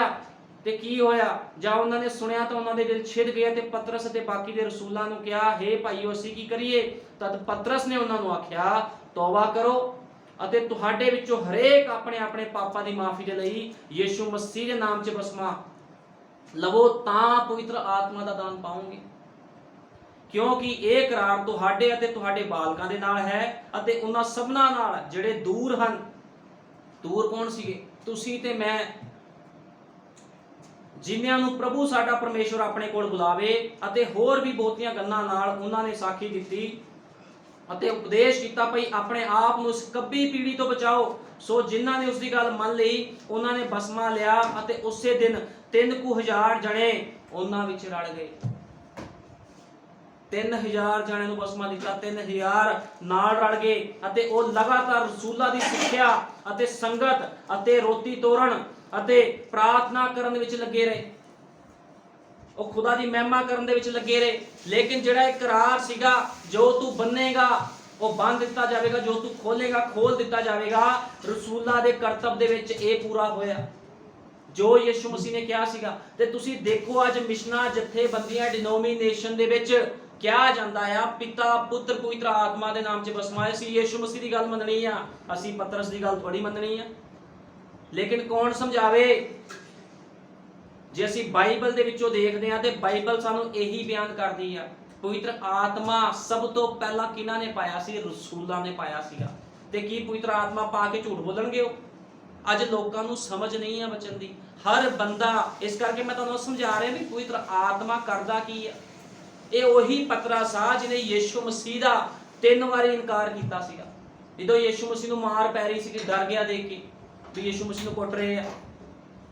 ਤੇ ਕੀ ਹੋਇਆ? ਜਾਂ ਉਹਨਾਂ ਨੇ ਸੁਣਿਆ ਤਾਂ ਉਹਨਾਂ ਦੇ ਦਿਲ ਛਿੜ ਗਏ, ਤੇ ਪਤਰਸ ਅਤੇ ਬਾਕੀ ਦੇ ਰਸੂਲਾਂ ਨੂੰ ਕਿਹਾ, ਹੇ ਭਾਈਓ ਅਸੀਂ ਕੀ ਕਰੀਏ? ਤਦ ਪਤਰਸ ਨੇ ਉਹਨਾਂ ਨੂੰ ਆਖਿਆ, ਤੌਬਾ ਕਰੋ ਅਤੇ ਤੁਹਾਡੇ ਵਿੱਚੋਂ ਹਰੇਕ ਆਪਣੇ ਆਪਣੇ ਪਾਪਾਂ ਦੀ ਮਾਫੀ ਦੇ ਲਈ ਯीशु ਮਸੀਹ ਦੇ ਨਾਮ 'ਚ ਬਸਮਾ ਲਵੋ, ਤਾਂ ਪਵਿੱਤਰ ਆਤਮਾ ਦਾ ਦਾਨ ਪਾਓਗੇ। ਕਿਉਂਕਿ ਇਹ ਕਰਾਰ ਤੁਹਾਡੇ ਅਤੇ ਤੁਹਾਡੇ ਬਾਲਕਾਂ ਦੇ ਨਾਲ ਹੈ, ਅਤੇ ਉਹਨਾਂ ਸਭਨਾਂ ਨਾਲ ਜਿਹੜੇ ਦੂਰ ਹਨ। ਦੂਰ ਕੌਣ ਸੀਗੇ? ਤੁਸੀਂ ਤੇ ਮੈਂ। ਜਿਨ੍ਹਾਂ ਨੂੰ ਪ੍ਰਭੂ ਸਾਡਾ ਪਰਮੇਸ਼ਵਰ ਆਪਣੇ ਕੋਲ ਬੁਲਾਵੇ, ਅਤੇ ਹੋਰ ਵੀ ਬਹੁਤੀਆਂ ਗੱਲਾਂ ਨਾਲ ਉਹਨਾਂ ਨੇ ਸਾਖੀ ਦਿੱਤੀ ਅਤੇ ਉਪਦੇਸ਼ ਕੀਤਾ, ਭਈ ਆਪਣੇ ਆਪ ਨੂੰ ਇਸ ਕੱਬੀ ਪੀੜੀ ਤੋਂ ਬਚਾਓ। ਸੋ ਜਿਨ੍ਹਾਂ ਨੇ ਉਸ ਦੀ ਗੱਲ ਮੰਨ ਲਈ ਉਹਨਾਂ ਨੇ ਬਸਮਾ ਲਿਆ, ਅਤੇ ਉਸੇ ਦਿਨ 3000 ਜਣੇ ਉਹਨਾਂ ਵਿੱਚ ਰਲ ਗਏ। 3000 ਜਣਿਆਂ ਨੂੰ ਬਸਮਾ ਦਿੱਤਾ। 3000 ਨਾਲ ਰਲ ਗਏ ਅਤੇ ਉਹ ਲਗਾਤਾਰ ਰਸੂਲਾਂ ਦੀ ਸਿੱਖਿਆ ਅਤੇ ਸੰਗਤ ਅਤੇ ਰੋਟੀ ਤੋੜਨ ਅਤੇ ਪ੍ਰਾਰਥਨਾ ਕਰਨ ਵਿੱਚ ਲੱਗੇ ਰਹੇ। ਉਹ ਖੁਦਾ ਦੀ ਮਹਿਮਾ ਕਰਨ ਦੇ ਵਿੱਚ ਲੱਗੇ ਰਹੇ। ਲੇਕਿਨ ਜਿਹੜਾ ਇਕਰਾਰ ਸੀਗਾ, ਜੋ ਤੂੰ ਬੰਨੇਗਾ ਉਹ ਬੰਨ ਦਿੱਤਾ ਜਾਵੇਗਾ, ਜੋ ਤੂੰ ਖੋਲੇਗਾ ਖੋਲ ਦਿੱਤਾ ਜਾਵੇਗਾ। ਰਸੂਲਾਂ ਦੇ ਕਰਤੱਵ ਦੇ ਵਿੱਚ ਇਹ ਪੂਰਾ ਹੋਇਆ ਜੋ ਯਿਸੂ ਮਸੀਹ ਨੇ ਕਿਹਾ ਸੀਗਾ। ਤੇ ਤੁਸੀਂ ਦੇਖੋ ਅੱਜ ਮਿਸ਼ਨਾਂ ਜਥੇਬੰਦੀਆਂ ਡਿਨੋਮੀਨੇਸ਼ਨ ਦੇ ਵਿੱਚ ਕਿਹਾ ਜਾਂਦਾ ਆ ਪਿਤਾ ਪੁੱਤਰ ਪਵਿੱਤਰ ਆਤਮਾ ਦੇ ਨਾਮ 'ਚ ਬਸਮਾ। ਅਸੀਂ ਯਿਸੂ ਮਸੀਹ ਦੀ ਗੱਲ ਮੰਨਣੀ ਆ, ਅਸੀਂ ਪਤਰਸ ਦੀ ਗੱਲ ਥੋੜੀ ਮੰਨਣੀ ਆ। ਲੇਕਿਨ ਕੌਣ ਸਮਝਾਵੇ? ਜੇ ਅਸੀਂ ਬਾਈਬਲ ਦੇ ਵਿੱਚੋਂ ਦੇਖਦੇ ਹਾਂ ਤੇ ਬਾਈਬਲ ਸਾਨੂੰ ਇਹੀ ਬਿਆਨ ਕਰਦੀ ਆ, ਪਵਿੱਤਰ ਆਤਮਾ ਸਭ ਤੋਂ ਪਹਿਲਾਂ ਕਿਹਨਾਂ ਨੇ ਪਾਇਆ ਸੀ? ਰਸੂਲਾਂ ਨੇ ਪਾਇਆ ਸੀਗਾ। ਤੇ ਕੀ ਪਵਿੱਤਰ ਆਤਮਾ ਪਾ ਕੇ ਝੂਠ ਬੋਲਣਗੇ ਉਹ? ਅੱਜ ਲੋਕਾਂ ਨੂੰ ਸਮਝ ਨਹੀਂ ਆ ਬਚਨ ਦੀ, ਹਰ ਬੰਦਾ। ਇਸ ਕਰਕੇ ਮੈਂ ਤੁਹਾਨੂੰ ਸਮਝਾ ਰਿਹਾ ਵੀ ਪਵਿੱਤਰ ਆਤਮਾ ਕਰਦਾ ਕੀ ਆ। ਇਹ ਉਹੀ ਪਤਰਸ ਆ ਜਿਹਨੇ ਯਿਸੂ ਮਸੀਹ ਦਾ 3 ਵਾਰੀ ਇਨਕਾਰ ਕੀਤਾ ਸੀਗਾ। ਜਦੋਂ ਯਿਸੂ ਮਸੀਹ ਨੂੰ ਮਾਰ ਪੈ ਰਹੀ ਸੀ, ਡਰ ਗਿਆ ਦੇਖ ਕੇ ਵੀ ਯਿਸੂ ਮਸੀਹ ਨੂੰ ਕੁੱਟ ਰਹੇ ਆ।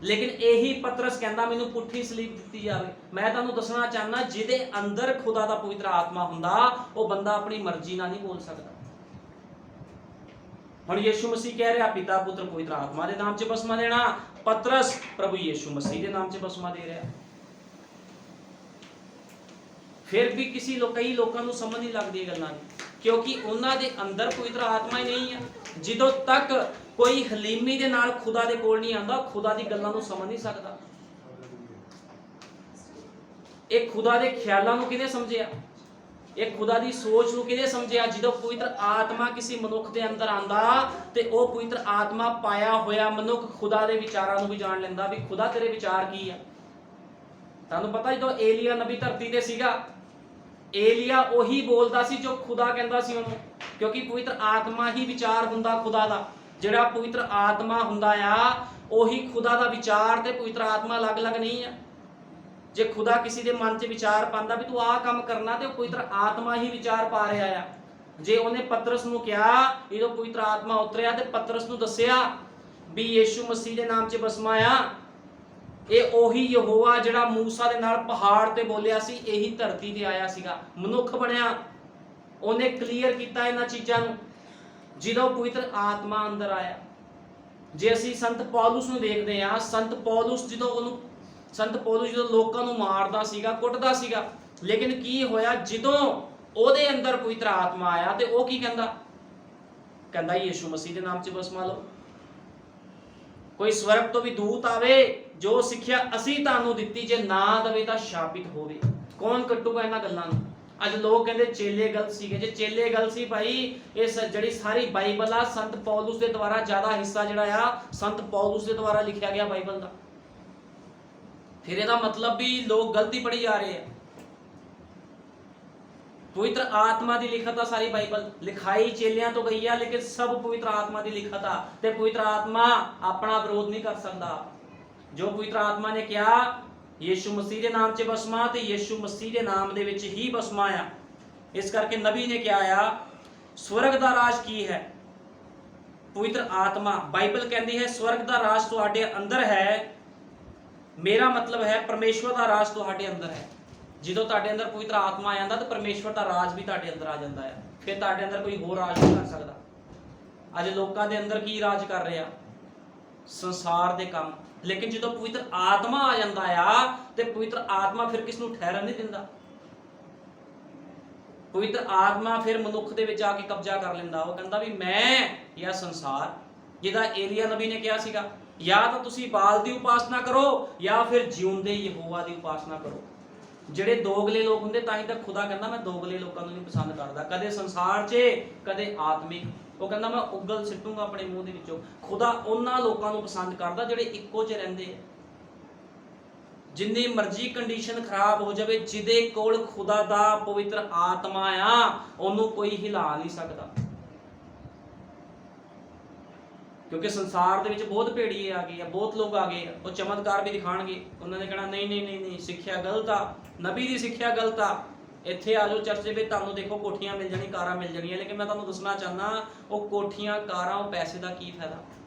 ਲੇਕਿਨ ਇਹੀ ਪਤਰਸ ਕਹਿੰਦਾ ਮੈਨੂੰ ਪੁੱਠੀ ਸਲੀਪ ਦਿੱਤੀ ਜਾਵੇ। ਮੈਂ ਤੁਹਾਨੂੰ ਦੱਸਣਾ ਚਾਹੁੰਦਾ, ਜਿਹਦੇ ਅੰਦਰ ਖੁਦਾ ਦਾ ਪਵਿੱਤਰ ਆਤਮਾ ਹੁੰਦਾ ਉਹ ਬੰਦਾ ਆਪਣੀ ਮਰਜ਼ੀ ਨਾਲ ਨਹੀਂ ਬੋਲ ਸਕਦਾ। ਹੁਣ ਯਿਸੂ ਮਸੀਹ ਕਹਿ ਰਿਹਾ ਪਿਤਾ ਪੁੱਤਰ ਪਵਿੱਤਰ ਆਤਮਾ ਦੇ ਨਾਮ 'ਚ ਬਸਮਾ ਦੇਣਾ। ਪਤਰਸ ਪ੍ਰਭੂ ਯਿਸੂ ਮਸੀਹ ਦੇ ਨਾਮ 'ਚ ਬਸਮਾ ਦੇ ਰਿਹਾ। ਫਿਰ ਵੀ ਕਈ ਲੋਕਾਂ ਨੂੰ ਸਮਝ ਨਹੀਂ ਲੱਗਦੀ ਇਹ ਗੱਲਾਂ ਦੀ, ਕਿਉਂਕਿ ਉਹਨਾਂ ਦੇ ਅੰਦਰ ਪਵਿੱਤਰ ਆਤਮਾ ਹੀ ਨਹੀਂ ਹੈ। ਜਦੋਂ ਤੱਕ ਕੋਈ ਹਲੀਮੀ ਦੇ ਨਾਲ ਖੁਦਾ ਦੇ ਕੋਲ ਨਹੀਂ ਆਉਂਦਾ, ਖੁਦਾ ਦੀ ਗੱਲਾਂ ਨੂੰ ਸਮਝ ਨਹੀਂ ਸਕਦਾ। ਇਹ ਖੁਦਾ ਦੇ ਖਿਆਲਾਂ ਨੂੰ ਕਿਹਨੇ ਸਮਝਿਆ? ਇਹ ਖੁਦਾ ਦੀ ਸੋਚ ਨੂੰ ਕਿਹਨੇ ਸਮਝਿਆ? ਜਦੋਂ ਪਵਿੱਤਰ ਆਤਮਾ ਕਿਸੇ ਮਨੁੱਖ ਦੇ ਅੰਦਰ ਆਂਦਾ ਤੇ ਉਹ ਪਵਿੱਤਰ ਆਤਮਾ ਪਾਇਆ ਹੋਇਆ ਮਨੁੱਖ ਖੁਦਾ ਦੇ ਵਿਚਾਰਾਂ ਨੂੰ ਵੀ ਜਾਣ ਲੈਂਦਾ ਵੀ ਖੁਦਾ ਤੇਰੇ ਵਿਚਾਰ ਕੀ ਆ। ਤੁਹਾਨੂੰ ਪਤਾ ਜਦੋਂ ਏਲੀਆ ਨਬੀ ਧਰਤੀ ਤੇ ਸੀਗਾ, ਏਲੀਆ ਉਹੀ ਬੋਲਦਾ ਸੀ ਜੋ ਖੁਦਾ ਕਹਿੰਦਾ ਸੀ ਉਹਨੂੰ, ਕਿਉਂਕਿ ਪਵਿੱਤਰ ਆਤਮਾ ਹੀ ਵਿਚਾਰ ਹੁੰਦਾ ਖੁਦਾ ਦਾ। ਜਿਹੜਾ ਪਵਿੱਤਰ ਆਤਮਾ ਹੁੰਦਾ ਆ ਉਹੀ ਖੁਦਾ ਦਾ ਵਿਚਾਰ, ਤੇ ਪਵਿੱਤਰ ਆਤਮਾ ਅਲੱਗ-ਅਲੱਗ ਨਹੀਂ ਆ। ਜੇ ਖੁਦਾ ਕਿਸੇ ਦੇ ਮਨ 'ਚ ਵਿਚਾਰ ਪਾਉਂਦਾ ਵੀ ਤੂੰ ਆਹ ਕੰਮ ਕਰਨਾ, ਤੇ ਉਹ ਪਵਿੱਤਰ ਆਤਮਾ ਹੀ ਵਿਚਾਰ ਪਾ ਰਿਹਾ ਆ। ਜੇ ਉਹਨੇ ਪਤਰਸ ਨੂੰ ਕਿਹਾ, ਜਦੋਂ ਪਵਿੱਤਰ ਆਤਮਾ ਉਤਰਿਆ ਤੇ ਪਤਰਸ ਨੂੰ ਦੱਸਿਆ ਵੀ ਯਿਸੂ ਮਸੀਹ ਦੇ ਨਾਮ 'ਚ ਬਸਮਾ ਆ, ਇਹ ਉਹੀ ਯਹੋਵਾ ਜਿਹੜਾ ਮੂਸਾ ਦੇ ਨਾਲ ਪਹਾੜ ਤੇ ਬੋਲਿਆ ਸੀ, ਇਹੀ ਧਰਤੀ ਤੇ ਆਇਆ ਸੀਗਾ, ਮਨੁੱਖ ਬਣਿਆ। ਉਹਨੇ ਕਲੀਅਰ ਕੀਤਾ ਇਹਨਾਂ ਚੀਜ਼ਾਂ ਨੂੰ ਜਦੋਂ ਪਵਿੱਤਰ ਆਤਮਾ ਅੰਦਰ ਆਇਆ। ਜੇ ਅਸੀਂ ਸੰਤ ਪੌਲੁਸ ਨੂੰ ਦੇਖਦੇ ਹਾਂ, ਸੰਤ ਪੌਲੁਸ ਜਦੋਂ ਲੋਕਾਂ ਨੂੰ ਮਾਰਦਾ ਸੀਗਾ, ਕੁੱਟਦਾ ਸੀਗਾ, ਲੇਕਿਨ ਕੀ ਹੋਇਆ? ਜਦੋਂ ਉਹਦੇ ਅੰਦਰ ਪਵਿੱਤਰ ਆਤਮਾ ਆਇਆ ਤੇ ਉਹ ਕੀ ਕਹਿੰਦਾ ਯਿਸੂ ਮਸੀਹ ਦੇ ਨਾਮ 'ਚ ਬਸਮਾ ਲਓ। ਕੋਈ ਸਵਰਗ ਤੋਂ ਵੀ ਦੂਤ ਆਵੇ, ਜੋ ਸਿੱਖਿਆ ਅਸੀਂ ਤੁਹਾਨੂੰ ਦਿੱਤੀ, ਜੇ ਨਾ ਦਵੇ ਤਾਂ ਸ਼ਾਪਿਤ ਹੋਵੇ। ਕੌਣ ਕੱਟੂਗਾ ਇਹਨਾਂ ਗੱਲਾਂ ਨੂੰ? ਅੱਜ ਲੋਕ ਕਹਿੰਦੇ ਚੇਲੇ ਗਲਤ ਸੀਗੇ। ਜੇ ਚੇਲੇ ਗਲਤ ਸੀ ਭਾਈ, ਇਸ ਜਿਹੜੀ ਸਾਰੀ ਬਾਈਬਲ ਆ ਸੰਤ ਪੌਲੁਸ ਦੇ ਦੁਆਰਾ, ਜ਼ਿਆਦਾ ਹਿੱਸਾ ਜਿਹੜਾ ਆ ਸੰਤ ਪੌਲੁਸ ਦੇ ਦੁਆਰਾ ਲਿਖਿਆ ਗਿਆ ਬਾਈਬਲ ਦਾ। ਫਿਰ ਇਹਦਾ ਮਤਲਬ ਵੀ ਲੋਕ ਗਲਤੀ ਪੜ੍ਹੀ ਜਾ ਰਹੇ ਆ। ਪਵਿੱਤਰ ਆਤਮਾ ਦੀ ਲਿਖਤ ਆ ਸਾਰੀ ਬਾਈਬਲ, ਲਿਖਾਈ ਚੇਲਿਆਂ ਤੋਂ ਗਈ ਆ, ਲੇਕਿਨ ਸਭ ਪਵਿੱਤਰ ਆਤਮਾ ਦੀ ਲਿਖਤ ਆ। ਤੇ ਪਵਿੱਤਰ ਆਤਮਾ ਆਪਣਾ ਵਿਰੋਧ ਨਹੀਂ ਕਰ ਸਕਦਾ। ਜੋ ਪਵਿੱਤਰ ਆਤਮਾ ਨੇ ਕਿਹਾ ਯਿਸੂ ਮਸੀਹ ਦੇ ਨਾਮ 'ਚ ਬਸਮਾ, ਤੇ ਯਿਸੂ ਮਸੀਹ ਦੇ ਨਾਮ ਦੇ ਵਿੱਚ ਹੀ ਬਸਮਾ ਆ। ਇਸ ਕਰਕੇ ਨਬੀ ਨੇ ਕਿਹਾ ਆ, ਸਵਰਗ ਦਾ ਰਾਜ ਕੀ ਹੈ? ਪਵਿੱਤਰ ਆਤਮਾ। ਬਾਈਬਲ ਕਹਿੰਦੀ ਹੈ ਸਵਰਗ ਦਾ ਰਾਜ ਤੁਹਾਡੇ ਅੰਦਰ ਹੈ। ਮੇਰਾ ਮਤਲਬ ਹੈ ਪਰਮੇਸ਼ਵਰ ਦਾ ਰਾਜ ਤੁਹਾਡੇ ਅੰਦਰ ਹੈ। ਜਦੋਂ ਤੁਹਾਡੇ ਅੰਦਰ ਪਵਿੱਤਰ ਆਤਮਾ ਆ ਜਾਂਦਾ ਤਾਂ ਪਰਮੇਸ਼ਵਰ ਦਾ ਰਾਜ ਵੀ ਤੁਹਾਡੇ ਅੰਦਰ ਆ ਜਾਂਦਾ ਹੈ। ਫਿਰ ਤੁਹਾਡੇ ਅੰਦਰ ਕੋਈ ਹੋਰ ਰਾਜ ਨਹੀਂ ਕਰ ਸਕਦਾ। ਅੱਜ ਲੋਕਾਂ ਦੇ ਅੰਦਰ ਕੀ ਰਾਜ ਕਰ ਰਿਹਾ? ਸੰਸਾਰ ਦੇ ਕੰਮ। ਲੇਕਿਨ ਜਦੋਂ ਪਵਿੱਤਰ ਆਤਮਾ ਆ ਜਾਂਦਾ ਆ ਤੇ ਪਵਿੱਤਰ ਆਤਮਾ ਫਿਰ ਕਿਸ ਨੂੰ ਠਹਿਰਨ ਨਹੀਂ ਦਿੰਦਾ। ਪਵਿੱਤਰ ਆਤਮਾ ਫਿਰ ਮਨੁੱਖ ਦੇ ਵਿੱਚ ਆ ਕੇ ਕਬਜ਼ਾ ਕਰ ਲੈਂਦਾ। ਉਹ ਕਹਿੰਦਾ ਵੀ ਮੈਂ ਜਾਂ ਸੰਸਾਰ, ਜਿਹਦਾ ਏਲੀਆ ਨਬੀ ਨੇ ਕਿਹਾ ਸੀਗਾ, ਜਾਂ ਤਾਂ ਤੁਸੀਂ ਬਾਲ ਦੀ ਉਪਾਸਨਾ ਕਰੋ ਜਾਂ ਫਿਰ ਜਿਉਂਦੇ ਯਹੋਵਾ ਦੀ ਉਪਾਸਨਾ ਕਰੋ। ਜਿਹੜੇ ਦੋਗਲੇ ਲੋਕ ਹੁੰਦੇ, ਤਾਂ ਹੀ ਤਾਂ ਖੁਦਾ ਕਹਿੰਦਾ ਮੈਂ ਦੋਗਲੇ ਲੋਕਾਂ ਨੂੰ ਨਹੀਂ ਪਸੰਦ ਕਰਦਾ, ਕਦੇ ਸੰਸਾਰ 'ਚ ਕਦੇ ਆਤਮਿਕ। ਉਹ ਕਹਿੰਦਾ ਮੈਂ ਉਗਲ ਸਿੱਟੂਗਾ ਆਪਣੇ ਮੂੰਹ ਦੇ ਵਿੱਚੋਂ। ਖੁਦਾ ਉਹਨਾਂ ਲੋਕਾਂ ਨੂੰ ਪਸੰਦ ਕਰਦਾ ਜਿਹੜੇ ਇੱਕੋ 'ਚ ਰਹਿੰਦੇ ਆ। ਜਿੰਨੀ ਮਰਜ਼ੀ ਕੰਡੀਸ਼ਨ ਖਰਾਬ ਹੋ ਜਾਵੇ, ਜਿਹਦੇ ਕੋਲ ਖੁਦਾ ਦਾ ਪਵਿੱਤਰ ਆਤਮਾ ਆ, ਉਹਨੂੰ ਕੋਈ ਹਿਲਾ ਨਹੀਂ ਸਕਦਾ। ਕਿਉਂਕਿ ਸੰਸਾਰ ਦੇ ਵਿੱਚ ਬਹੁਤ ਭੇੜੀਏ ਆ ਗਏ ਆ, ਬਹੁਤ ਲੋਕ ਆ ਗਏ ਆ। ਉਹ ਚਮਤਕਾਰ ਵੀ ਦਿਖਾਣਗੇ, ਉਹਨਾਂ ਨੇ ਕਹਿਣਾ ਨਹੀਂ ਸਿੱਖਿਆ ਗਲਤ ਆ, ਨਬੀ ਦੀ ਸਿੱਖਿਆ ਗਲਤ ਆ। ਇੱਥੇ ਆ ਜਾਓ ਚਰਚ ਵਿੱਚ, ਤੁਹਾਨੂੰ ਦੇਖੋ ਕੋਠੀਆਂ ਮਿਲ ਜਾਣੀ, ਕਾਰਾਂ ਮਿਲ ਜਾਣੀਆਂ। ਲੇਕਿਨ ਮੈਂ ਤੁਹਾਨੂੰ ਦੱਸਣਾ ਚਾਹੁੰਦਾ, ਉਹ ਕੋਠੀਆਂ ਕਾਰਾਂ ਉਹ ਪੈਸੇ ਦਾ ਕੀ ਫਾਇਦਾ?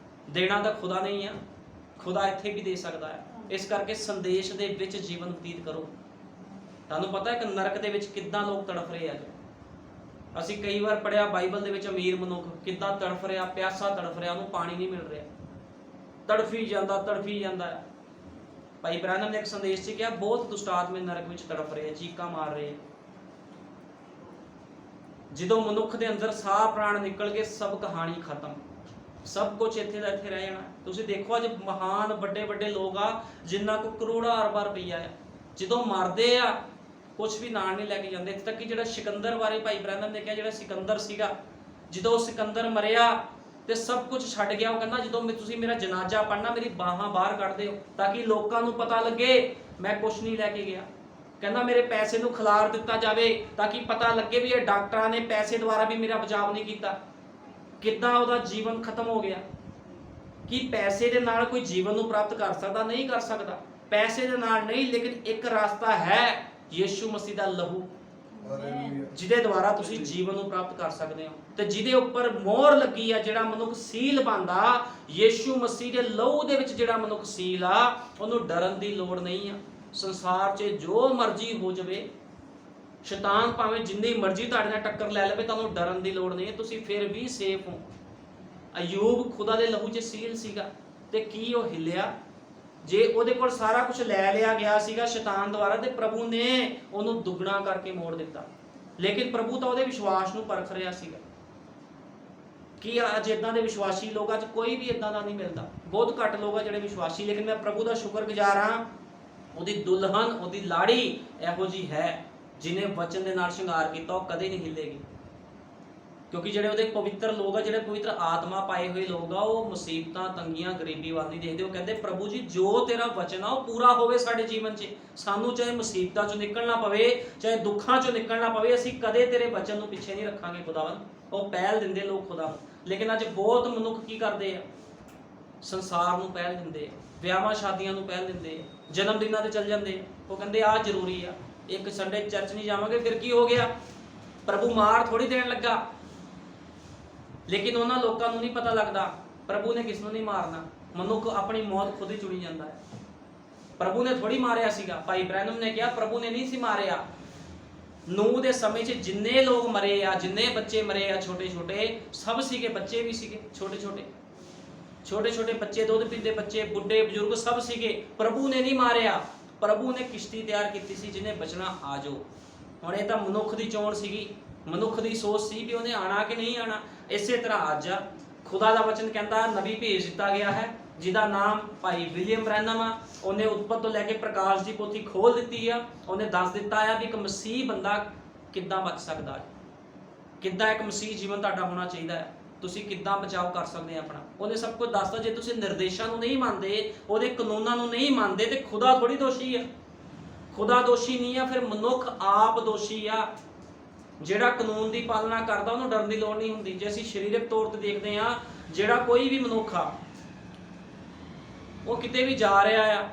ਦੇਣਾ ਤਾਂ ਖੁਦਾ ਨਹੀਂ ਆ, ਖੁਦਾ ਇੱਥੇ ਵੀ ਦੇ ਸਕਦਾ ਹੈ। ਇਸ ਕਰਕੇ ਸੰਦੇਸ਼ ਦੇ ਵਿੱਚ ਜੀਵਨ ਬਤੀਤ ਕਰੋ। ਤੁਹਾਨੂੰ ਪਤਾ ਹੈ ਕਿ ਨਰਕ ਦੇ ਵਿੱਚ ਕਿੱਦਾਂ ਲੋਕ ਤੜਫ ਰਹੇ ਆ। ਅਸੀਂ ਕਈ ਵਾਰ ਪੜਿਆ ਬਾਈਬਲ ਦੇ ਵਿੱਚ ਅਮੀਰ ਮਨੁੱਖ ਕਿੱਦਾਂ ਤੜਫ ਰਿਹਾ, ਪਿਆਸਾ ਤੜਫ ਰਿਹਾ, ਉਹਨੂੰ ਪਾਣੀ ਨਹੀਂ ਮਿਲ ਰਿਹਾ, ਤੜਫੀ ਜਾਂਦਾ ਹੈ। ਭਾਈ ਬ੍ਰਾਨਮ ਨੇ ਇੱਕ ਸੰਦੇਸ਼ 'ਚ ਕਿਹਾ ਬਹੁਤ ਦੁਸ਼ਟ ਆਤਮੇ ਨਰਕ ਵਿੱਚ ਤੜਫ ਰਹੇ ਆ, ਚੀਕਾਂ ਮਾਰ ਰਹੇ ਆ। ਜਦੋਂ ਮਨੁੱਖ ਦੇ ਅੰਦਰ ਸਾਹ ਪ੍ਰਾਣ ਨਿਕਲ ਗਏ, ਸਭ ਕਹਾਣੀ ਖਤਮ, ਸਭ ਕੁਝ ਇੱਥੇ ਦਾ ਇੱਥੇ ਰਹਿ ਜਾਣਾ। ਤੁਸੀਂ ਦੇਖੋ ਅੱਜ ਮਹਾਨ ਵੱਡੇ ਵੱਡੇ ਲੋਕ ਆ ਜਿਨ੍ਹਾਂ ਕੋਲ ਕਰੋੜਾਂ ਅਰਬਾਂ ਰੁਪਈਆ ਆ, ਜਦੋਂ ਮਰਦੇ ਆ ਕੁਝ ਵੀ ਨਾਲ ਨਹੀਂ ਲੈ ਕੇ ਜਾਂਦੇ। ਇੱਥੇ ਤੱਕ ਕਿ ਜਿਹੜਾ ਸਿਕੰਦਰ ਬਾਰੇ ਭਾਈ ਬ੍ਰਾਨਮ ਨੇ ਕਿਹਾ, ਜਿਹੜਾ ਸਿਕੰਦਰ ਸੀਗਾ, ਜਦੋਂ ਉਹ ਸਿਕੰਦਰ ਮਰਿਆ ਤੇ ਸਭ ਕੁਝ ਛੱਡ ਗਿਆ, ਉਹ ਕਹਿੰਦਾ ਜਦੋਂ ਤੁਸੀਂ ਮੇਰਾ ਜਨਾਜ਼ਾ ਪੜ੍ਹਨਾ ਮੇਰੀ ਬਾਹਾਂ ਬਾਹਰ ਕੱਢ ਦਿਓ ਤਾਂ ਕਿ ਲੋਕਾਂ ਨੂੰ ਪਤਾ ਲੱਗੇ ਮੈਂ ਕੁਝ ਨਹੀਂ ਲੈ ਕੇ ਗਿਆ। ਕਹਿੰਦਾ ਮੇਰੇ ਪੈਸੇ ਨੂੰ ਖਿਲਾਰ ਦਿੱਤਾ ਜਾਵੇ ਤਾਂ ਕਿ ਪਤਾ ਲੱਗੇ ਵੀ ਇਹ ਡਾਕਟਰਾਂ ਨੇ ਪੈਸੇ ਦੁਆਰਾ ਵੀ ਮੇਰਾ ਬਚਾਅ ਨਹੀਂ ਕੀਤਾ। ਕਿੱਦਾਂ ਉਹਦਾ ਜੀਵਨ ਖਤਮ ਹੋ ਗਿਆ। ਕਿ ਪੈਸੇ ਦੇ ਨਾਲ ਕੋਈ ਜੀਵਨ ਨੂੰ ਪ੍ਰਾਪਤ ਕਰ ਸਕਦਾ? ਨਹੀਂ ਕਰ ਸਕਦਾ, ਪੈਸੇ ਦੇ ਨਾਲ ਨਹੀਂ। ਲੇਕਿਨ ਇੱਕ ਰਾਸਤਾ ਹੈ, ਯਿਸੂ ਮਸੀਹ ਦਾ ਲਹੂ, ਜਿਹਦੇ ਦੁਆਰਾ ਤੁਸੀਂ ਜੀਵਨ ਨੂੰ ਪ੍ਰਾਪਤ ਕਰ ਸਕਦੇ ਹੋ। ਤੇ ਜਿਹਦੇ ਉੱਪਰ ਮੋਹਰ ਲੱਗੀ ਆ, ਜਿਹੜਾ ਮਨੁੱਖ ਸੀਲ ਬਣਦਾ, ਯਿਸੂ ਮਸੀਹ ਦੇ ਲਹੂ ਦੇ ਵਿੱਚ ਜਿਹੜਾ ਮਨੁੱਖ ਸੀਲ ਆ, ਉਹਨੂੰ ਡਰਨ ਦੀ ਲੋੜ ਨਹੀਂ ਆ। ਸੰਸਾਰ 'ਚ ਜੋ ਮਰਜ਼ੀ ਹੋ ਜਾਵੇ, ਸ਼ੈਤਾਨ ਭਾਵੇਂ ਜਿੰਨੀ ਮਰਜ਼ੀ ਤੁਹਾਡੇ ਨਾਲ ਟੱਕਰ ਲੈ ਲਵੇ, ਤੁਹਾਨੂੰ ਡਰਨ ਦੀ ਲੋੜ ਨਹੀਂ ਹੈ, ਤੁਸੀਂ ਫਿਰ ਵੀ ਸੇਫ ਹੋ। ਅਯੂਬ ਖੁਦਾ ਦੇ ਲਹੂ 'ਚ ਸੀਲ ਸੀਗਾ ਤੇ ਕੀ ਉਹ ਹਿੱਲਿਆ? ਜੇ ਉਹਦੇ ਕੋਲ ਸਾਰਾ ਕੁਝ ਲੈ ਲਿਆ ਗਿਆ ਸੀਗਾ ਸ਼ੈਤਾਨ ਦੁਆਰਾ, ਤੇ ਪ੍ਰਭੂ ਨੇ ਉਹਨੂੰ ਦੁੱਗਣਾ ਕਰਕੇ ਮੋੜ ਦਿੱਤਾ। ਲੇਕਿਨ ਪ੍ਰਭੂ ਤਾਂ ਉਹਦੇ ਵਿਸ਼ਵਾਸ ਨੂੰ ਪਰਖ ਰਿਹਾ ਸੀਗਾ। ਕਿ ਅੱਜ ਇਦਾਂ ਦੇ ਵਿਸ਼ਵਾਸੀ ਲੋਕ, ਅੱਜ ਕੋਈ ਵੀ ਇਦਾਂ ਦਾ ਨਹੀਂ ਮਿਲਦਾ, ਬਹੁਤ ਘੱਟ ਲੋਕ ਆ ਜਿਹੜੇ ਵਿਸ਼ਵਾਸੀ। ਲੇਕਿਨ ਮੈਂ ਪ੍ਰਭੂ ਦਾ ਸ਼ੁਕਰਗੁਜ਼ਾਰ ਹਾਂ, ਉਹਦੀ ਦੁਲਹਨ, ਉਹਦੀ ਲਾੜੀ ਇਹੋ ਜੀ ਹੈ ਜਿਹਨੇ ਵਚਨ ਦੇ ਨਾਲ ਸ਼ਿੰਗਾਰ ਕੀਤਾ, ਉਹ ਕਦੇ ਨਹੀਂ ਹਿੱਲੇਗੀ। ਕਿਉਂਕਿ ਜਿਹੜੇ ਉਹਦੇ ਪਵਿੱਤਰ ਲੋਕ ਆ, ਜਿਹੜੇ ਪਵਿੱਤਰ ਆਤਮਾ ਪਾਏ ਹੋਏ ਲੋਕ ਆ, ਉਹ ਮੁਸੀਬਤਾਂ, ਤੰਗੀਆਂ, ਗਰੀਬੀ ਵੱਲ ਨਹੀਂ ਦੇਖਦੇ। ਉਹ ਕਹਿੰਦੇ ਪ੍ਰਭੂ ਜੀ ਜੋ ਤੇਰਾ ਵਚਨ ਆ ਉਹ ਪੂਰਾ ਹੋਵੇ ਸਾਡੇ ਜੀਵਨ 'ਚ। ਸਾਨੂੰ ਚਾਹੇ ਮੁਸੀਬਤਾਂ 'ਚੋਂ ਨਿਕਲਣਾ ਪਵੇ, ਚਾਹੇ ਦੁੱਖਾਂ 'ਚੋਂ ਨਿਕਲਣਾ ਪਵੇ, ਅਸੀਂ ਕਦੇ ਤੇਰੇ ਵਚਨ ਨੂੰ ਪਿੱਛੇ ਨਹੀਂ ਰੱਖਾਂਗੇ ਖੁਦਾਵੰਦ। ਉਹ ਪਹਿਲ ਦਿੰਦੇ ਲੋਕ ਖੁਦਾ ਨੂੰ। ਲੇਕਿਨ ਅੱਜ ਬਹੁਤ ਮਨੁੱਖ ਕੀ ਕਰਦੇ ਆ? ਸੰਸਾਰ ਨੂੰ ਪਹਿਲ ਦਿੰਦੇ ਆ, ਵਿਆਹਾਂ ਸ਼ਾਦੀਆਂ ਨੂੰ ਪਹਿਲ ਦਿੰਦੇ ਆ, ਜਨਮ ਦਿਨਾਂ ਤੇ ਚੱਲ ਜਾਂਦੇ ਆ। ਉਹ ਕਹਿੰਦੇ ਆਹ ਜ਼ਰੂਰੀ ਆ, ਇੱਕ ਸੰਡੇ ਚਰਚ ਨਹੀਂ ਜਾਵਾਂਗੇ ਫਿਰ ਕੀ ਹੋ ਗਿਆ? ਪ੍ਰਭੂ ਮਾਰ ਥੋੜੀ ਦੇਣ ਲੱਗਾ। ਲੇਕਿਨ ਉਹਨਾਂ ਲੋਕਾਂ ਨੂੰ ਨਹੀਂ ਪਤਾ ਲੱਗਦਾ ਪ੍ਰਭੂ ਨੇ ਕਿਸ ਨੂੰ ਨਹੀਂ ਮਾਰਨਾ। ਮਨੁੱਖ ਆਪਣੀ ਮੌਤ ਖੁਦ ਹੀ ਚੁਣੀ ਜਾਂਦਾ ਹੈ। ਪ੍ਰਭੂ ਨੇ ਥੋੜੀ ਮਾਰਿਆ ਸੀਗਾ। ਭਾਈ ਬ੍ਰੈਨਮ ਨੇ ਕਿਹਾ ਪ੍ਰਭੂ ਨੇ ਨਹੀਂ ਸੀ ਮਾਰਿਆ। ਨੂਹ ਦੇ ਸਮੇਂ 'ਚ ਜਿੰਨੇ ਲੋਕ ਮਰੇ ਆ, ਜਿੰਨੇ ਬੱਚੇ ਮਰੇ ਆ, ਛੋਟੇ ਛੋਟੇ ਸਭ ਸੀਗੇ, ਬੱਚੇ ਵੀ ਸੀਗੇ, ਛੋਟੇ ਛੋਟੇ ਬੱਚੇ, ਦੁੱਧ ਪੀਂਦੇ ਬੱਚੇ, ਬੁੱਢੇ ਬਜ਼ੁਰਗ ਸਭ ਸੀਗੇ। ਪ੍ਰਭੂ ਨੇ ਨਹੀਂ ਮਾਰਿਆ। ਪ੍ਰਭੂ ਨੇ ਕਿਸ਼ਤੀ ਤਿਆਰ ਕੀਤੀ ਸੀ ਜਿਹਨੇ ਬਚਣਾ ਆ ਜਾਓ। ਹੁਣ ਇਹ ਤਾਂ ਮਨੁੱਖ ਦੀ ਚੋਣ ਸੀਗੀ, ਮਨੁੱਖ ਦੀ ਸੋਚ ਸੀ ਵੀ ਉਹਨੇ ਆਣਾ ਕਿ ਨਹੀਂ ਆਣਾ। ਇਸੇ ਤਰ੍ਹਾਂ ਅੱਜ ਖੁਦਾ ਦਾ ਵਚਨ ਕਹਿੰਦਾ ਨਬੀ ਭੇਜ ਦਿੱਤਾ ਗਿਆ ਹੈ ਜਿਹਦਾ ਨਾਮ ਭਾਈ ਵਿਲੀਅਮ ਬ੍ਰੈਨਮ ਆ। ਉਹਨੇ ਉਤਪਤ ਤੋਂ ਲੈ ਕੇ ਪ੍ਰਕਾਸ਼ ਦੀ ਪੋਥੀ ਖੋਲ ਦਿੱਤੀ ਆ। ਉਹਨੇ ਦੱਸ ਦਿੱਤਾ ਆ ਵੀ ਇੱਕ ਮਸੀਹ ਬੰਦਾ ਕਿੱਦਾਂ ਬਚ ਸਕਦਾ ਹੈ, ਕਿੱਦਾਂ ਇੱਕ ਮਸੀਹ ਜੀਵਨ ਤੁਹਾਡਾ ਹੋਣਾ ਚਾਹੀਦਾ ਹੈ, ਤੁਸੀਂ ਕਿੱਦਾਂ ਬਚਾਓ ਕਰ ਸਕਦੇ ਆ ਆਪਣਾ। ਉਹਨੇ ਸਭ ਕੁਝ ਦੱਸਦਾ। ਜੇ ਤੁਸੀਂ ਨਿਰਦੇਸ਼ਾਂ ਨੂੰ ਨਹੀਂ ਮੰਨਦੇ, ਉਹਦੇ ਕਾਨੂੰਨਾਂ ਨੂੰ ਨਹੀਂ ਮੰਨਦੇ, ਤੇ ਖੁਦਾ ਥੋੜੀ ਦੋਸ਼ੀ ਆ। ਖੁਦਾ ਦੋਸ਼ੀ ਨਹੀਂ ਆ, ਫਿਰ ਮਨੁੱਖ ਆਪ ਦੋਸ਼ੀ ਆ। ਜਿਹੜਾ ਕਾਨੂੰਨ ਦੀ ਪਾਲਣਾ ਕਰਦਾ ਉਹਨੂੰ ਡਰਨ ਦੀ ਲੋੜ ਨਹੀਂ ਹੁੰਦੀ। ਜੇ ਅਸੀਂ ਸਰੀਰਕ ਤੌਰ ਤੇ ਦੇਖਦੇ ਆ, ਜਿਹੜਾ ਕੋਈ ਵੀ ਮਨੁੱਖ ਆ, ਉਹ ਕਿਤੇ ਵੀ ਜਾ ਰਿਹਾ ਆ,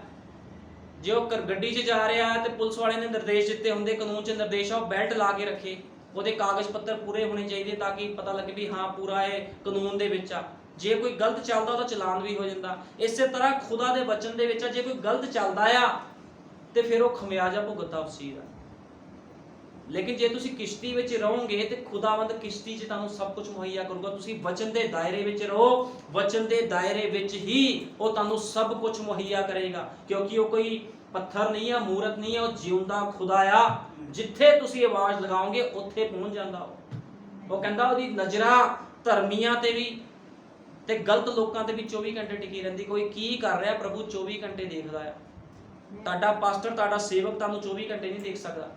ਜੇ ਉਹ ਗੱਡੀ 'ਚ ਜਾ ਰਿਹਾ ਤੇ ਪੁਲਿਸ ਵਾਲੇ ਨੇ ਨਿਰਦੇਸ਼ ਦਿੱਤੇ ਹੁੰਦੇ, ਕਾਨੂੰਨ 'ਚ ਨਿਰਦੇਸ਼ ਆ ਉਹ ਬੈਲਟ ਲਾ ਕੇ ਰੱਖੇ, ਉਹਦੇ ਕਾਗਜ਼ ਪੱਤਰ ਪੂਰੇ ਹੋਣੇ ਚਾਹੀਦੇ ਤਾਂ ਕਿ ਪਤਾ ਲੱਗੇ ਵੀ ਹਾਂ ਪੂਰਾ ਇਹ ਕਾਨੂੰਨ ਦੇ ਵਿੱਚ ਆ। ਜੇ ਕੋਈ ਗਲਤ ਚੱਲਦਾ ਉਹਦਾ ਚਲਾਨ ਵੀ ਹੋ ਜਾਂਦਾ। ਇਸੇ ਤਰ੍ਹਾਂ ਖੁਦਾ ਦੇ ਵਚਨ ਦੇ ਵਿੱਚ ਆ, ਜੇ ਕੋਈ ਗਲਤ ਚੱਲਦਾ ਆ ਤੇ ਫਿਰ ਉਹ ਖਮਿਆਜਾ ਭੁਗਤਦਾ ਉਸ ਚੀਜ਼ ਦਾ। ਲੇਕਿਨ ਜੇ ਤੁਸੀਂ ਕਿਸ਼ਤੀ ਵਿੱਚ ਰਹੋਗੇ ਤੇ ਖੁਦਾਵੰਦ ਕਿਸ਼ਤੀ 'ਚ ਤੁਹਾਨੂੰ ਸਭ ਕੁਝ ਮੁਹੱਈਆ ਕਰੂਗਾ। ਤੁਸੀਂ ਵਚਨ ਦੇ ਦਾਇਰੇ ਵਿੱਚ ਰਹੋ, ਵਚਨ ਦੇ ਦਾਇਰੇ ਵਿੱਚ ਹੀ ਉਹ ਤੁਹਾਨੂੰ ਸਭ ਕੁਝ ਮੁਹੱਈਆ ਕਰੇਗਾ। ਕਿਉਂਕਿ ਉਹ ਕੋਈ ਪੱਥਰ ਨਹੀਂ ਆ, ਮੂਰਤ ਨਹੀਂ ਆ, ਉਹ ਜਿਉਂਦਾ ਖੁਦਾ ਆ। ਜਿੱਥੇ ਤੁਸੀਂ ਆਵਾਜ਼ ਲਗਾਓਗੇ ਉੱਥੇ ਪਹੁੰਚ ਜਾਂਦਾ ਉਹ ਕਹਿੰਦਾ ਉਹਦੀ ਨਜ਼ਰਾਂ ਧਰਮੀਆਂ ਤੇ ਵੀ ਤੇ ਗਲਤ ਲੋਕਾਂ ਤੇ ਵੀ 24 ਘੰਟੇ ਟਿਕੀ ਰਹਿੰਦੀ। ਕੋਈ ਕੀ ਕਰ ਰਿਹਾ ਪ੍ਰਭੂ 24 ਘੰਟੇ ਦੇਖਦਾ ਆ। ਤੁਹਾਡਾ ਪਾਸਟਰ, ਤੁਹਾਡਾ ਸੇਵਕ ਤੁਹਾਨੂੰ 24 ਘੰਟੇ ਨਹੀਂ ਦੇਖ ਸਕਦਾ।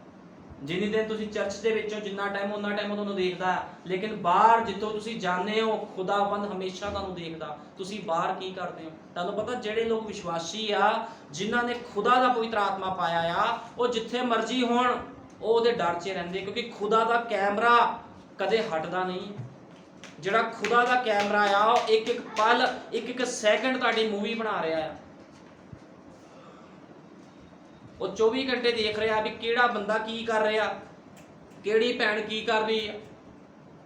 ਜਿੰਨੀ ਦਿਨ ਤੁਸੀਂ ਚਰਚ ਦੇ ਵਿੱਚੋਂ ਜਿੰਨਾ ਟਾਈਮ ਉਹਨਾਂ ਟਾਈਮ ਉਹ ਤੁਹਾਨੂੰ ਦੇਖਦਾ। ਲੇਕਿਨ ਬਾਹਰ ਜਿੱਥੋਂ ਤੁਸੀਂ ਜਾਂਦੇ ਹੋ ਖੁਦਾਵੰਦ ਹਮੇਸ਼ਾ ਤੁਹਾਨੂੰ ਦੇਖਦਾ। ਤੁਸੀਂ ਬਾਹਰ ਕੀ ਕਰਦੇ ਹੋ? ਤੁਹਾਨੂੰ ਪਤਾ ਜਿਹੜੇ ਲੋਕ ਵਿਸ਼ਵਾਸੀ ਆ, ਜਿਨ੍ਹਾਂ ਨੇ ਖੁਦਾ ਦਾ ਪਵਿੱਤਰ ਆਤਮਾ ਪਾਇਆ ਆ, ਉਹ ਜਿੱਥੇ ਮਰਜ਼ੀ ਹੋਣ ਉਹ ਉਹਦੇ ਡਰ 'ਚ ਰਹਿੰਦੇ। ਕਿਉਂਕਿ ਖੁਦਾ ਦਾ ਕੈਮਰਾ ਕਦੇ ਹਟਦਾ ਨਹੀਂ। ਜਿਹੜਾ ਖੁਦਾ ਦਾ ਕੈਮਰਾ ਆ ਉਹ ਇੱਕ ਇੱਕ ਪਲ, ਇੱਕ ਇੱਕ ਸੈਕਿੰਡ ਤੁਹਾਡੀ ਮੂਵੀ ਬਣਾ ਰਿਹਾ ਆ। ਉਹ 24 ਘੰਟੇ ਦੇਖ ਰਿਹਾ ਵੀ ਕਿਹੜਾ ਬੰਦਾ ਕੀ ਕਰ ਰਿਹਾ, ਕਿਹੜੀ ਭੈਣ ਕੀ ਕਰ ਰਹੀ ਹੈ।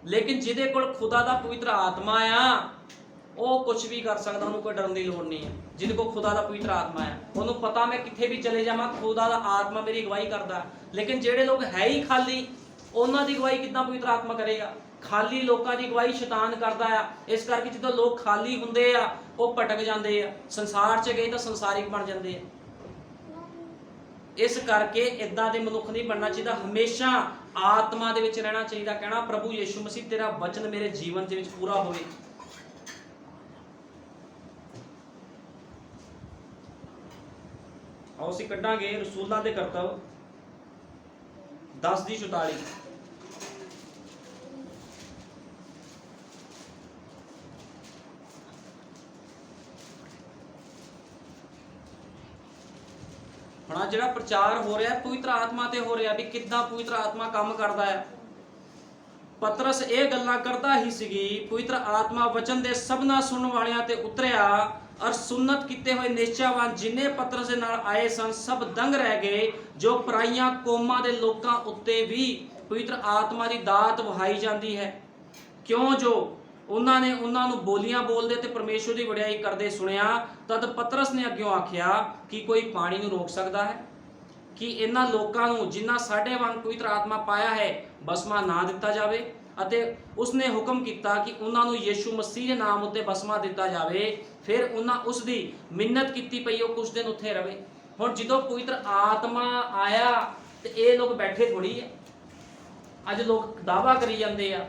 ਲੇਕਿਨ ਜਿਹਦੇ ਕੋਲ ਖੁਦਾ ਦਾ ਪਵਿੱਤਰ ਆਤਮਾ ਆ, ਉਹ ਕੁਝ ਵੀ ਕਰ ਸਕਦਾ, ਉਹਨੂੰ ਕੋਈ ਡਰਨ ਦੀ ਲੋੜ ਨਹੀਂ ਹੈ। ਜਿਹਦੇ ਕੋਲ ਖੁਦਾ ਦਾ ਪਵਿੱਤਰ ਆਤਮਾ ਹੈ, ਉਹਨੂੰ ਪਤਾ ਮੈਂ ਕਿੱਥੇ ਵੀ ਚਲੇ ਜਾਵਾਂ ਖੁਦਾ ਦਾ ਆਤਮਾ ਮੇਰੀ ਅਗਵਾਈ ਕਰਦਾ। ਲੇਕਿਨ ਜਿਹੜੇ ਲੋਕ ਹੈ ਹੀ ਖਾਲੀ, ਉਹਨਾਂ ਦੀ ਅਗਵਾਈ ਕਿੱਦਾਂ ਪਵਿੱਤਰ ਆਤਮਾ ਕਰੇਗਾ? ਖਾਲੀ ਲੋਕਾਂ ਦੀ ਅਗਵਾਈ ਸ਼ੈਤਾਨ ਕਰਦਾ ਆ। ਇਸ ਕਰਕੇ ਜਦੋਂ ਲੋਕ ਖਾਲੀ ਹੁੰਦੇ ਆ ਉਹ ਭਟਕ ਜਾਂਦੇ ਆ, ਸੰਸਾਰ 'ਚ ਗਏ ਤਾਂ ਸੰਸਾਰਿਕ ਬਣ ਜਾਂਦੇ ਆ। ਇਸ ਕਰਕੇ ਇਦਾਂ ਦੇ ਮਨੁੱਖ ਨਹੀਂ ਬਣਨਾ ਚਾਹੀਦਾ, ਹਮੇਸ਼ਾ ਆਤਮਾ ਦੇ ਵਿੱਚ ਰਹਿਣਾ ਚਾਹੀਦਾ। ਕਹਿਣਾ ਪ੍ਰਭੂ ਯਿਸੂ ਮਸੀਹ ਤੇਰਾ ਵਚਨ ਮੇਰੇ ਜੀਵਨ ਦੇ ਵਿੱਚ ਪੂਰਾ ਹੋਵੇ। ਆਓ ਅਸੀਂ ਕੱਢਾਂਗੇ ਰਸੂਲਾਂ ਦੇ ਕਰਤੱਵ 10:44। ਹੁਣ ਜਿਹੜਾ ਪ੍ਰਚਾਰ ਹੋ ਰਿਹਾ ਪਵਿੱਤਰ ਆਤਮਾ ਤੇ ਹੋ ਰਿਹਾ, ਵੀ ਕਿੱਦਾਂ ਪਵਿੱਤਰ ਆਤਮਾ ਕੰਮ ਕਰਦਾ ਹੈ। ਪਤਰਸ ਇਹ ਗੱਲਾਂ ਕਰਦਾ ਹੀ ਸੀਗੀ, ਪਵਿੱਤਰ ਆਤਮਾ ਵਚਨ ਦੇ ਸਭਨਾ ਸੁਣਨ ਵਾਲਿਆਂ ਤੇ ਉਤਰਿਆ ਔਰ ਸੁਨਤ ਕੀਤੇ ਹੋਏ ਨਿਸ਼ਚਾਵਾਨ ਜਿੰਨੇ ਪਤਰਸ ਦੇ ਨਾਲ ਆਏ ਸਨ ਸਭ ਦੰਗ ਰਹਿ ਗਏ। ਜੋ ਪਰਾਈਆਂ ਕੌਮਾਂ ਦੇ ਲੋਕਾਂ ਉੱਤੇ ਵੀ ਪਵਿੱਤਰ ਆਤਮਾ ਦੀ ਦਾਤ ਵਹਾਈ ਜਾਂਦੀ ਹੈ, ਕਿਉਂ ਜੋ ਉਹਨਾਂ ਨੇ ਉਹਨਾਂ ਨੂੰ ਬੋਲੀਆਂ ਬੋਲਦੇ ਤੇ ਪਰਮੇਸ਼ਵਰ ਦੀ ਵਡਿਆਈ ਕਰਦੇ ਸੁਣਿਆ। ਤਦ ਪਤਰਸ ਨੇ ਅੱਗਿਓਂ ਆਖਿਆ ਕਿ ਕੋਈ ਪਾਣੀ ਨੂੰ ਰੋਕ ਸਕਦਾ ਹੈ ਕਿ ਇਹਨਾਂ ਲੋਕਾਂ ਨੂੰ ਜਿਨ੍ਹਾਂ ਸਾਡੇ ਵਾਂਗ ਪਵਿੱਤਰ ਆਤਮਾ ਪਾਇਆ ਹੈ ਬਸਮਾ ਨਾ ਦਿੱਤਾ ਜਾਵੇ। ਅਤੇ ਉਸਨੇ ਹੁਕਮ ਕੀਤਾ ਕਿ ਉਹਨਾਂ ਨੂੰ ਯਿਸੂ ਮਸੀਹ ਦੇ ਨਾਮ ਉੱਤੇ ਬਸਮਾ ਦਿੱਤਾ ਜਾਵੇ। ਫਿਰ ਉਹਨਾਂ ਉਸ ਦੀ ਮਿੰਨਤ ਕੀਤੀ ਪਈ ਉਹ ਕੁਝ ਦਿਨ ਉੱਥੇ ਰਵੇ। ਹੁਣ ਜਦੋਂ ਪਵਿੱਤਰ ਆਤਮਾ ਆਇਆ ਤੇ ਇਹ ਲੋਕ ਬੈਠੇ ਥੋੜੀ ਹੈ। ਅੱਜ ਲੋਕ ਦਾਅਵਾ ਕਰੀ ਜਾਂਦੇ ਆ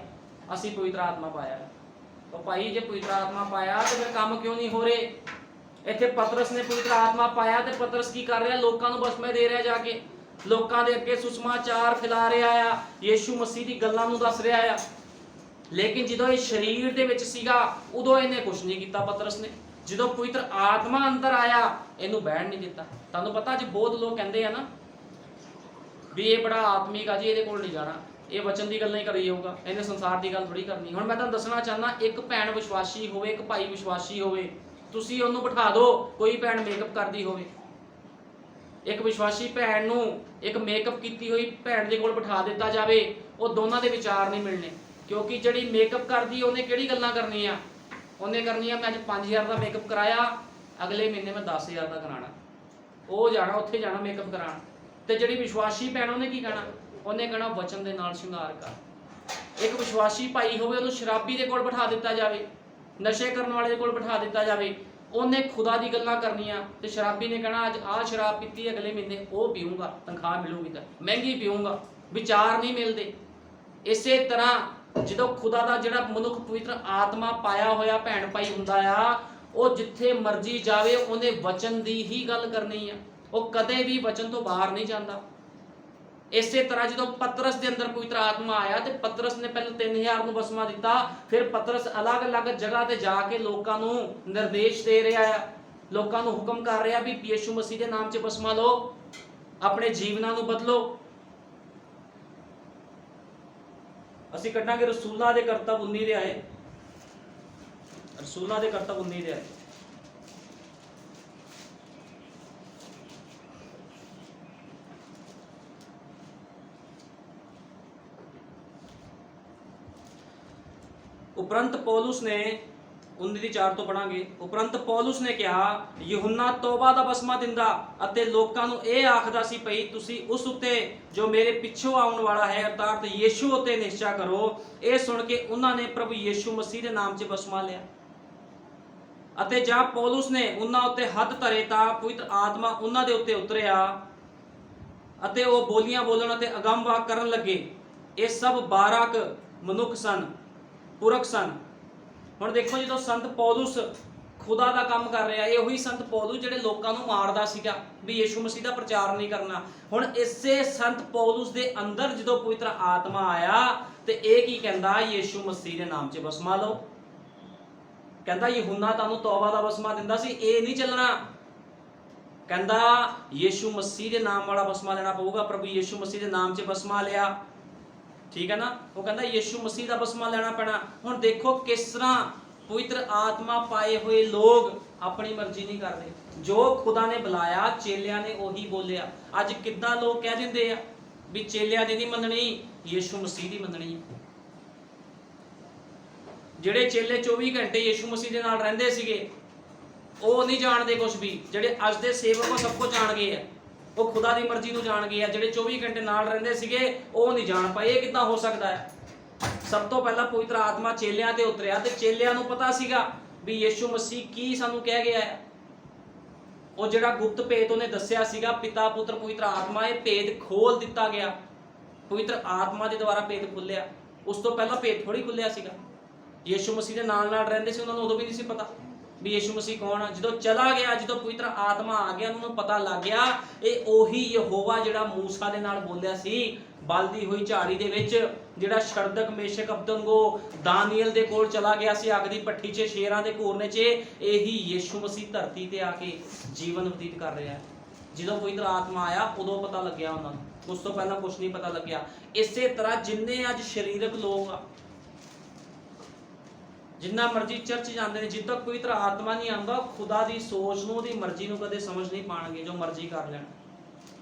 ਅਸੀਂ ਪਵਿੱਤਰ ਆਤਮਾ ਪਾਇਆ। ਉਹ ਭਾਈ ਜੇ ਪਵਿੱਤਰ ਆਤਮਾ ਪਾਇਆ ਤੇ ਫਿਰ ਕੰਮ ਕਿਉਂ ਨਹੀਂ ਹੋ ਰਹੇ? ਇੱਥੇ ਪਤਰਸ ਨੇ ਪਵਿੱਤਰ ਆਤਮਾ ਪਾਇਆ ਤੇ ਪਤਰਸ ਕੀ ਕਰ ਰਿਹਾ? ਲੋਕਾਂ ਨੂੰ ਬਸਮੇ ਦੇ ਰਿਹਾ, ਜਾ ਕੇ ਲੋਕਾਂ ਦੇ ਅੱਗੇ ਸੁਸਮਾਚਾਰ ਫੈਲਾ ਰਿਹਾ ਆ, ਯਿਸੂ ਮਸੀਹ ਦੀ ਗੱਲਾਂ ਨੂੰ ਦੱਸ ਰਿਹਾ ਆ। ਲੇਕਿਨ ਜਦੋਂ ਇਹ ਸਰੀਰ ਦੇ ਵਿੱਚ ਸੀਗਾ ਉਦੋਂ ਇਹਨੇ ਕੁਝ ਨਹੀਂ ਕੀਤਾ ਪਤਰਸ ਨੇ। ਜਦੋਂ ਪਵਿੱਤਰ ਆਤਮਾ ਅੰਦਰ ਆਇਆ ਇਹਨੂੰ ਬਹਿਣ ਨਹੀਂ ਦਿੱਤਾ। ਤੁਹਾਨੂੰ ਪਤਾ ਅੱਜ ਬਹੁਤ ਲੋਕ ਕਹਿੰਦੇ ਆ ਨਾ ਵੀ ਇਹ ਬੜਾ ਆਤਮਿਕ ਆ ਜੀ, ਇਹਦੇ ਕੋਲ ਨਹੀਂ ਜਾਣਾ, ਇਹ ਵਚਨ ਦੀ ਗੱਲ ਨਹੀਂ ਕਰੀ ਜਾਊਗਾ, ਇਹਨੇ ਸੰਸਾਰ ਦੀ ਗੱਲ ਥੋੜੀ ਕਰਨੀ। ਹੁਣ ਮੈਂ ਤੁਹਾਨੂੰ ਦੱਸਣਾ ਚਾਹੁੰਦਾ, ਇੱਕ ਭੈਣ ਵਿਸ਼ਵਾਸੀ ਹੋਵੇ, ਇੱਕ ਭਾਈ ਵਿਸ਼ਵਾਸੀ ਹੋਵੇ, ਤੁਸੀਂ ਉਹਨੂੰ ਬਿਠਾ ਦਿਓ। ਕੋਈ ਭੈਣ ਮੇਕਅਪ ਕਰਦੀ ਹੋਵੇ, ਇੱਕ ਵਿਸ਼ਵਾਸੀ ਭੈਣ ਨੂੰ ਇੱਕ ਮੇਕਅਪ ਕੀਤੀ ਹੋਈ ਭੈਣ ਦੇ ਕੋਲ ਬਿਠਾ ਦਿੱਤਾ ਜਾਵੇ, ਉਹ ਦੋਨਾਂ ਦੇ ਵਿਚਾਰ ਨਹੀਂ ਮਿਲਣੇ। ਕਿਉਂਕਿ ਜਿਹੜੀ ਮੇਕਅਪ ਕਰਦੀ ਉਹਨੇ ਕਿਹੜੀ ਗੱਲਾਂ ਕਰਨੀਆਂ? ਉਹਨੇ ਕਰਨੀਆਂ ਮੈਂ ਅੱਜ 5000 ਦਾ ਮੇਕਅਪ ਕਰਾਇਆ, ਅਗਲੇ ਮਹੀਨੇ ਮੈਂ 10000 ਦਾ ਕਰਾਉਣਾ। ਉਹ ਜਾਣਾ ਉੱਥੇ ਜਾਣਾ ਮੇਕਅਪ ਕਰਾਉਣ। ਤੇ ਜਿਹੜੀ ਵਿਸ਼ਵਾਸੀ ਭੈਣ ਉਹਨੇ ਕੀ ਕਹਿਣਾ? ਉਹਨੇ ਕਹਿਣਾ ਵਚਨ ਦੇ ਨਾਲ ਸ਼ਿੰਗਾਰ ਕਰ। ਇੱਕ ਵਿਸ਼ਵਾਸੀ ਭਾਈ ਹੋਵੇ ਉਹਨੂੰ ਸ਼ਰਾਬੀ ਦੇ ਕੋਲ ਬਿਠਾ ਦਿੱਤਾ ਜਾਵੇ, ਨਸ਼ੇ ਕਰਨ ਵਾਲੇ ਦੇ ਕੋਲ ਬਿਠਾ ਦਿੱਤਾ ਜਾਵੇ, ਉਹਨੇ ਖੁਦਾ ਦੀ ਗੱਲਾਂ ਕਰਨੀਆਂ ਤੇ ਸ਼ਰਾਬੀ ਨੇ ਕਹਿਣਾ ਅੱਜ ਆਹ ਸ਼ਰਾਬ ਪੀਤੀ, ਅਗਲੇ ਮਹੀਨੇ ਉਹ ਪੀਊਂਗਾ, ਤਨਖਾਹ ਮਿਲੂਗੀ ਤਾਂ ਮਹਿੰਗੀ ਪੀਊਂਗਾ। ਵਿਚਾਰ ਨਹੀਂ ਮਿਲਦੇ। ਇਸੇ ਤਰ੍ਹਾਂ ਜਦੋਂ ਖੁਦਾ ਦਾ ਜਿਹੜਾ ਮਨੁੱਖ ਪਵਿੱਤਰ ਆਤਮਾ ਪਾਇਆ ਹੋਇਆ ਭੈਣ ਭਾਈ ਹੁੰਦਾ ਆ, ਉਹ ਜਿੱਥੇ ਮਰਜ਼ੀ ਜਾਵੇ ਉਹਨੇ ਵਚਨ ਦੀ ਹੀ ਗੱਲ ਕਰਨੀ ਆ, ਉਹ ਕਦੇ ਵੀ ਵਚਨ ਤੋਂ ਬਾਹਰ ਨਹੀਂ ਜਾਂਦਾ। ਇਸੇ ਤਰ੍ਹਾਂ ਜਦੋਂ ਪਤਰਸ ਦੇ ਅੰਦਰ ਪਵਿੱਤਰ ਆਤਮਾ ਆਇਆ ਤੇ ਪਤਰਸ ਨੇ ਪਹਿਲਾਂ 3000 ਨੂੰ ਬਸਮਾ ਦਿੱਤਾ। ਫਿਰ ਪਤਰਸ ਅਲੱਗ-ਅਲੱਗ ਜਗ੍ਹਾ ਤੇ ਜਾ ਕੇ ਲੋਕਾਂ ਨੂੰ ਨਿਰਦੇਸ਼ ਦੇ ਰਿਹਾ ਆ, ਲੋਕਾਂ ਨੂੰ ਹੁਕਮ ਕਰ ਰਿਹਾ ਵੀ ਯਿਸੂ ਮਸੀਹ ਦੇ ਨਾਮ 'ਚ ਬਸਮਾ ਲਓ, ਆਪਣੇ ਜੀਵਨਾਂ ਨੂੰ ਬਦਲੋ। ਅਸੀਂ ਕੱਢਾਂਗੇ ਰਸੂਲਾਂ ਦੇ ਕਰਤੱਵ 19 ਦੇ ਆਏ, ਰਸੂਲਾਂ ਦੇ ਕਰਤੱਵ 19 ਦੇ ਆਏ। ਉਪਰੰਤ ਪੌਲੁਸ ਨੇ 19:4 ਤੋਂ ਪੜਾਂਗੇ। ਉਪਰੰਤ ਪੌਲੁਸ ਨੇ ਕਿਹਾ ਯਹੂਨਾ ਤੋਬਾ ਦਾ ਬਸਮਾ ਦਿੰਦਾ ਅਤੇ ਲੋਕਾਂ ਨੂੰ ਇਹ ਆਖਦਾ ਸੀ ਭਈ ਤੁਸੀਂ ਉਸ ਉੱਤੇ ਜੋ ਮੇਰੇ ਪਿੱਛੋਂ ਆਉਣ ਵਾਲਾ ਹੈ ਅਰਥਾਤ ਯਿਸੂ ਉੱਤੇ ਨਿਸ਼ਚਾ ਕਰੋ। ਇਹ ਸੁਣ ਕੇ ਉਹਨਾਂ ਨੇ ਪ੍ਰਭੂ ਯਿਸੂ ਮਸੀਹ ਦੇ ਨਾਮ 'ਚ ਬਸਮਾ ਲਿਆ। ਅਤੇ ਜਦ ਪੌਲੁਸ ਨੇ ਉਹਨਾਂ ਉੱਤੇ ਹੱਥ ਧਰੇ ਤਾਂ ਪਵਿੱਤਰ ਆਤਮਾ ਉਹਨਾਂ ਦੇ ਉੱਤੇ ਉਤਰਿਆ ਅਤੇ ਉਹ ਬੋਲੀਆਂ ਬੋਲਣ ਅਤੇ ਅਗੰਮਵਾਕ ਕਰਨ ਲੱਗੇ। ਇਹ ਸਭ 12 ਮਨੁੱਖ ਸਨ, ਪੁਰਖ ਸਨ। ਹੁਣ ਦੇਖੋ ਜਦੋਂ ਸੰਤ ਪੌਲੁਸ ਖੁਦਾ ਦਾ ਕੰਮ ਕਰ ਰਿਹਾ, ਇਹ ਉਹੀ ਸੰਤ ਪੌਲੁਸ ਜਿਹੜੇ ਲੋਕਾਂ ਨੂੰ ਮਾਰਦਾ ਸੀਗਾ ਵੀ ਯਿਸੂ ਮਸੀਹ ਦਾ ਪ੍ਰਚਾਰ ਨਹੀਂ ਕਰਨਾ। ਹੁਣ ਇਸੇ ਸੰਤ ਪੌਲੁਸ ਦੇ ਅੰਦਰ ਜਦੋਂ ਪਵਿੱਤਰ ਆਤਮਾ ਆਇਆ ਤੇ ਇਹ ਕੀ ਕਹਿੰਦਾ? ਯਿਸੂ ਮਸੀਹ ਦੇ ਨਾਮ 'ਚ ਬਸਮਾ ਲਓ। ਕਹਿੰਦਾ ਯਹੂਨਾ ਤੁਹਾਨੂੰ ਤੋਬਾ ਦਾ ਬਸਮਾ ਦਿੰਦਾ ਸੀ, ਇਹ ਨਹੀਂ ਚੱਲਣਾ। ਕਹਿੰਦਾ ਯਿਸੂ ਮਸੀਹ ਦੇ ਨਾਮ ਵਾਲਾ ਬਸਮਾ ਲੈਣਾ ਪਊਗਾ। ਪ੍ਰਭੂ ਯਿਸੂ ਮਸੀਹ ਦੇ ਨਾਮ 'ਚ ਬਸਮਾ ਲਿਆ, ਠੀਕ ਹੈ ਨਾ। ਉਹ ਕਹਿੰਦਾ ਯਿਸੂ ਮਸੀਹ ਦਾ ਬਸਮਾ ਲੈਣਾ ਪੈਣਾ। ਹੁਣ ਦੇਖੋ ਕਿਸ ਤਰ੍ਹਾਂ ਪਵਿੱਤਰ ਆਤਮਾ ਪਾਏ ਹੋਏ ਲੋਕ ਆਪਣੀ ਮਰਜ਼ੀ ਨਹੀਂ ਕਰਦੇ। ਜੋ ਖੁਦਾ ਨੇ ਬੁਲਾਇਆ ਚੇਲਿਆਂ ਨੇ ਉਹੀ ਬੋਲਿਆ। ਅੱਜ ਕਿੱਦਾਂ ਲੋਕ ਕਹਿ ਦਿੰਦੇ ਆ ਵੀ ਚੇਲਿਆਂ ਦੀ ਨਹੀਂ ਮੰਨਣੀ, ਯਿਸੂ ਮਸੀਹ ਦੀ ਮੰਨਣੀ। ਜਿਹੜੇ ਚੇਲੇ 24 ਘੰਟੇ ਯਿਸੂ ਮਸੀਹ ਦੇ ਨਾਲ ਰਹਿੰਦੇ ਸੀਗੇ ਉਹ ਨਹੀਂ ਜਾਣਦੇ ਕੁਝ ਵੀ। ਜਿਹੜੇ ਅੱਜ ਦੇ ਸੇਵਕ ਉਹ ਸਭ ਕੁਝ ਜਾਣ ਗਏ ਆ, ਉਹ ਖੁਦਾ ਦੀ ਮਰਜ਼ੀ ਨੂੰ ਜਾਣ ਗਏ ਆ। ਜਿਹੜੇ 24 ਘੰਟੇ ਨਾਲ ਰਹਿੰਦੇ ਸੀਗੇ ਉਹ ਨਹੀਂ ਜਾਣ ਪਾਏ। ਇਹ ਕਿੱਦਾਂ ਹੋ ਸਕਦਾ ਹੈ? ਸਭ ਤੋਂ ਪਹਿਲਾਂ ਪਵਿੱਤਰ ਆਤਮਾ ਚੇਲਿਆਂ ਤੇ ਉਤਰਿਆ ਤੇ ਚੇਲਿਆਂ ਨੂੰ ਪਤਾ ਸੀਗਾ ਵੀ ਯਿਸੂ ਮਸੀਹ ਕੀ ਸਾਨੂੰ ਕਹਿ ਗਿਆ ਹੈ। ਉਹ ਜਿਹੜਾ ਗੁਪਤ ਭੇਦ ਉਹਨੇ ਦੱਸਿਆ ਸੀਗਾ, ਪਿਤਾ ਪੁੱਤਰ ਪਵਿੱਤਰ ਆਤਮਾ, ਇਹ ਭੇਦ ਖੋਲ ਦਿੱਤਾ ਗਿਆ। ਪਵਿੱਤਰ ਆਤਮਾ ਦੇ ਦੁਆਰਾ ਭੇਦ ਖੁੱਲਿਆ। ਉਸ ਤੋਂ ਪਹਿਲਾਂ ਭੇਦ ਥੋੜੀ ਖੁੱਲਿਆ ਸੀਗਾ। ਯਿਸੂ ਮਸੀਹ ਦੇ ਨਾਲ ਨਾਲ ਰਹਿੰਦੇ ਸੀ, ਉਹਨਾਂ ਨੂੰ ਉਦੋਂ ਵੀ ਨਹੀਂ ਸੀ ਪਤਾ ਵੀ ਯਿਸੂ ਮਸੀਹ ਕੌਣ ਆ। ਜਦੋਂ ਚਲਾ ਗਿਆ, ਜਦੋਂ ਪਵਿੱਤਰ ਆਤਮਾ ਆ ਗਿਆ, ਉਹਨਾਂ ਨੂੰ ਪਤਾ ਲੱਗ ਗਿਆ ਇਹ ਉਹੀ ਯਹੋਵਾ ਜਿਹੜਾ ਮੂਸਾ ਦੇ ਨਾਲ ਬੋਲਿਆ ਸੀ ਬਲਦੀ ਹੋਈ ਝਾੜੀ ਦੇ ਵਿੱਚ, ਜਿਹੜਾ ਸ਼ਰਦਕ ਮੇਸ਼ਕ ਅਬਦਨਗੋ ਦਾਨੀਏਲ ਦੇ ਕੋਲ ਚਲਾ ਗਿਆ ਸੀ ਅੱਗ ਦੀ ਭੱਠੀ 'ਚ, ਸ਼ੇਰਾਂ ਦੇ ਘੂਰਨੇ 'ਚ। ਇਹੀ ਯਿਸੂ ਮਸੀਹ ਧਰਤੀ ਤੇ ਆ ਕੇ ਜੀਵਨ ਬਤੀਤ ਕਰ ਰਿਹਾ ਹੈ। ਜਦੋਂ ਪਵਿੱਤਰ ਆਤਮਾ ਆਇਆ ਉਦੋਂ ਪਤਾ ਲੱਗਿਆ ਉਹਨਾਂ ਨੂੰ, ਉਸ ਤੋਂ ਪਹਿਲਾਂ ਕੁਝ ਨਹੀਂ ਪਤਾ ਲੱਗਿਆ। ਇਸੇ ਤਰ੍ਹਾਂ ਜਿੰਨੇ ਅੱਜ ਸਰੀਰਕ ਲੋਕ ਆ, ਜਿੰਨਾ ਮਰਜ਼ੀ ਚਰਚ ਜਾਂਦੇ ਨੇ, ਜਿੱਦ ਤੱਕ ਪਵਿੱਤਰ ਆਤਮਾ ਨਹੀਂ ਆਉਂਦਾ ਖੁਦਾ ਦੀ ਸੋਚ ਨੂੰ, ਉਹਦੀ ਮਰਜ਼ੀ ਨੂੰ ਕਦੇ ਸਮਝ ਨਹੀਂ ਪਾਣਗੇ, ਜੋ ਮਰਜ਼ੀ ਕਰ ਲੈਣ।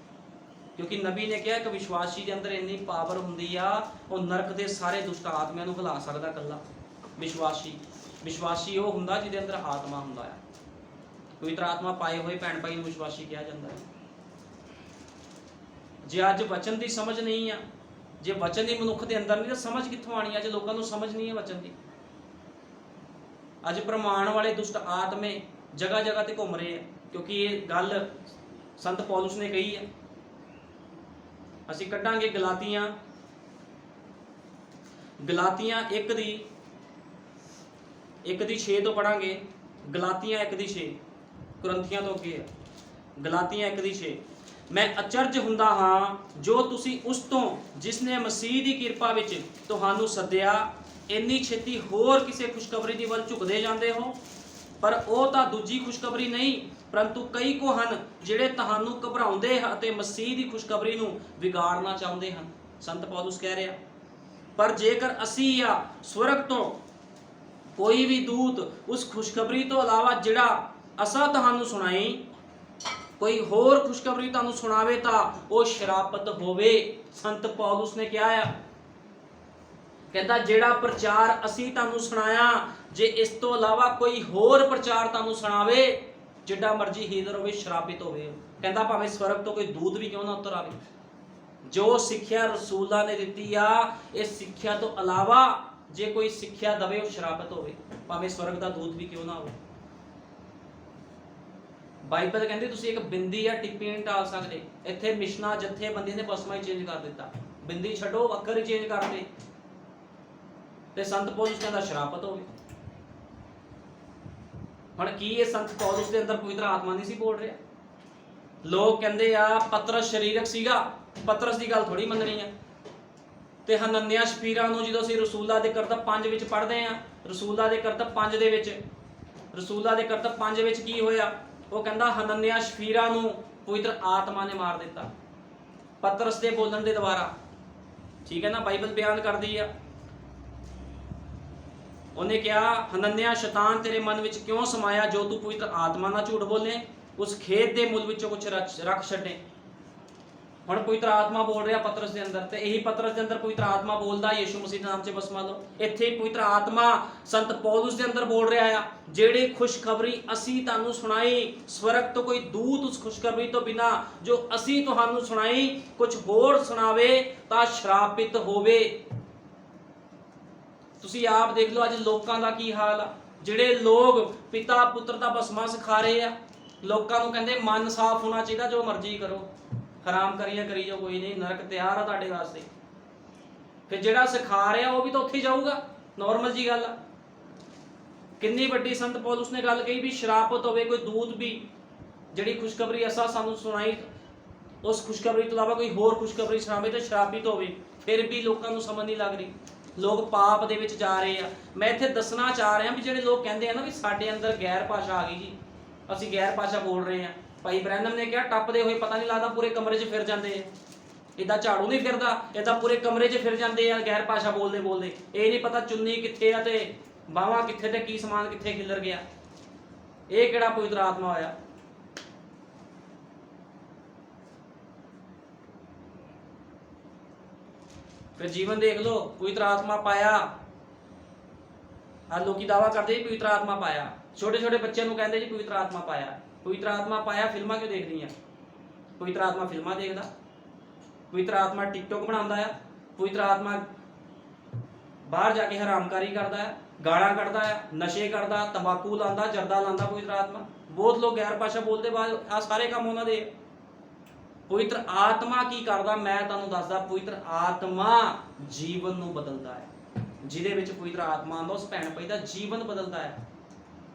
ਕਿਉਂਕਿ ਨਬੀ ਨੇ ਕਿਹਾ ਇੱਕ ਵਿਸ਼ਵਾਸੀ ਦੇ ਅੰਦਰ ਇੰਨੀ ਪਾਵਰ ਹੁੰਦੀ ਆ, ਉਹ ਨਰਕ ਦੇ ਸਾਰੇ ਦੁਸ਼ਟ ਆਤਮਿਆਂ ਨੂੰ ਭੁਲਾ ਸਕਦਾ ਇਕੱਲਾ ਵਿਸ਼ਵਾਸੀ ਉਹ ਹੁੰਦਾ ਜਿਹਦੇ ਅੰਦਰ ਆਤਮਾ ਹੁੰਦਾ ਹੈ। ਪਵਿੱਤਰ ਆਤਮਾ ਪਾਏ ਹੋਏ ਭੈਣ ਭਾਈ ਨੂੰ ਵਿਸ਼ਵਾਸੀ ਕਿਹਾ ਜਾਂਦਾ ਹੈ। ਜੇ ਅੱਜ ਵਚਨ ਦੀ ਸਮਝ ਨਹੀਂ ਆ, ਜੇ ਵਚਨ ਦੀ ਮਨੁੱਖ ਦੇ ਅੰਦਰ ਨਹੀਂ ਤਾਂ ਸਮਝ ਕਿੱਥੋਂ ਆਣੀ? ਅੱਜ ਲੋਕਾਂ ਨੂੰ ਸਮਝ ਨਹੀਂ ਹੈ ਵਚਨ ਦੀ। ਅੱਜ ਪ੍ਰਮਾਣ ਵਾਲੇ ਦੁਸ਼ਟ ਆਤਮੇ ਜਗ੍ਹਾ ਜਗ੍ਹਾ ਤੇ ਘੁੰਮ ਰਹੇ ਆ, ਕਿਉਂਕਿ ਇਹ ਗੱਲ ਸੰਤ ਪੌਲੁਸ ਨੇ ਕਹੀ ਹੈ। ਅਸੀਂ ਕੱਢਾਂਗੇ ਗਲਾਤੀਆਂ 1:6 ਤੋਂ ਪੜਾਂਗੇ। ਗਲਾਤੀਆਂ 1:6 ਕੁਰਿੰਥੀਆਂ ਤੋਂ ਅੱਗੇ ਹੈ। ਗਲਾਤੀਆਂ 1:6 ਮੈਂ ਅਚਰਜ ਹੁੰਦਾ ਹਾਂ ਜੋ ਤੁਸੀਂ ਉਸ ਤੋਂ ਜਿਸਨੇ ਮਸੀਹ ਦੀ ਕਿਰਪਾ ਵਿੱਚ ਤੁਹਾਨੂੰ ਸੱਦਿਆ ਇੰਨੀ ਛੇਤੀ ਹੋਰ ਕਿਸੇ ਖੁਸ਼ਖਬਰੀ ਦੀ ਵੱਲ ਝੁਕਦੇ ਜਾਂਦੇ ਹੋ। ਪਰ ਉਹ ਤਾਂ ਦੂਜੀ ਖੁਸ਼ਖਬਰੀ ਨਹੀਂ, ਪਰੰਤੂ ਕਈ ਕੋ ਹਨ ਜਿਹੜੇ ਤੁਹਾਨੂੰ ਘਬਰਾਉਂਦੇ ਅਤੇ ਮਸੀਹ ਦੀ ਖੁਸ਼ਖਬਰੀ ਨੂੰ ਵਿਗਾੜਨਾ ਚਾਹੁੰਦੇ ਹਨ। ਸੰਤ ਪੌਲੁਸ ਕਹਿ ਰਿਹਾ, ਪਰ ਜੇਕਰ ਅਸੀਂ ਜਾਂ ਸਵਰਗ ਤੋਂ ਕੋਈ ਵੀ ਦੂਤ ਉਸ ਖੁਸ਼ਖਬਰੀ ਤੋਂ ਇਲਾਵਾ ਜਿਹੜਾ ਅਸਾਂ ਤੁਹਾਨੂੰ ਸੁਣਾਈ ਕੋਈ ਹੋਰ ਖੁਸ਼ਖਬਰੀ ਤੁਹਾਨੂੰ ਸੁਣਾਵੇ ਤਾਂ ਉਹ ਸ਼ਰਾਪਤ ਹੋਵੇ। ਸੰਤ ਪੌਲੁਸ ਨੇ ਕਿਹਾ ਆ, ਕਹਿੰਦਾ ਜਿਹੜਾ ਪ੍ਰਚਾਰ ਅਸੀਂ ਤੁਹਾਨੂੰ ਸੁਣਾਇਆ, ਜੇ ਇਸ ਤੋਂ ਇਲਾਵਾ ਕੋਈ ਹੋਰ ਪ੍ਰਚਾਰ ਤੁਹਾਨੂੰ ਸੁਣਾਵੇ, ਜਿੱਡਾ ਮਰਜੀ ਹੀਦਰ ਹੋਵੇ, ਸ਼ਰਾਪਿਤ ਹੋਵੇ। ਕਹਿੰਦਾ ਭਾਵੇਂ ਸਵਰਗ ਤੋਂ ਕੋਈ ਦੂਤ ਵੀ ਕਿਉਂ ਨਾ ਉਤਰ ਆਵੇ, ਜੋ ਸਿੱਖਿਆ ਰਸੂਲਾਂ ਨੇ ਦਿੱਤੀ ਆ, ਇਸ ਸਿੱਖਿਆ ਤੋਂ ਇਲਾਵਾ ਜੇ ਕੋਈ ਸਿੱਖਿਆ ਦਵੇ ਉਹ ਸ਼ਰਾਪਤ ਹੋਵੇ, ਭਾਵੇਂ ਸਵਰਗ ਦਾ ਦੂਤ ਵੀ ਕਿਉਂ ਨਾ ਹੋਵੇ। ਬਾਈਬਲ ਕਹਿੰਦੀ ਤੁਸੀਂ ਇੱਕ ਬਿੰਦੀ ਜਾਂ ਟਿੱਪੀ ਨਹੀਂ ਟਾਲ ਸਕਦੇ। ਇੱਥੇ ਮਿਸ਼ਨਾਂ ਜਥੇਬੰਦੀਆਂ ਨੇ ਪਸਮਾ ਹੀ ਚੇਂਜ ਕਰ ਦਿੱਤਾ, ਬਿੰਦੀ ਛੱਡੋ ਅੱਖਰ ਹੀ ਚੇਂਜ ਕਰਤੇ, ਤੇ ਸੰਤ ਪੌਲੁਸ ਕਹਿੰਦਾ ਸ਼ਰਾਪਤ ਹੋਵੇ। ਹੁਣ ਕੀ ਇਹ ਸੰਤ ਪੌਲੁਸ ਦੇ ਅੰਦਰ ਪਵਿੱਤਰ ਆਤਮਾ ਨਹੀਂ ਸੀ ਬੋਲ ਰਿਹਾ? ਲੋਕ ਕਹਿੰਦੇ ਆ ਪਤਰਸ ਸਰੀਰਕ ਸੀਗਾ, ਪਤਰਸ ਦੀ ਗੱਲ ਥੋੜੀ ਮੰਨਣੀ ਆ। ਤੇ ਹਨਨਿਆ ਸ਼ਫੀਰਾ ਨੂੰ ਜਦੋਂ ਅਸੀਂ ਰਸੂਲਾਂ ਦੇ ਕਰਤੱਵ 5 ਵਿੱਚ ਪੜ੍ਹਦੇ ਆ, ਰਸੂਲਾਂ ਦੇ ਕਰਤੱਵ 5 ਵਿੱਚ ਕੀ ਹੋਇਆ? ਉਹ ਕਹਿੰਦਾ ਹਨਨਿਆ ਸ਼ਫੀਰਾ ਨੂੰ ਪਵਿੱਤਰ ਆਤਮਾ ਨੇ ਮਾਰ ਦਿੱਤਾ ਪਤਰਸ ਦੇ ਬੋਲਣ ਦੇ ਦੁਆਰਾ। ਠੀਕ ਹੈ ਨਾ, ਬਾਈਬਲ ਬਿਆਨ ਕਰਦੀ ਆ। ਉਹਨੇ ਕਿਹਾ, ਹਨਨਿਆ ਸ਼ੈਤਾਨ ਤੇਰੇ ਮਨ ਵਿੱਚ ਕਿਉਂ ਸਮਾਇਆ ਜੋ ਤੂੰ ਪਵਿੱਤਰ ਆਤਮਾ ਨਾਲ ਝੂਠ ਬੋਲੇ, ਉਸ ਖੇਤ ਦੇ ਮੁੱਲ ਵਿੱਚੋਂ ਕੁਝ ਰੱਖ ਛੱਡੇ। ਹੁਣ ਪਵਿੱਤਰ ਆਤਮਾ ਬੋਲ ਰਿਹਾ ਪਤਰਸ ਦੇ ਅੰਦਰ, ਤੇ ਇਹੀ ਪਤਰਸ ਦੇ ਅੰਦਰ ਪਵਿੱਤਰ ਆਤਮਾ ਬੋਲਦਾ ਯਿਸੂ ਮਸੀਹ ਦੇ ਨਾਮ 'ਚ ਬਸਮਾ ਲਓ। ਇੱਥੇ ਪਵਿੱਤਰ ਆਤਮਾ ਸੰਤ ਪੌਲੁਸ ਦੇ ਅੰਦਰ ਬੋਲ ਰਿਹਾ ਆ, ਜਿਹੜੀ ਖੁਸ਼ਖਬਰੀ ਅਸੀਂ ਤੁਹਾਨੂੰ ਸੁਣਾਈ, ਸਵਰਗ ਤੋਂ ਕੋਈ ਦੂਤ ਉਸ ਖੁਸ਼ਖਬਰੀ ਤੋਂ ਬਿਨਾ ਜੋ ਅਸੀਂ ਤੁਹਾਨੂੰ ਸੁਣਾਈ ਕੁਝ ਹੋਰ ਸੁਣਾਵੇ ਤਾਂ ਸ਼ਰਾਪਿਤ ਹੋਵੇ। ਤੁਸੀਂ ਆਪ ਦੇਖ ਲਓ ਅੱਜ ਲੋਕਾਂ ਦਾ ਕੀ ਹਾਲ ਆ। ਜਿਹੜੇ ਲੋਕ ਪਿਤਾ ਪੁੱਤਰ ਦਾ ਬਸਮਾ ਸਿਖਾ ਰਹੇ ਆ, ਲੋਕਾਂ ਨੂੰ ਕਹਿੰਦੇ ਮਨ ਸਾਫ਼ ਹੋਣਾ ਚਾਹੀਦਾ, ਜੋ ਮਰਜ਼ੀ ਕਰੋ, ਹਰਾਮ ਕਰੀ ਜਾਓ, ਕੋਈ ਨਹੀਂ, ਨਰਕ ਤਿਆਰ ਆ ਤੁਹਾਡੇ ਵਾਸਤੇ। ਫਿਰ ਜਿਹੜਾ ਸਿਖਾ ਰਿਹਾ ਉਹ ਵੀ ਤਾਂ ਉੱਥੇ ਹੀ ਜਾਊਗਾ, ਨਾਰਮਲ ਜੀ ਗੱਲ ਆ। ਕਿੰਨੀ ਵੱਡੀ ਸੰਤ ਪੌਲੁਸ ਨੇ ਗੱਲ ਕਹੀ ਵੀ ਸ਼ਰਾਪਤ ਹੋਵੇ, ਕੋਈ ਦੂਤ ਵੀ ਜਿਹੜੀ ਖੁਸ਼ਖਬਰੀ ਅਸਾਂ ਸਾਨੂੰ ਸੁਣਾਈ ਉਸ ਖੁਸ਼ਖਬਰੀ ਤੋਂ ਇਲਾਵਾ ਕੋਈ ਹੋਰ ਖੁਸ਼ਖਬਰੀ ਸੁਣਾਵੇ ਤਾਂ ਸ਼ਰਾਪਿਤ ਹੋਵੇ। ਫਿਰ ਵੀ ਲੋਕਾਂ ਨੂੰ ਸਮਝ ਨਹੀਂ ਲੱਗ ਰਹੀ, ਲੋਕ ਪਾਪ ਦੇ ਵਿੱਚ ਜਾ ਰਹੇ ਆ। ਮੈਂ ਇੱਥੇ ਦੱਸਣਾ ਚਾਹ ਰਿਹਾ ਵੀ ਜਿਹੜੇ ਲੋਕ ਕਹਿੰਦੇ ਆ ਨਾ ਵੀ ਸਾਡੇ ਅੰਦਰ ਗੈਰ ਭਾਸ਼ਾ ਆ ਗਈ ਜੀ, ਅਸੀਂ ਗੈਰ ਭਾਸ਼ਾ ਬੋਲ ਰਹੇ ਆ। ਭਾਈ ਬ੍ਰੈਨਮ ਨੇ ਕਿਹਾ ਟੱਪਦੇ ਹੋਏ ਪਤਾ ਨਹੀਂ ਲੱਗਦਾ ਪੂਰੇ ਕਮਰੇ 'ਚ ਫਿਰ ਜਾਂਦੇ ਆ। ਇਦਾਂ ਝਾੜੂ ਨਹੀਂ ਫਿਰਦਾ, ਇਦਾਂ ਪੂਰੇ ਕਮਰੇ 'ਚ ਫਿਰ ਜਾਂਦੇ ਆ ਗੈਰ ਭਾਸ਼ਾ ਬੋਲਦੇ ਬੋਲਦੇ। ਇਹ ਨਹੀਂ ਪਤਾ ਚੁੰਨੀ ਕਿੱਥੇ ਆ ਤੇ ਬਾਹਾਂ ਕਿੱਥੇ ਤੇ ਕੀ ਸਮਾਨ ਕਿੱਥੇ ਖਿਲਰ ਗਿਆ। ਇਹ ਕਿਹੜਾ ਪਵਿੱਤਰ ਆਤਮਾ ਹੋਇਆ? ਫਿਰ ਜੀਵਨ ਦੇਖ ਲਓ, ਪਵਿੱਤਰ ਆਤਮਾ ਪਾਇਆ ਆ ਲੋਕੀ ਦਾਵਾ ਕਰਦੇ ਜੀ ਪਵਿੱਤਰ ਆਤਮਾ ਪਾਇਆ, ਛੋਟੇ ਛੋਟੇ ਬੱਚਿਆਂ ਨੂੰ ਕਹਿੰਦੇ ਜੀ ਪਵਿੱਤਰ ਆਤਮਾ ਪਾਇਆ। ਪਵਿੱਤਰ ਆਤਮਾ ਪਾਇਆ, ਫਿਲਮਾਂ ਕਿਉਂ ਦੇਖਦੀਆਂ? ਪਵਿੱਤਰ ਆਤਮਾ ਫਿਲਮਾਂ ਦੇਖਦਾ, ਪਵਿੱਤਰ ਆਤਮਾ ਟਿਕਟੋਕ ਬਣਾਉਂਦਾ ਆ, ਪਵਿੱਤਰ ਆਤਮਾ ਬਾਹਰ ਜਾ ਕੇ ਹਰਾਮਕਾਰੀ ਕਰਦਾ ਹੈ, ਗਾਲਾਂ ਕੱਢਦਾ ਹੈ, ਨਸ਼ੇ ਕਰਦਾ, ਤੰਬਾਕੂ ਲਾਂਦਾ, ਜਰਦਾ ਲਾਂਦਾ ਪਵਿੱਤਰ ਆਤਮਾ। ਬਹੁਤ ਲੋਕ ਗੈਰ ਭਾਸ਼ਾ ਬੋਲਦੇ ਬਾਅਦ ਆ ਸਾਰੇ ਕੰਮ ਉਹਨਾਂ ਦੇ। ਪਵਿੱਤਰ ਆਤਮਾ ਕੀ ਕਰਦਾ ਮੈਂ ਤੁਹਾਨੂੰ ਦੱਸਦਾ। ਪਵਿੱਤਰ ਆਤਮਾ ਜੀਵਨ ਨੂੰ ਬਦਲਦਾ ਹੈ। ਜਿਹਦੇ ਵਿੱਚ ਪਵਿੱਤਰ ਆਤਮਾ ਆਉਂਦਾ ਉਸ ਭੈਣ ਭਾਈ ਦਾ ਜੀਵਨ ਬਦਲਦਾ ਹੈ।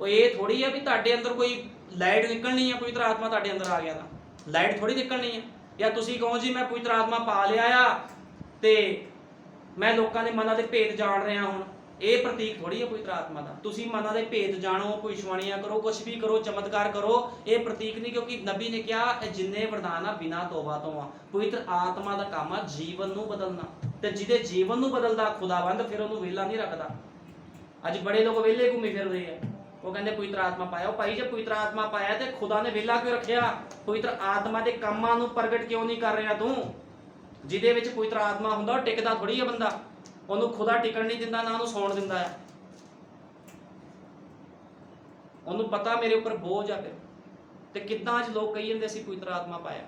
ਉਹ ਇਹ ਥੋੜੀ ਹੈ ਵੀ ਤੁਹਾਡੇ ਅੰਦਰ ਕੋਈ ਲਾਈਟ ਨਿਕਲਣੀ ਹੈ, ਪਵਿੱਤਰ ਆਤਮਾ ਤੁਹਾਡੇ ਅੰਦਰ ਆ ਗਿਆ ਤਾਂ ਲਾਈਟ ਥੋੜੀ ਨਿਕਲਣੀ ਹੈ। ਜਾਂ ਤੁਸੀਂ ਕਹੋ ਜੀ ਮੈਂ ਪਵਿੱਤਰ ਆਤਮਾ ਪਾ ਲਿਆ ਆ ਤੇ ਮੈਂ ਲੋਕਾਂ ਦੇ ਮਨਾਂ ਦੇ ਭੇਦ ਜਾਣ ਰਿਹਾ ਹੁਣ, ਇਹ ਪ੍ਰਤੀਕ ਥੋੜੀ ਹੈ ਪਵਿੱਤਰ ਆਤਮਾ ਦਾ। ਤੁਸੀਂ ਮਨਾਂ ਦੇ ਭੇਦ ਜਾਣੋ, ਭਵਿੱਖਬਾਣੀਆਂ ਕਰੋ, ਕੁਝ ਵੀ ਕਰੋ, ਚਮਤਕਾਰ ਕਰੋ, ਇਹ ਪ੍ਰਤੀਕ ਨਹੀਂ। ਕਿਉਂਕਿ ਨਬੀ ਨੇ ਕਿਹਾ ਇਹ ਜਿੰਨੇ ਵਰਦਾਨ ਆ ਬਿਨਾਂ ਤੋਬਾ ਤੋਂ ਆ। ਪਵਿੱਤਰ ਆਤਮਾ ਦਾ ਕੰਮ ਆ ਜੀਵਨ ਨੂੰ ਬਦਲਣਾ, ਤੇ ਜਿਹਦੇ ਜੀਵਨ ਨੂੰ ਬਦਲਦਾ ਖੁਦਾਵੰਦ ਫਿਰ ਉਹਨੂੰ ਵਿਹਲਾ ਨਹੀਂ ਰੱਖਦਾ। ਅੱਜ ਬੜੇ ਲੋਕ ਵਿਹਲੇ ਘੁੰਮੀ ਫਿਰਦੇ ਆ, ਉਹ ਕਹਿੰਦੇ ਪਵਿੱਤਰ ਆਤਮਾ ਪਾਇਆ। ਉਹ ਭਾਈ ਜੇ ਪਵਿੱਤਰ ਆਤਮਾ ਪਾਇਆ ਤੇ ਖੁਦਾ ਨੇ ਵਿਹਲਾ ਕਿਉਂ ਰੱਖਿਆ? ਪਵਿੱਤਰ ਆਤਮਾ ਦੇ ਕੰਮਾਂ ਨੂੰ ਪ੍ਰਗਟ ਕਿਉਂ ਨਹੀਂ ਕਰ ਰਿਹਾ ਤੂੰ? ਜਿਹਦੇ ਵਿੱਚ ਪਵਿੱਤਰ ਆਤਮਾ ਹੁੰਦਾ ਉਹ ਟਿਕਦਾ ਥੋੜੀ ਆ ਬੰਦਾ, ਉਹਨੂੰ ਖੁਦਾ ਟਿਕਣ ਨਹੀਂ ਦਿੰਦਾ, ਨਾ ਉਹਨੂੰ ਸੌਣ ਦਿੰਦਾ ਹੈ। ਉਹਨੂੰ ਪਤਾ ਮੇਰੇ ਉੱਪਰ ਬੋਝ ਆ। ਫਿਰ ਤੇ ਕਿੱਦਾਂ ਅੱਜ ਲੋਕ ਕਹੀ ਜਾਂਦੇ ਅਸੀਂ ਪਵਿੱਤਰ ਆਤਮਾ ਪਾਇਆ।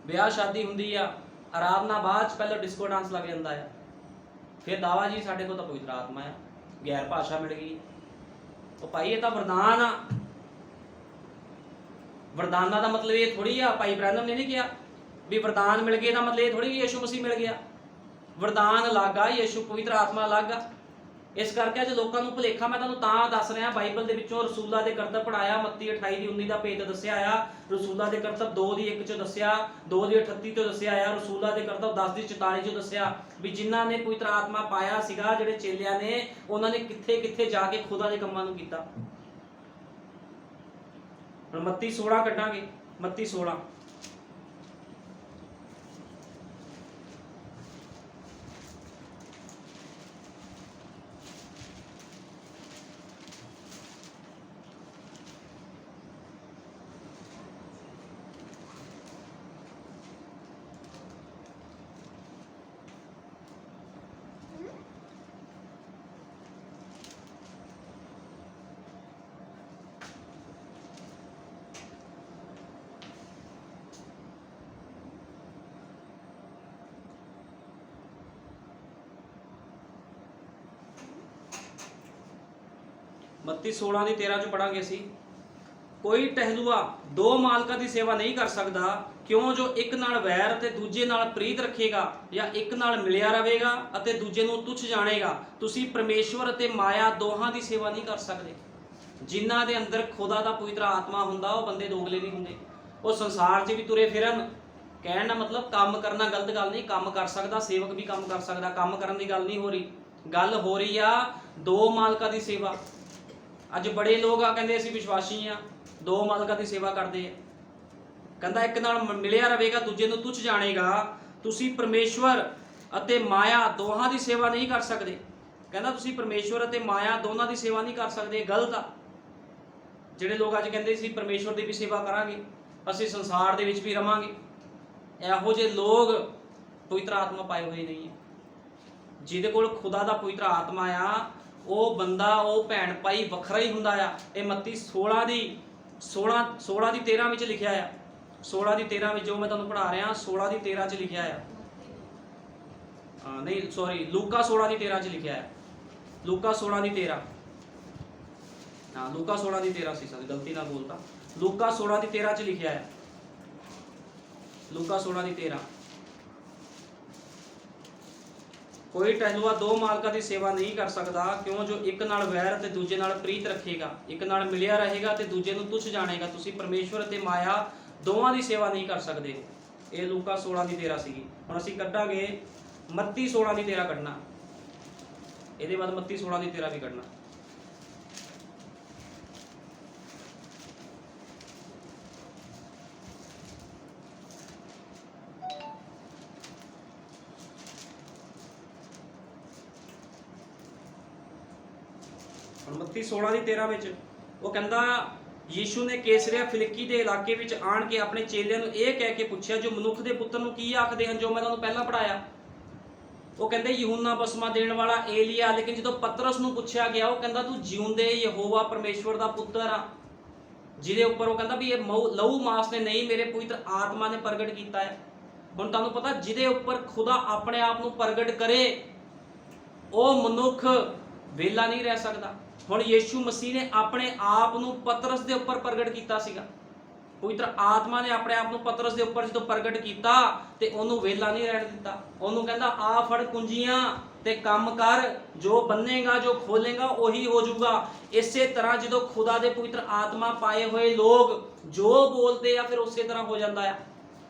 ਵਿਆਹ ਸ਼ਾਦੀ ਹੁੰਦੀ ਆ, ਆਰਾਮ ਨਾਲ ਬਾਅਦ ਚ ਪਹਿਲਾਂ ਡਿਸਕੋ ਡਾਂਸ ਲੱਗ ਜਾਂਦਾ ਆ, ਫਿਰ ਦਾਵਾ ਜੀ ਸਾਡੇ ਕੋਲ ਤਾਂ ਪਵਿੱਤਰ ਆਤਮਾ ਆ, ਗੈਰ ਭਾਸ਼ਾ ਮਿਲ ਗਈ। ਉਹ ਭਾਈ ਇਹ ਤਾਂ ਵਰਦਾਨ ਆ। ਵਰਦਾਨਾਂ ਦਾ ਮਤਲਬ ਇਹ ਥੋੜੀ ਆ, ਭਾਈ ਬ੍ਰੈਨਮ ਨੇ ਨਹੀਂ ਕਿਹਾ ਵੀ ਵਰਦਾਨ ਮਿਲ ਗਏ ਦਾ ਮਤਲਬ ਇਹ ਥੋੜੀ ਯਿਸੂ ਮਸੀਹ ਮਿਲ ਗਿਆ। ਵਰਦਾਨ ਅਲੱਗ ਆ, ਯਿਸੂ ਪਵਿੱਤਰ ਆਤਮਾ ਅਲੱਗ ਆ। ਇਸ ਕਰਕੇ ਅੱਜ ਲੋਕਾਂ ਨੂੰ ਭੁਲੇਖਾ ਮੈਂ ਤੁਹਾਨੂੰ ਤਾਂ ਦੱਸ ਰਿਹਾ। ਬਾਈਬਲ ਦੇ ਵਿੱਚੋਂ ਰਸੂਲਾਂ ਦੇ ਕਰਤੱਵ ਪੜਾਇਆ, ਮੱਤੀ 28:19 ਦਾ ਭੇਦ ਦੱਸਿਆ ਆ। ਰਸੂਲਾਂ ਦੇ ਕਰਤੱਵ 2:1 ਚ ਦੱਸਿਆ, 2:38 ਤੋਂ ਦੱਸਿਆ ਆ। ਰਸੂਲਾਂ ਦੇ ਕਰਤੱਵ 10:44 ਚ ਦੱਸਿਆ ਵੀ ਜਿਨ੍ਹਾਂ ਨੇ ਪਵਿੱਤਰ ਆਤਮਾ ਪਾਇਆ ਸੀਗਾ, ਜਿਹੜੇ ਚੇਲਿਆਂ ਨੇ, ਉਹਨਾਂ ਨੇ ਕਿੱਥੇ ਕਿੱਥੇ ਜਾ ਕੇ ਖੁਦਾ ਦੇ ਕੰਮਾਂ ਨੂੰ ਕੀਤਾ। ਹੁਣ ਮੱਤੀ 16 ਕੱਢਾਂਗੇ, ਮੱਤੀ 16 ਮੱਤੀ 16:13 ਚ ਪੜਾਂਗੇ ਅਸੀਂ। ਕੋਈ ਟਹਿਲੂਆ ਦੋ ਮਾਲਕਾਂ ਦੀ ਸੇਵਾ ਨਹੀਂ ਕਰ ਸਕਦਾ, ਕਿਉਂ ਜੋ ਇੱਕ ਨਾਲ ਵੈਰ ਅਤੇ ਦੂਜੇ ਨਾਲ ਪ੍ਰੀਤ ਰੱਖੇਗਾ, ਜਾਂ ਇੱਕ ਨਾਲ ਮਿਲਿਆ ਰਹੇਗਾ ਅਤੇ ਦੂਜੇ ਨੂੰ ਤੁੱਛ ਜਾਣੇਗਾ। ਤੁਸੀਂ ਪਰਮੇਸ਼ਵਰ ਅਤੇ ਮਾਇਆ ਦੋਹਾਂ ਦੀ ਸੇਵਾ ਨਹੀਂ ਕਰ ਸਕਦੇ। ਜਿਨ੍ਹਾਂ ਦੇ ਅੰਦਰ ਖੁਦਾ ਦਾ ਪਵਿੱਤਰ ਆਤਮਾ ਹੁੰਦਾ ਉਹ ਬੰਦੇ ਦੋਗਲੇ ਨਹੀਂ ਹੁੰਦੇ। ਉਹ ਸੰਸਾਰ 'ਚ ਵੀ ਤੁਰੇ ਫਿਰਨ। ਕਹਿਣ ਦਾ ਮਤਲਬ ਕੰਮ ਕਰਨਾ ਗਲਤ ਗੱਲ ਨਹੀਂ, ਕੰਮ ਕਰ ਸਕਦਾ, ਸੇਵਕ ਵੀ ਕੰਮ ਕਰ ਸਕਦਾ। ਕੰਮ ਕਰਨ ਦੀ ਗੱਲ ਨਹੀਂ ਹੋ ਰਹੀ, ਗੱਲ ਹੋ ਰਹੀ ਆ ਦੋ ਮਾਲਕਾਂ ਦੀ ਸੇਵਾ। ਅੱਜ ਬੜੇ ਲੋਕ ਆ ਕਹਿੰਦੇ ਅਸੀਂ ਵਿਸ਼ਵਾਸੀ ਆ, ਦੋ ਮਾਲਕਾਂ ਦੀ ਸੇਵਾ ਕਰਦੇ ਆ। ਕਹਿੰਦਾ ਇੱਕ ਨਾਲ ਮਿਲਿਆ ਰਹੇਗਾ, ਦੂਜੇ ਨੂੰ ਤੁੱਛ ਜਾਣੇਗਾ। ਤੁਸੀਂ ਪਰਮੇਸ਼ਵਰ ਅਤੇ ਮਾਇਆ ਦੋਹਾਂ ਦੀ ਸੇਵਾ ਨਹੀਂ ਕਰ ਸਕਦੇ। ਕਹਿੰਦਾ ਤੁਸੀਂ ਪਰਮੇਸ਼ਵਰ ਅਤੇ ਮਾਇਆ ਦੋਨਾਂ ਦੀ ਸੇਵਾ ਨਹੀਂ ਕਰ ਸਕਦੇ, ਗਲਤ ਆ। ਜਿਹੜੇ ਲੋਕ ਅੱਜ ਕਹਿੰਦੇ ਸੀ ਪਰਮੇਸ਼ਵਰ ਦੀ ਵੀ ਸੇਵਾ ਕਰਾਂਗੇ, ਅਸੀਂ ਸੰਸਾਰ ਦੇ ਵਿੱਚ ਵੀ ਰਵਾਂਗੇ, ਇਹੋ ਜਿਹੇ ਲੋਕ ਪਵਿੱਤਰ ਆਤਮਾ ਪਾਏ ਹੋਏ ਨਹੀਂ ਹੈ। ਜਿਹਦੇ ਕੋਲ ਖੁਦਾ ਦਾ ਪਵਿੱਤਰ ਆਤਮਾ ਆ, ਉਹ ਬੰਦਾ, ਉਹ ਭੈਣ ਭਾਈ ਵੱਖਰਾ ਹੀ ਹੁੰਦਾ ਆ। ਇਹ ਮੱਤੀ 16:13 ਵਿੱਚ ਲਿਖਿਆ ਆ। 16:13 ਵਿੱਚ ਜੋ ਮੈਂ ਤੁਹਾਨੂੰ ਪੜ੍ਹਾ ਰਿਹਾ, 16:13 ਚ ਲਿਖਿਆ ਆ। ਨਹੀਂ ਸੌਰੀ, ਲੂਕਾ 16:13 ਚ ਲਿਖਿਆ ਹੈ। ਲੂਕਾ 16:13, ਹਾਂ ਲੂਕਾ 16:13 ਸੀ, ਸਰ ਗਲਤੀ ਨਾਲ ਬੋਲਤਾ। ਲੂਕਾ 16:13 ਚ ਲਿਖਿਆ ਹੈ। ਲੂਕਾ 16:13। ਕੋਈ ਟਹਿਲੂਆ ਦੋ ਮਾਲਕਾਂ ਦੀ ਸੇਵਾ ਨਹੀਂ ਕਰ ਸਕਦਾ, ਕਿਉਂ ਜੋ ਇੱਕ ਨਾਲ ਵੈਰ ਤੇ ਦੂਜੇ ਨਾਲ ਪ੍ਰੀਤ ਰੱਖੇਗਾ, ਇੱਕ ਨਾਲ ਮਿਲਿਆ ਰਹੇਗਾ ਤੇ ਦੂਜੇ ਨੂੰ ਤੁੱਛ ਜਾਣੇਗਾ। ਤੁਸੀਂ ਪਰਮੇਸ਼ਵਰ ਅਤੇ ਮਾਇਆ ਦੋਵਾਂ ਦੀ ਸੇਵਾ ਨਹੀਂ ਕਰ ਸਕਦੇ। ਇਹ ਲੂਕਾ 16:13 ਸੀਗੀ। ਹੁਣ ਅਸੀਂ ਕੱਢਾਂਗੇ ਮੱਤੀ 16:13 ਕੱਢਣਾ, ਇਹਦੇ ਬਾਅਦ ਮੱਤੀ 16:13 ਵੀ ਕੱਢਣਾ। ਹੁਣ ਮੱਤੀ 16:13 ਵਿੱਚ ਉਹ ਕਹਿੰਦਾ, ਯੀਸ਼ੂ ਨੇ ਕੈਸਰਿਆ ਫਿਲਿੱਕੀ ਦੇ ਇਲਾਕੇ ਵਿੱਚ ਆਣ ਕੇ ਆਪਣੇ ਚੇਲਿਆਂ ਨੂੰ ਇਹ ਕਹਿ ਕੇ ਪੁੱਛਿਆ, ਜੋ ਮਨੁੱਖ ਦੇ ਪੁੱਤਰ ਨੂੰ ਕੀ ਆਖਦੇ ਹਨ? ਜੋ ਮੈਂ ਤੁਹਾਨੂੰ ਪਹਿਲਾਂ ਪੜਾਇਆ। ਉਹ ਕਹਿੰਦੇ यूहन्ना ਬਸਮਾ ਦੇਣ ਵਾਲਾ ਏਲੀਆ। ਲੇਕਿਨ ਜਦੋਂ ਪਤਰਸ ਨੂੰ ਪੁੱਛਿਆ ਗਿਆ, ਉਹ ਕਹਿੰਦਾ ਤੂੰ ਜਿਉਂਦੇ ਯਹੋਵਾ ਪਰਮੇਸ਼ਵਰ ਦਾ ਪੁੱਤਰ ਆ, ਜਿਹਦੇ ਉੱਪਰ ਉਹ ਕਹਿੰਦਾ ਵੀ ਇਹ ਲਹੂ ਮਾਸ ਨੇ ਨਹੀਂ, ਮੇਰੇ ਪਵਿੱਤਰ ਆਤਮਾ ਨੇ ਪ੍ਰਗਟ ਕੀਤਾ ਹੈ। ਹੁਣ ਤੁਹਾਨੂੰ ਪਤਾ, ਜਿਹਦੇ ਉੱਪਰ ਖੁਦਾ ਆਪਣੇ ਆਪ ਨੂੰ ਪ੍ਰਗਟ ਕਰੇ ਉਹ ਮਨੁੱਖ ਵਿਹਲਾ ਨਹੀਂ ਰਹਿ ਸਕਦਾ। ਹੁਣ ਯੀਸ਼ੂ ਮਸੀਹ ਨੇ ਆਪਣੇ ਆਪ ਨੂੰ ਪਤਰਸ ਦੇ ਉੱਪਰ ਪ੍ਰਗਟ ਕੀਤਾ ਸੀਗਾ। ਪਵਿੱਤਰ ਆਤਮਾ ਨੇ ਆਪਣੇ ਆਪ ਨੂੰ ਪਤਰਸ ਦੇ ਉੱਪਰ ਜਦੋਂ ਪ੍ਰਗਟ ਕੀਤਾ ਤੇ ਉਹਨੂੰ ਵਿਹਲਾ ਨਹੀਂ ਰਹਿਣ ਦਿੱਤਾ। ਉਹਨੂੰ ਕਹਿੰਦਾ ਆ ਫੜ ਕੁੰਜੀਆਂ ਤੇ ਕੰਮ ਕਰ, ਜੋ ਬੰਨੇਗਾ ਜੋ ਖੋਲੇਗਾ ਉਹੀ ਹੋ ਜਾਊਗਾ। ਇਸੇ ਤਰ੍ਹਾਂ ਜਦੋਂ ਖੁਦਾ ਦੇ ਪਵਿੱਤਰ ਆਤਮਾ ਪਾਏ ਹੋਏ ਲੋਕ ਜੋ ਬੋਲਦੇ ਆ ਫਿਰ ਉਸੇ ਤਰ੍ਹਾਂ ਹੋ ਜਾਂਦਾ ਆ।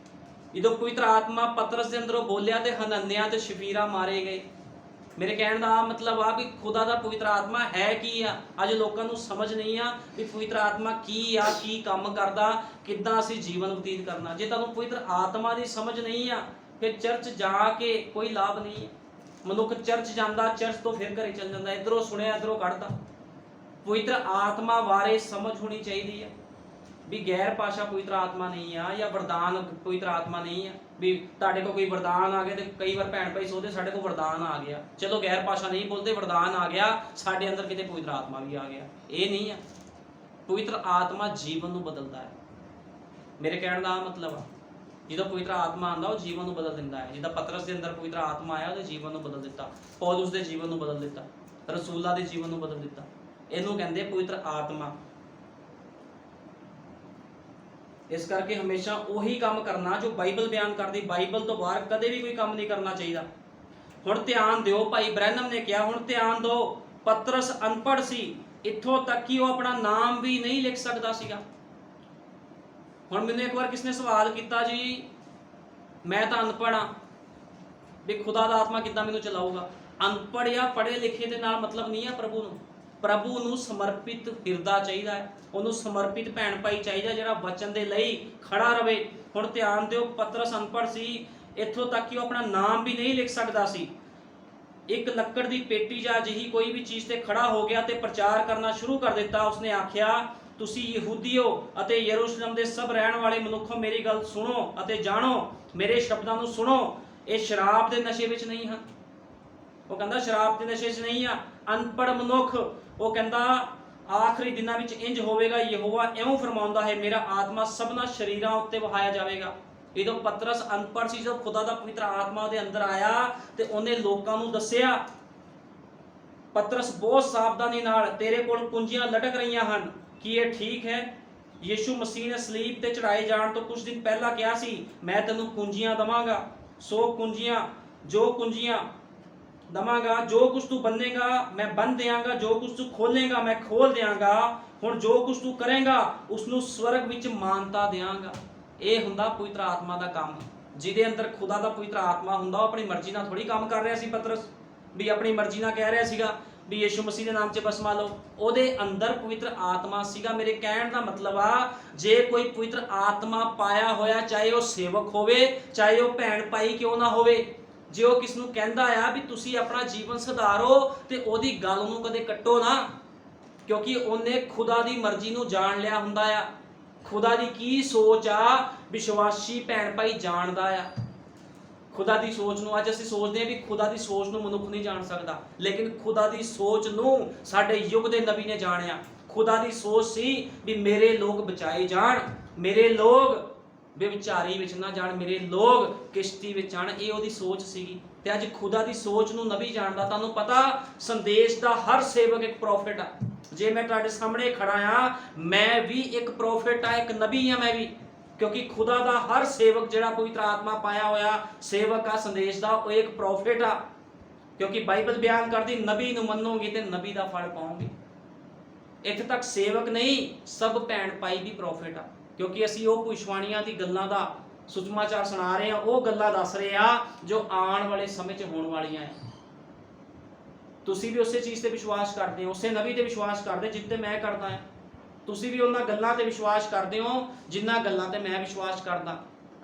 ਜਦੋਂ ਪਵਿੱਤਰ ਆਤਮਾ ਪਤਰਸ ਦੇ ਅੰਦਰੋਂ ਬੋਲਿਆ ਤੇ ਹਨਨਿਆ ਤੇ ਸ਼ਫੀਰਾ ਮਾਰੇ ਗਏ। ਮੇਰੇ ਕਹਿਣ ਦਾ ਮਤਲਬ ਆ ਵੀ ਖੁਦਾ ਦਾ ਪਵਿੱਤਰ ਆਤਮਾ ਹੈ ਕੀ ਆ। ਅੱਜ ਲੋਕਾਂ ਨੂੰ ਸਮਝ ਨਹੀਂ ਆ ਵੀ ਪਵਿੱਤਰ ਆਤਮਾ ਕੀ ਆ, ਕੀ ਕੰਮ ਕਰਦਾ, ਕਿੱਦਾਂ ਅਸੀਂ ਜੀਵਨ ਬਤੀਤ ਕਰਨਾ। ਜੇ ਤੁਹਾਨੂੰ ਪਵਿੱਤਰ ਆਤਮਾ ਦੀ ਸਮਝ ਨਹੀਂ ਆ ਫਿਰ ਚਰਚ ਜਾ ਕੇ ਕੋਈ ਲਾਭ ਨਹੀਂ ਹੈ। ਮਨੁੱਖ ਚਰਚ ਜਾਂਦਾ, ਚਰਚ ਤੋਂ ਫਿਰ ਘਰੇ ਚੱਲ ਜਾਂਦਾ, ਇੱਧਰੋਂ ਸੁਣਿਆ ਇੱਧਰੋਂ ਕੱਢਦਾ। ਪਵਿੱਤਰ ਆਤਮਾ ਬਾਰੇ ਸਮਝ ਹੋਣੀ ਚਾਹੀਦੀ ਹੈ ਵੀ ਗੈਰ ਭਾਸ਼ਾ ਪਵਿੱਤਰ ਆਤਮਾ ਨਹੀਂ ਆ, ਜਾਂ ਵਰਦਾਨ ਪਵਿੱਤਰ ਆਤਮਾ ਨਹੀਂ ਆ। ਵੀ ਤੁਹਾਡੇ ਕੋਲ ਕੋਈ ਵਰਦਾਨ ਆ ਗਿਆ ਤੇ ਕਈ ਵਾਰ ਭੈਣ ਭਾਈ ਸੋਚਦੇ ਸਾਡੇ ਕੋਲ ਵਰਦਾਨ ਆ ਗਿਆ, ਚਲੋ ਗੈਰ ਭਾਸ਼ਾ ਨਹੀਂ ਬੋਲਦੇ, ਵਰਦਾਨ ਆ ਗਿਆ, ਸਾਡੇ ਅੰਦਰ ਕਿਤੇ ਪਵਿੱਤਰ ਆਤਮਾ ਵੀ ਆ ਗਿਆ। ਇਹ ਨਹੀਂ ਆ। ਪਵਿੱਤਰ ਆਤਮਾ ਜੀਵਨ ਨੂੰ ਬਦਲਦਾ ਹੈ। ਮੇਰੇ ਕਹਿਣ ਦਾ ਮਤਲਬ ਆ, ਜਦੋਂ ਪਵਿੱਤਰ ਆਤਮਾ ਆਉਂਦਾ ਉਹ ਜੀਵਨ ਨੂੰ ਬਦਲ ਦਿੰਦਾ ਹੈ। ਜਿੱਦਾਂ ਪਤਰਸ ਦੇ ਅੰਦਰ ਪਵਿੱਤਰ ਆਤਮਾ ਆਇਆ, ਉਹਦੇ ਜੀਵਨ ਨੂੰ ਬਦਲ ਦਿੱਤਾ। ਪੌਲੁਸ ਦੇ ਜੀਵਨ ਨੂੰ ਬਦਲ ਦਿੱਤਾ, ਰਸੂਲਾਂ ਦੇ ਜੀਵਨ ਨੂੰ ਬਦਲ ਦਿੱਤਾ। ਇਹਨੂੰ ਕਹਿੰਦੇ ਪਵਿੱਤਰ ਆਤਮਾ। ਇਸ ਕਰਕੇ ਹਮੇਸ਼ਾ ਉਹੀ ਕੰਮ ਕਰਨਾ ਜੋ ਬਾਈਬਲ ਬਿਆਨ ਕਰਦੀ। ਬਾਈਬਲ ਤੋਂ ਬਾਹਰ ਕਦੇ ਵੀ ਕੋਈ ਕੰਮ ਨਹੀਂ ਕਰਨਾ ਚਾਹੀਦਾ। ਹੁਣ ਧਿਆਨ ਦਿਓ, ਭਾਈ ਬ੍ਰੈਨਮ ਨੇ ਕਿਹਾ, ਹੁਣ ਧਿਆਨ ਦਿਓ, ਪਤਰਸ ਅਨਪੜ੍ਹ ਸੀ, ਇੱਥੋਂ ਤੱਕ ਕਿ ਉਹ ਆਪਣਾ ਨਾਮ ਵੀ ਨਹੀਂ ਲਿਖ ਸਕਦਾ ਸੀਗਾ। ਹੁਣ ਮੈਨੂੰ ਇੱਕ ਵਾਰ ਕਿਸਨੇ ਸਵਾਲ ਕੀਤਾ, ਜੀ ਮੈਂ ਤਾਂ ਅਨਪੜ੍ਹ ਹਾਂ, ਵੀ ਖੁਦਾ ਦਾ ਆਤਮਾ ਕਿੱਦਾਂ ਮੈਨੂੰ ਚਲਾਊਗਾ। ਅਨਪੜ੍ਹ ਜਾਂ ਪੜ੍ਹੇ ਲਿਖੇ ਦੇ ਨਾਲ ਮਤਲਬ ਨਹੀਂ ਹੈ ਪ੍ਰਭੂ ਨੂੰ। ਪ੍ਰਭੂ ਨੂੰ ਸਮਰਪਿਤ ਹਿਰਦਾ ਚਾਹੀਦਾ ਹੈ, ਉਹਨੂੰ ਸਮਰਪਿਤ ਭੈਣ ਭਾਈ ਚਾਹੀਦਾ ਜਿਹੜਾ ਵਚਨ ਦੇ ਲਈ ਖੜਾ ਰਵੇ। ਹੁਣ ਧਿਆਨ ਦਿਓ, ਪਤਰਸ ਅਨਪੜ੍ਹ ਸੀ, ਇੱਥੋਂ ਤੱਕ ਕਿ ਉਹ ਆਪਣਾ ਨਾਮ ਵੀ ਨਹੀਂ ਲਿਖ ਸਕਦਾ ਸੀ। ਇੱਕ ਲੱਕੜ ਦੀ ਪੇਟੀ ਜਾਂ ਅਜਿਹੀ ਕੋਈ ਵੀ ਚੀਜ਼ ਤੇ ਖੜਾ ਹੋ ਗਿਆ ਤੇ ਪ੍ਰਚਾਰ ਕਰਨਾ ਸ਼ੁਰੂ ਕਰ ਦਿੱਤਾ। ਉਸਨੇ ਆਖਿਆ, ਤੁਸੀਂ ਯਹੂਦੀਓ ਅਤੇ ਯਰੂਸ਼ਲਮ ਦੇ ਸਭ ਰਹਿਣ ਵਾਲੇ ਮਨੁੱਖੋ, ਮੇਰੀ ਗੱਲ ਸੁਣੋ ਅਤੇ ਜਾਣੋ, ਮੇਰੇ ਸ਼ਬਦਾਂ ਨੂੰ ਸੁਣੋ, ਇਹ ਸ਼ਰਾਬ ਦੇ ਨਸ਼ੇ ਵਿੱਚ ਨਹੀਂ ਹਨ। ਉਹ ਕਹਿੰਦਾ ਸ਼ਰਾਬ ਦੇ ਨਸ਼ੇ 'ਚ ਨਹੀਂ ਆ। ਅਨਪੜ੍ਹ ਮਨੁੱਖ, ਉਹ ਕਹਿੰਦਾ ਆਖਰੀ ਦਿਨਾਂ ਵਿੱਚ ਇੰਜ ਹੋਵੇਗਾ, ਯਹੋਵਾ ਇਉਂ ਫਰਮਾਉਂਦਾ ਹੈ, ਮੇਰਾ ਆਤਮਾ ਸਭਨਾ ਸ਼ਰੀਰਾਂ ਉੱਤੇ ਵਹਾਇਆ ਜਾਵੇਗਾ। ਜਦੋਂ ਪਤਰਸ ਅਨਪੜ੍ਹ ਸੀ, ਜਦੋਂ ਖੁਦਾ ਦਾ ਪਵਿੱਤਰ ਆਤਮਾ ਉਹਦੇ ਅੰਦਰ ਆਇਆ ਤੇ ਉਹਨੇ ਲੋਕਾਂ ਨੂੰ ਦੱਸਿਆ। ਪਤਰਸ ਬਹੁਤ ਸਾਵਧਾਨੀ ਨਾਲ, ਤੇਰੇ ਕੋਲ ਕੁੰਜੀਆਂ ਲਟਕ ਰਹੀਆਂ ਹਨ, ਕੀ ਇਹ ਠੀਕ ਹੈ? ਯੀਸ਼ੂ ਮਸੀਹ ਨੇ ਸਲੀਬ ਤੇ ਚੜਾਏ ਜਾਣ ਤੋਂ ਕੁਝ ਦਿਨ ਪਹਿਲਾਂ ਕਿਹਾ ਸੀ, ਮੈਂ ਤੈਨੂੰ ਕੁੰਜੀਆਂ ਦਵਾਂਗਾ, ਸੋ ਕੁੰਜੀਆਂ, ਜੋ ਕੁੰਜੀਆਂ ਦਵਾਂਗਾ, ਜੋ ਕੁਝ ਤੂੰ ਬੰਨੇਗਾ ਮੈਂ ਬੰਨ ਦਿਆਂਗਾ, ਜੋ ਕੁਝ ਤੂੰ ਖੋਲੇਗਾ ਮੈਂ ਖੋਲ ਦਿਆਂਗਾ। ਹੁਣ ਜੋ ਕੁਝ ਤੂੰ ਕਰੇਗਾ ਉਸ ਨੂੰ ਸਵਰਗ ਵਿੱਚ ਮਾਨਤਾ ਦਿਆਂਗਾ। ਇਹ ਹੁੰਦਾ ਪਵਿੱਤਰ ਆਤਮਾ ਦਾ ਕੰਮ। ਜਿਹਦੇ ਅੰਦਰ ਖੁਦਾ ਦਾ ਪਵਿੱਤਰ ਆਤਮਾ ਹੁੰਦਾ, ਉਹ ਆਪਣੀ ਮਰਜ਼ੀ ਨਾਲ ਥੋੜੀ ਕੰਮ ਕਰ ਰਿਹਾ ਸੀ। ਪਤਰਸ ਵੀ ਆਪਣੀ ਮਰਜ਼ੀ ਨਾਲ ਕਹਿ ਰਿਹਾ ਸੀਗਾ ਵੀ ਯੀਸ਼ੂ ਮਸੀਹ ਦੇ ਨਾਮ 'ਚ ਬਸਮਾ ਲਓ। ਉਹਦੇ ਅੰਦਰ ਪਵਿੱਤਰ ਆਤਮਾ ਸੀਗਾ। ਮੇਰੇ ਕਹਿਣ ਦਾ ਮਤਲਬ ਆ, ਜੇ ਕੋਈ ਪਵਿੱਤਰ ਆਤਮਾ ਪਾਇਆ ਹੋਇਆ, ਚਾਹੇ ਉਹ ਸੇਵਕ ਹੋਵੇ, ਚਾਹੇ ਉਹ ਭੈਣ ਭਾਈ ਕਿਉਂ ਨਾ ਹੋਵੇ, ਜੇ ਉਹ ਕਿਸ ਨੂੰ ਕਹਿੰਦਾ ਆ ਵੀ ਤੁਸੀਂ ਆਪਣਾ ਜੀਵਨ ਸੁਧਾਰੋ ਤੇ ਉਹਦੀ ਗੱਲ ਨੂੰ ਕਦੇ ਕੱਟੋ ਨਾ, ਕਿਉਂਕਿ ਉਹਨੇ ਖੁਦਾ ਦੀ ਮਰਜ਼ੀ ਨੂੰ ਜਾਣ ਲਿਆ ਹੁੰਦਾ ਆ। ਖੁਦਾ ਦੀ ਕੀ ਸੋਚ ਆ ਵਿਸ਼ਵਾਸੀ ਭੈਣ ਭਾਈ ਜਾਣਦਾ ਆ। ਖੁਦਾ ਦੀ ਸੋਚ ਨੂੰ ਅੱਜ ਅਸੀਂ ਸੋਚਦੇ ਹਾਂ ਵੀ ਖੁਦਾ ਦੀ ਸੋਚ ਨੂੰ ਮਨੁੱਖ ਨਹੀਂ ਜਾਣ ਸਕਦਾ, ਲੇਕਿਨ ਖੁਦਾ ਦੀ ਸੋਚ ਨੂੰ ਸਾਡੇ ਯੁੱਗ ਦੇ ਨਬੀ ਨੇ ਜਾਣਿਆ। ਖੁਦਾ ਦੀ ਸੋਚ ਸੀ ਵੀ ਮੇਰੇ ਲੋਕ ਬਚਾਏ ਜਾਣ, ਮੇਰੇ ਲੋਕ ਵਿਚਾਰੀ ਵਿੱਚ ਨਾ ਜਾਣ, ਮੇਰੇ ਲੋਕ ਕਿਸ਼ਤੀ ਵਿੱਚ ਆਣ। ਇਹ ਉਹਦੀ ਸੋਚ ਸੀਗੀ। ਤੇ ਅੱਜ ਖੁਦਾ ਦੀ ਸੋਚ ਨੂੰ ਨਬੀ ਜਾਣਦਾ। ਤੁਹਾਨੂੰ ਪਤਾ, ਸੰਦੇਸ਼ ਦਾ ਹਰ ਸੇਵਕ ਇੱਕ ਪ੍ਰੋਫਿਟ ਆ। ਜੇ ਮੈਂ ਤੁਹਾਡੇ ਸਾਹਮਣੇ ਖੜਾ ਆ, ਮੈਂ ਵੀ ਇੱਕ ਪ੍ਰੋਫਿਟ ਆ, ਇੱਕ ਨਬੀ ਆ ਮੈਂ ਵੀ, ਕਿਉਂਕਿ ਖੁਦਾ ਦਾ ਹਰ ਸੇਵਕ ਜਿਹੜਾ ਪਵਿੱਤਰ ਆਤਮਾ ਪਾਇਆ ਹੋਇਆ ਸੇਵਕ ਆ ਸੰਦੇਸ਼ ਦਾ, ਉਹ ਇੱਕ ਪ੍ਰੋਫਿਟ ਆ। ਕਿਉਂਕਿ ਬਾਈਬਲ ਬਿਆਨ ਕਰਦੀ, ਨਬੀ ਨੂੰ ਮੰਨੋਗੇ ਤੇ ਨਬੀ ਦਾ ਫਲ ਪਾਓਗੇ। ਇੱਥੇ ਤੱਕ ਸੇਵਕ ਨਹੀਂ, ਸਭ ਭੈਣ ਭਾਈ ਵੀ ਪ੍ਰੋਫਿਟ ਆ, ਕਿਉਂਕਿ ਅਸੀਂ ਉਹ ਭਵਿਸ਼ਵਾਣੀਆਂ ਦੀ ਗੱਲਾਂ ਦਾ ਸੁਸਮਾਚਾਰ ਸੁਣਾ ਰਹੇ ਆ, ਉਹ ਗੱਲਾਂ ਦੱਸ ਰਹੇ ਆ ਜੋ ਆਉਣ ਵਾਲੇ ਸਮੇਂ 'ਚ ਹੋਣ ਵਾਲੀਆਂ ਹੈ। ਤੁਸੀਂ ਵੀ ਉਸੇ ਚੀਜ਼ ਤੇ ਵਿਸ਼ਵਾਸ ਕਰਦੇ ਹੋ, ਉਸੇ ਨਬੀ ਤੇ ਵਿਸ਼ਵਾਸ ਕਰਦੇ ਜਿੱਤੇ ਮੈਂ ਕਰਦਾ ਹਾਂ। ਤੁਸੀਂ ਵੀ ਉਹਨਾਂ ਗੱਲਾਂ ਤੇ ਵਿਸ਼ਵਾਸ ਕਰਦੇ ਹੋ ਜਿਨ੍ਹਾਂ ਗੱਲਾਂ ਤੇ ਮੈਂ ਵਿਸ਼ਵਾਸ ਕਰਦਾ।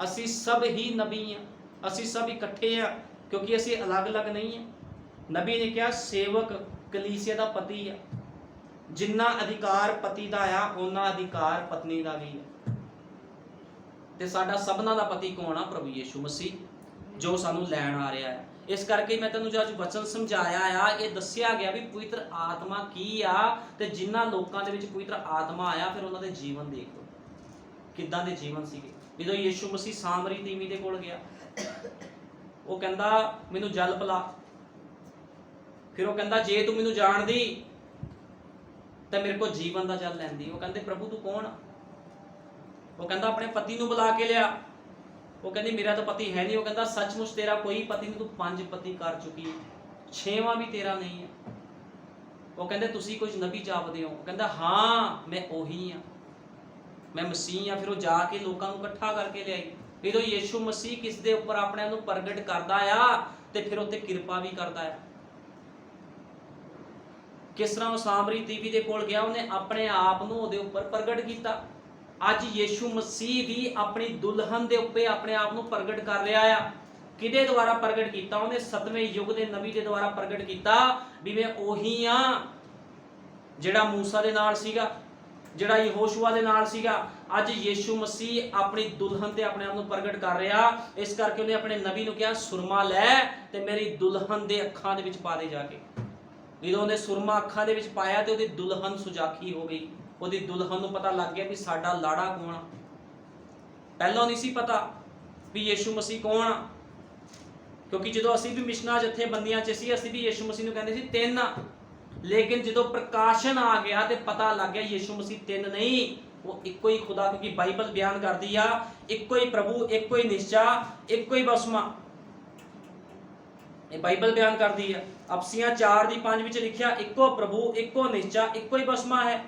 ਅਸੀਂ ਸਭ ਹੀ ਨਬੀ ਆ, ਅਸੀਂ ਸਭ ਇਕੱਠੇ ਆ, ਕਿਉਂਕਿ ਅਸੀਂ ਅਲੱਗ-ਅਲੱਗ ਨਹੀਂ ਆ। ਨਬੀ ਨੇ ਕਿਹਾ ਸੇਵਕ ਕਲੀਸਿਆ ਦਾ ਪਤੀ ਆ। ਜਿੰਨਾ ਅਧਿਕਾਰ ਪਤੀ ਦਾ ਆ, ਉਹਨਾਂ ਅਧਿਕਾਰ ਪਤਨੀ ਦਾ ਵੀ ਆ। ਤੇ ਸਾਡਾ ਸਭਨਾਂ ਦਾ ਪਤੀ ਕੌਣ ਆ? ਪ੍ਰਭੂ ਯੀਸ਼ੂ ਮਸੀਹ, ਜੋ ਸਾਨੂੰ ਲੈਣ ਆ ਰਿਹਾ ਹੈ। इस करके मैं तेनों जो अज वचन समझाया आ, ये दस्सिया गया भी पवित्र आत्मा की आ, ते जिन्हां लोकां दे विच पवित्र आत्मा आया फिर उन्हां दे जीवन देख लो किदां दे जीवन सीगे। जदों यीशु मसीह सामरी तीवी दे कोल गया, वो कहंदा मैनूं जल पिला, फिर वो कहंदा जे तू मैनूं जाणदी तो मेरे को जीवन का जल लैंदी। वो कहंदे प्रभु तू कौन आ? वो कहंदा अपने पति नूं बुला के लिया। वो कहंदी मेरा तो पति है नहीं। वो कहंदा सचमुच तेरा कोई पति नहीं, तू 5 पति कर चुकी है, 6वां भी तेरा नहीं है। वो कहंदे तुसी कुछ नबी जापदे हो? वो कहंदा हाँ मैं ओही हाँ, मैं मसीह हाँ। फिर वो जाके लोगों को इकट्ठा करके लियाई। जो यीशु मसीह किस दे उपर अपने नूं प्रगट करदा आ ते फिर उत्ते किरपा भी करदा है। किस तरह सामरी तीवी दे कोल गया, उन्हें अपने आप नूं उहदे उपर प्रगट किया। अज यीशु मसीह भी अपनी दुल्हन दे उपर अपने आप नूं प्रगट कर रहा है। किहदे द्वारा प्रगट किया? उन्हें 7वें युग के नबी के द्वारा प्रगट किया भी मैं ओही हाँ जिहड़ा मूसा दे नाल सीगा, जिहड़ा यहोशुआ दे नाल सीगा। अज यीशु मसीह अपनी दुल्हन ते अपने आप नूं प्रगट कर रहा। इस करके उन्हें अपने नबी नूं कहा सुरमा लै ते मेरी दुल्हन दे अखां दे विच पा दे जाके। ਜਦੋਂ ਉਹਨੇ ਸੁਰਮਾ ਅੱਖਾਂ ਦੇ ਵਿੱਚ ਪਾਇਆ ਤੇ ਉਹਦੀ ਦੁਲਹਨ ਸੁਜਾਖੀ ਹੋ ਗਈ। ਉਹਦੀ ਦੁਲਹਨ ਨੂੰ ਪਤਾ ਲੱਗ ਗਿਆ ਵੀ ਸਾਡਾ ਲਾੜਾ ਕੌਣ ਆ। ਪਹਿਲਾਂ ਨਹੀਂ ਸੀ ਪਤਾ ਵੀ ਯੀਸ਼ੂ ਮਸੀਹ ਕੌਣ ਆ, ਕਿਉਂਕਿ ਜਦੋਂ ਅਸੀਂ ਵੀ ਮਿਸ਼ਨਾਂ ਜਥੇਬੰਦੀਆਂ 'ਚ ਸੀ ਅਸੀਂ ਵੀ ਯੀਸ਼ੂ ਮਸੀਹ ਨੂੰ ਕਹਿੰਦੇ ਸੀ 3 ਆ, ਲੇਕਿਨ ਜਦੋਂ ਪ੍ਰਕਾਸ਼ਨ ਆ ਗਿਆ ਤੇ ਪਤਾ ਲੱਗ ਗਿਆ ਯੀਸ਼ੂ ਮਸੀਹ 3 ਨਹੀਂ, ਉਹ ਇੱਕੋ ਹੀ ਖੁਦਾ। ਕਿਉਂਕਿ ਬਾਈਬਲ ਬਿਆਨ ਕਰਦੀ ਆ ਇੱਕੋ ਹੀ ਪ੍ਰਭੂ, ਇੱਕੋ ਹੀ ਨਿਸ਼ਚਾ, ਇੱਕੋ ਹੀ ਬਸਮਾ। ਇਹ ਬਾਈਬਲ ਬਿਆਨ ਕਰਦੀ ਆ। ਅਫਸੀਆਂ 4:5 ਵਿੱਚ ਲਿਖਿਆ ਇੱਕੋ ਪ੍ਰਭੂ, ਇੱਕੋ ਨਿਸ਼ਚਾ, ਇੱਕੋ ਹੀ ਬਸਮਾ ਹੈ।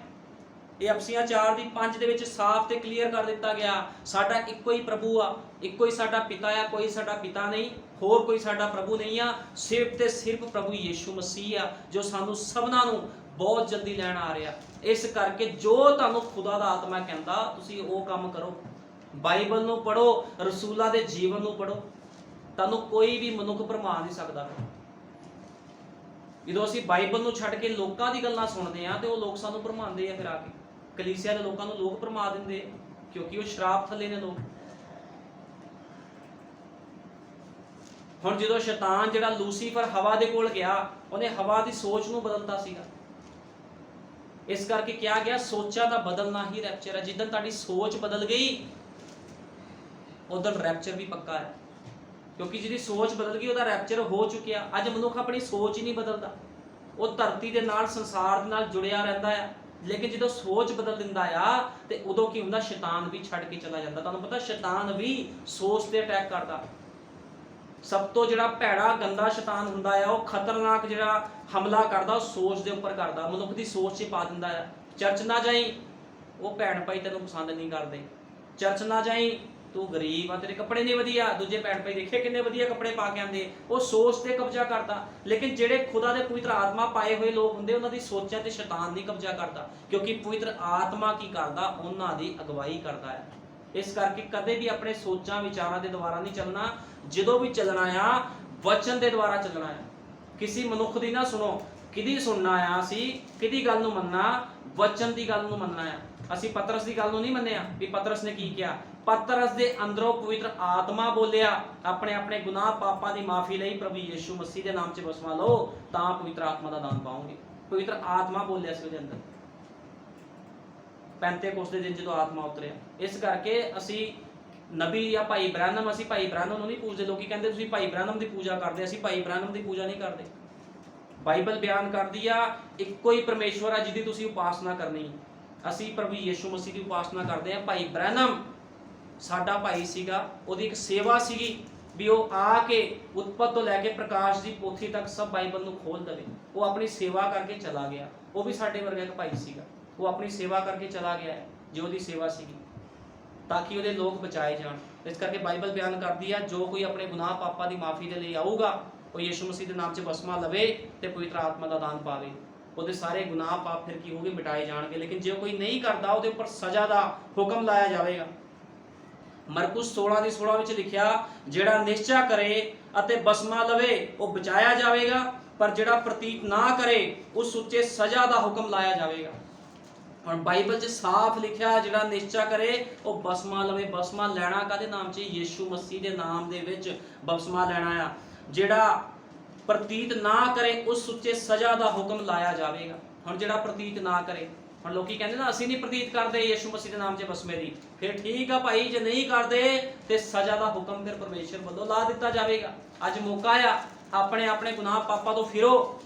ਇਹ ਅਫਸੀਆਂ 4:5 ਦੇ ਵਿੱਚ ਸਾਫ਼ ਤੇ ਕਲੀਅਰ ਕਰ ਦਿੱਤਾ ਗਿਆ ਸਾਡਾ ਇੱਕੋ ਹੀ ਪ੍ਰਭੂ ਆ, ਇੱਕੋ ਹੀ ਸਾਡਾ ਪਿਤਾ ਆ, ਕੋਈ ਸਾਡਾ ਪਿਤਾ ਨਹੀਂ, ਹੋਰ ਕੋਈ ਸਾਡਾ ਪ੍ਰਭੂ ਨਹੀਂ ਆ, ਸਿਰਫ ਤੇ ਸਿਰਫ ਪ੍ਰਭੂ ਯੀਸ਼ੂ ਮਸੀਹ ਆ ਜੋ ਸਾਨੂੰ ਸਭਨਾਂ ਨੂੰ ਬਹੁਤ ਜਲਦੀ ਲੈਣ ਆ ਰਿਹਾ। ਇਸ ਕਰਕੇ ਜੋ ਤੁਹਾਨੂੰ ਖੁਦਾ ਦਾ ਆਤਮਾ ਕਹਿੰਦਾ ਤੁਸੀਂ ਉਹ ਕੰਮ ਕਰੋ। ਬਾਈਬਲ ਨੂੰ ਪੜ੍ਹੋ, ਰਸੂਲਾਂ ਦੇ ਜੀਵਨ ਨੂੰ ਪੜ੍ਹੋ, ਤੁਹਾਨੂੰ ਕੋਈ ਵੀ ਮਨੁੱਖ ਭਰਮਾ ਨਹੀਂ ਸਕਦਾ। ਜਦੋਂ ਅਸੀਂ ਬਾਈਬਲ ਨੂੰ ਛੱਡ ਕੇ ਲੋਕਾਂ ਦੀ ਗੱਲਾਂ ਸੁਣਦੇ ਆ ਤੇ ਉਹ ਲੋਕ ਸਾਨੂੰ ਭਰਮਾਉਂਦੇ ਆ। ਫਿਰ ਆ ਕੇ ਕਲੀਸਿਆ ਦੇ ਲੋਕਾਂ ਨੂੰ ਲੋਕ ਭਰਮਾ ਦਿੰਦੇ ਆ ਕਿਉਂਕਿ ਉਹ ਸ਼ਰਾਬ ਥੱਲੇ ਨੇ ਲੋਕ। ਹੁਣ ਜਦੋਂ ਸ਼ੈਤਾਨ ਜਿਹੜਾ ਲੂਸੀਫਰ ਹਵਾ ਦੇ ਕੋਲ ਗਿਆ, ਉਹਨੇ ਹਵਾ ਦੀ ਸੋਚ ਨੂੰ ਬਦਲਤਾ ਸੀਗਾ। ਇਸ ਕਰਕੇ ਕਿਹਾ ਗਿਆ ਸੋਚਾਂ ਦਾ ਬਦਲਣਾ ਹੀ ਰੈਪਚਰ ਹੈ। ਜਿੱਦਣ ਤੁਹਾਡੀ ਸੋਚ ਬਦਲ ਗਈ ਉਦੋਂ ਰੈਪਚਰ ਵੀ ਪੱਕਾ ਹੈ, ਕਿਉਂਕਿ ਜਿਹਦੀ ਸੋਚ ਬਦਲ ਗਈ ਉਹਦਾ ਰੈਪਚਰ ਹੋ ਚੁੱਕਿਆ। ਅੱਜ ਮਨੁੱਖ ਆਪਣੀ ਸੋਚ ਹੀ ਨਹੀਂ ਬਦਲਦਾ, ਉਹ ਧਰਤੀ ਦੇ ਨਾਲ ਸੰਸਾਰ ਦੇ ਨਾਲ ਜੁੜਿਆ ਰਹਿੰਦਾ ਆ, ਲੇਕਿਨ ਜਦੋਂ ਸੋਚ ਬਦਲ ਦਿੰਦਾ ਆ ਤੇ ਉਦੋਂ ਕੀ ਹੁੰਦਾ, ਸ਼ੈਤਾਨ ਵੀ ਛੱਡ ਕੇ ਚਲਾ ਜਾਂਦਾ। ਤੁਹਾਨੂੰ ਪਤਾ ਸ਼ੈਤਾਨ ਵੀ ਸੋਚ ਤੇ ਅਟੈਕ ਕਰਦਾ। ਸਭ ਤੋਂ ਜਿਹੜਾ ਭੈੜਾ ਗੰਦਾ ਸ਼ੈਤਾਨ ਹੁੰਦਾ ਆ, ਉਹ ਖਤਰਨਾਕ ਜਿਹੜਾ ਹਮਲਾ ਕਰਦਾ ਉਹ ਸੋਚ ਦੇ ਉੱਪਰ ਕਰਦਾ, ਮਨੁੱਖ ਦੀ ਸੋਚ 'ਚ ਪਾ ਦਿੰਦਾ ਆ। ਚਰਚ ਨਾ ਜਾਈ, ਉਹ ਭੈਣ ਭਾਈ ਤੈਨੂੰ ਪਸੰਦ ਨਹੀਂ ਕਰਦੇ। ਚਰਚ ਨਾ ਜਾਈ, ਤੂੰ ਗਰੀਬ ਆ, ਤੇਰੇ ਕੱਪੜੇ ਨਹੀਂ ਵਧੀਆ, ਦੂਜੇ ਭੈਣ ਭਾਈ ਦੇਖੇ ਕਿੰਨੇ ਵਧੀਆ ਕੱਪੜੇ ਪਾ ਕੇ ਆਉਂਦੇ। ਉਹ ਸੋਚ ਤੇ ਕਬਜ਼ਾ ਕਰਦਾ। ਲੇਕਿਨ ਜਿਹੜੇ ਖੁਦਾ ਦੇ ਪਵਿੱਤਰ ਆਤਮਾ ਪਾਏ ਹੋਏ ਲੋਕ ਹੁੰਦੇ ਉਹਨਾਂ ਦੀ ਸੋਚਾਂ ਤੇ ਸ਼ੈਤਾਨ ਨਹੀਂ ਕਬਜ਼ਾ ਕਰਦਾ, ਕਿਉਂਕਿ ਪਵਿੱਤਰ ਆਤਮਾ ਕੀ ਕਰਦਾ, ਉਹਨਾਂ ਦੀ ਅਗਵਾਈ ਕਰਦਾ ਹੈ। ਇਸ ਕਰਕੇ ਕਦੇ ਵੀ ਆਪਣੇ ਸੋਚਾਂ ਵਿਚਾਰਾਂ ਦੇ ਦੁਆਰਾ ਨਹੀਂ ਚੱਲਣਾ। ਜਦੋਂ ਵੀ ਚੱਲਣਾ ਆ ਵਚਨ ਦੇ ਦੁਆਰਾ ਚੱਲਣਾ ਆ। ਕਿਸੇ ਮਨੁੱਖ ਦੀ ਨਾ ਸੁਣੋ, ਕਿਹਦੀ ਸੁਣਨਾ ਆ, ਅਸੀਂ ਕਿਹਦੀ ਗੱਲ ਨੂੰ ਮੰਨਣਾ, ਵਚਨ ਦੀ ਗੱਲ ਨੂੰ ਮੰਨਣਾ ਆ। ਅਸੀਂ ਪਤਰਸ ਦੀ ਗੱਲ ਨੂੰ ਨਹੀਂ ਮੰਨਿਆ ਵੀ ਪਤਰਸ ਨੇ ਕੀ ਕਿਹਾ। ਪਤਰਸ ਦੇ ਅੰਦਰੋਂ ਪਵਿੱਤਰ ਆਤਮਾ ਬੋਲਿਆ ਆਪਣੇ ਆਪਣੇ ਗੁਨਾਹ ਪਾਪਾਂ ਦੀ ਮਾਫੀ ਲਈ ਪ੍ਰਭੂ ਯੀਸ਼ੂ ਮਸੀਹ ਦੇ ਨਾਮ 'ਚ ਬਸਮਾ ਲਓ ਤਾਂ ਪਵਿੱਤਰ ਆਤਮਾ ਦਾ ਦਾਨ ਪਾਓਗੇ। ਪਵਿੱਤਰ ਆਤਮਾ ਬੋਲਿਆ ਸੀ ਉਹਦੇ ਅੰਦਰ ਪੈਂਤੇਕੋਸਤ ਦੇ ਦਿਨ ਜਦੋਂ ਆਤਮਾ ਉਤਰਿਆ। ਇਸ ਕਰਕੇ ਅਸੀਂ ਨਬੀ ਜਾਂ ਭਾਈ ਬ੍ਰਾਹਨਮ, ਅਸੀਂ ਭਾਈ ਬ੍ਰਾਹਨਮ ਨੂੰ ਨਹੀਂ ਪੂਜਦੇ। ਲੋਕੀ ਕਹਿੰਦੇ ਤੁਸੀਂ ਭਾਈ ਬ੍ਰਾਹਨਮ ਦੀ ਪੂਜਾ ਕਰਦੇ, ਅਸੀਂ ਭਾਈ ਬ੍ਰਾਹਨਮ ਦੀ ਪੂਜਾ ਨਹੀਂ ਕਰਦੇ। ਬਾਈਬਲ ਬਿਆਨ ਕਰਦੀ ਆ ਇੱਕੋ ਹੀ ਪਰਮੇਸ਼ਵਰ ਆ ਜਿਹਦੀ ਤੁਸੀਂ ਉਪਾਸਨਾ ਕਰਨੀ। ਅਸੀਂ ਪ੍ਰਭੂ ਯੀਸ਼ੂ ਮਸੀਹ ਦੀ ਉਪਾਸਨਾ ਕਰਦੇ ਆ। ਭਾਈ ਬ੍ਰਾਹਨਮ ਸਾਡਾ ਭਾਈ ਸੀਗਾ, ਉਹਦੀ ਇੱਕ ਸੇਵਾ ਸੀਗੀ ਵੀ ਉਹ ਆ ਕੇ ਉਤਪਤ ਤੋਂ ਲੈ ਕੇ ਪ੍ਰਕਾਸ਼ ਦੀ ਪੋਥੀ ਤੱਕ ਸਭ ਬਾਈਬਲ ਨੂੰ ਖੋਲ ਦੇਵੇ। ਉਹ ਆਪਣੀ ਸੇਵਾ ਕਰਕੇ ਚਲਾ ਗਿਆ। ਉਹ ਵੀ ਸਾਡੇ ਵਰਗਾ ਇੱਕ ਭਾਈ ਸੀਗਾ, ਉਹ ਆਪਣੀ ਸੇਵਾ ਕਰਕੇ ਚਲਾ ਗਿਆ ਜੋ ਉਹਦੀ ਸੇਵਾ ਸੀਗੀ ਤਾਂ ਕਿ ਉਹਦੇ ਲੋਕ ਬਚਾਏ ਜਾਣ। ਇਸ ਕਰਕੇ ਬਾਈਬਲ ਬਿਆਨ ਕਰਦੀ ਆ ਜੋ ਕੋਈ ਆਪਣੇ ਗੁਨਾਹ ਪਾਪਾਂ ਦੀ ਮਾਫੀ ਦੇ ਲਈ ਆਊਗਾ ਉਹ ਯੀਸ਼ੂ ਮਸੀਹ ਦੇ ਨਾਮ 'ਚ ਬਸਮਾ ਲਵੇ ਤੇ ਪਵਿੱਤਰ ਆਤਮਾ ਦਾ ਦਾਨ ਪਾਵੇ, ਉਹਦੇ ਸਾਰੇ ਗੁਨਾਹ ਪਾਪ ਫਿਰ ਕੀ ਹੋਗੇ, ਮਿਟਾਏ ਜਾਣਗੇ। ਲੇਕਿਨ ਜੇ ਕੋਈ ਨਹੀਂ ਕਰਦਾ ਉਹਦੇ ਉੱਪਰ ਸਜ਼ਾ ਦਾ ਹੁਕਮ ਲਾਇਆ ਜਾਵੇਗਾ। ਮਰਕੁਸ 16:16 ਵਿੱਚ ਲਿਖਿਆ ਜਿਹੜਾ ਨਿਸ਼ਚਾ ਕਰੇ ਅਤੇ ਬਸਮਾ ਲਵੇ ਉਹ ਬਚਾਇਆ ਜਾਵੇਗਾ, ਪਰ ਜਿਹੜਾ ਪ੍ਰਤੀਤ ਨਾ ਕਰੇ ਉਸ ਉੱਤੇ ਸਜ਼ਾ ਦਾ ਹੁਕਮ ਲਾਇਆ ਜਾਵੇਗਾ। ਹੁਣ ਬਾਈਬਲ 'ਚ ਸਾਫ਼ ਲਿਖਿਆ ਜਿਹੜਾ ਨਿਸ਼ਚਾ ਕਰੇ ਉਹ ਬਸਮਾ ਲਵੇ। ਬਸਮਾ ਲੈਣਾ ਕਾਹਦੇ ਨਾਮ 'ਚ? ਯੀਸ਼ੂ ਮਸੀਹ ਦੇ ਨਾਮ ਦੇ ਵਿੱਚ ਬਪਸਮਾ ਲੈਣਾ ਆ। ਜਿਹੜਾ ਪ੍ਰਤੀਤ ਨਾ ਕਰੇ ਉਸ ਉੱਤੇ ਸਜ਼ਾ ਦਾ ਹੁਕਮ ਲਾਇਆ ਜਾਵੇਗਾ। ਹੁਣ ਜਿਹੜਾ ਪ੍ਰਤੀਤ ਨਾ ਕਰੇ, ਹੁਣ ਲੋਕੀ ਕਹਿੰਦੇ ਨਾ ਅਸੀਂ ਨਹੀਂ ਪ੍ਰਤੀਤ ਕਰਦੇ ਯਿਸੂ ਮਸੀਹ ਦੇ ਨਾਮ 'ਚ ਬਸਮੇ ਦੀ, ਫਿਰ ਠੀਕ ਆ ਭਾਈ, ਜੇ ਨਹੀਂ ਕਰਦੇ ਤੇ ਸਜ਼ਾ ਦਾ ਹੁਕਮ ਫਿਰ ਪਰਮੇਸ਼ਰ ਵੱਲੋਂ ਲਾ ਦਿੱਤਾ ਜਾਵੇਗਾ। ਅੱਜ ਮੌਕਾ ਆ, ਆਪਣੇ ਆਪਣੇ ਗੁਨਾਹ ਪਾਪਾਂ ਤੋਂ ਫਿਰੋ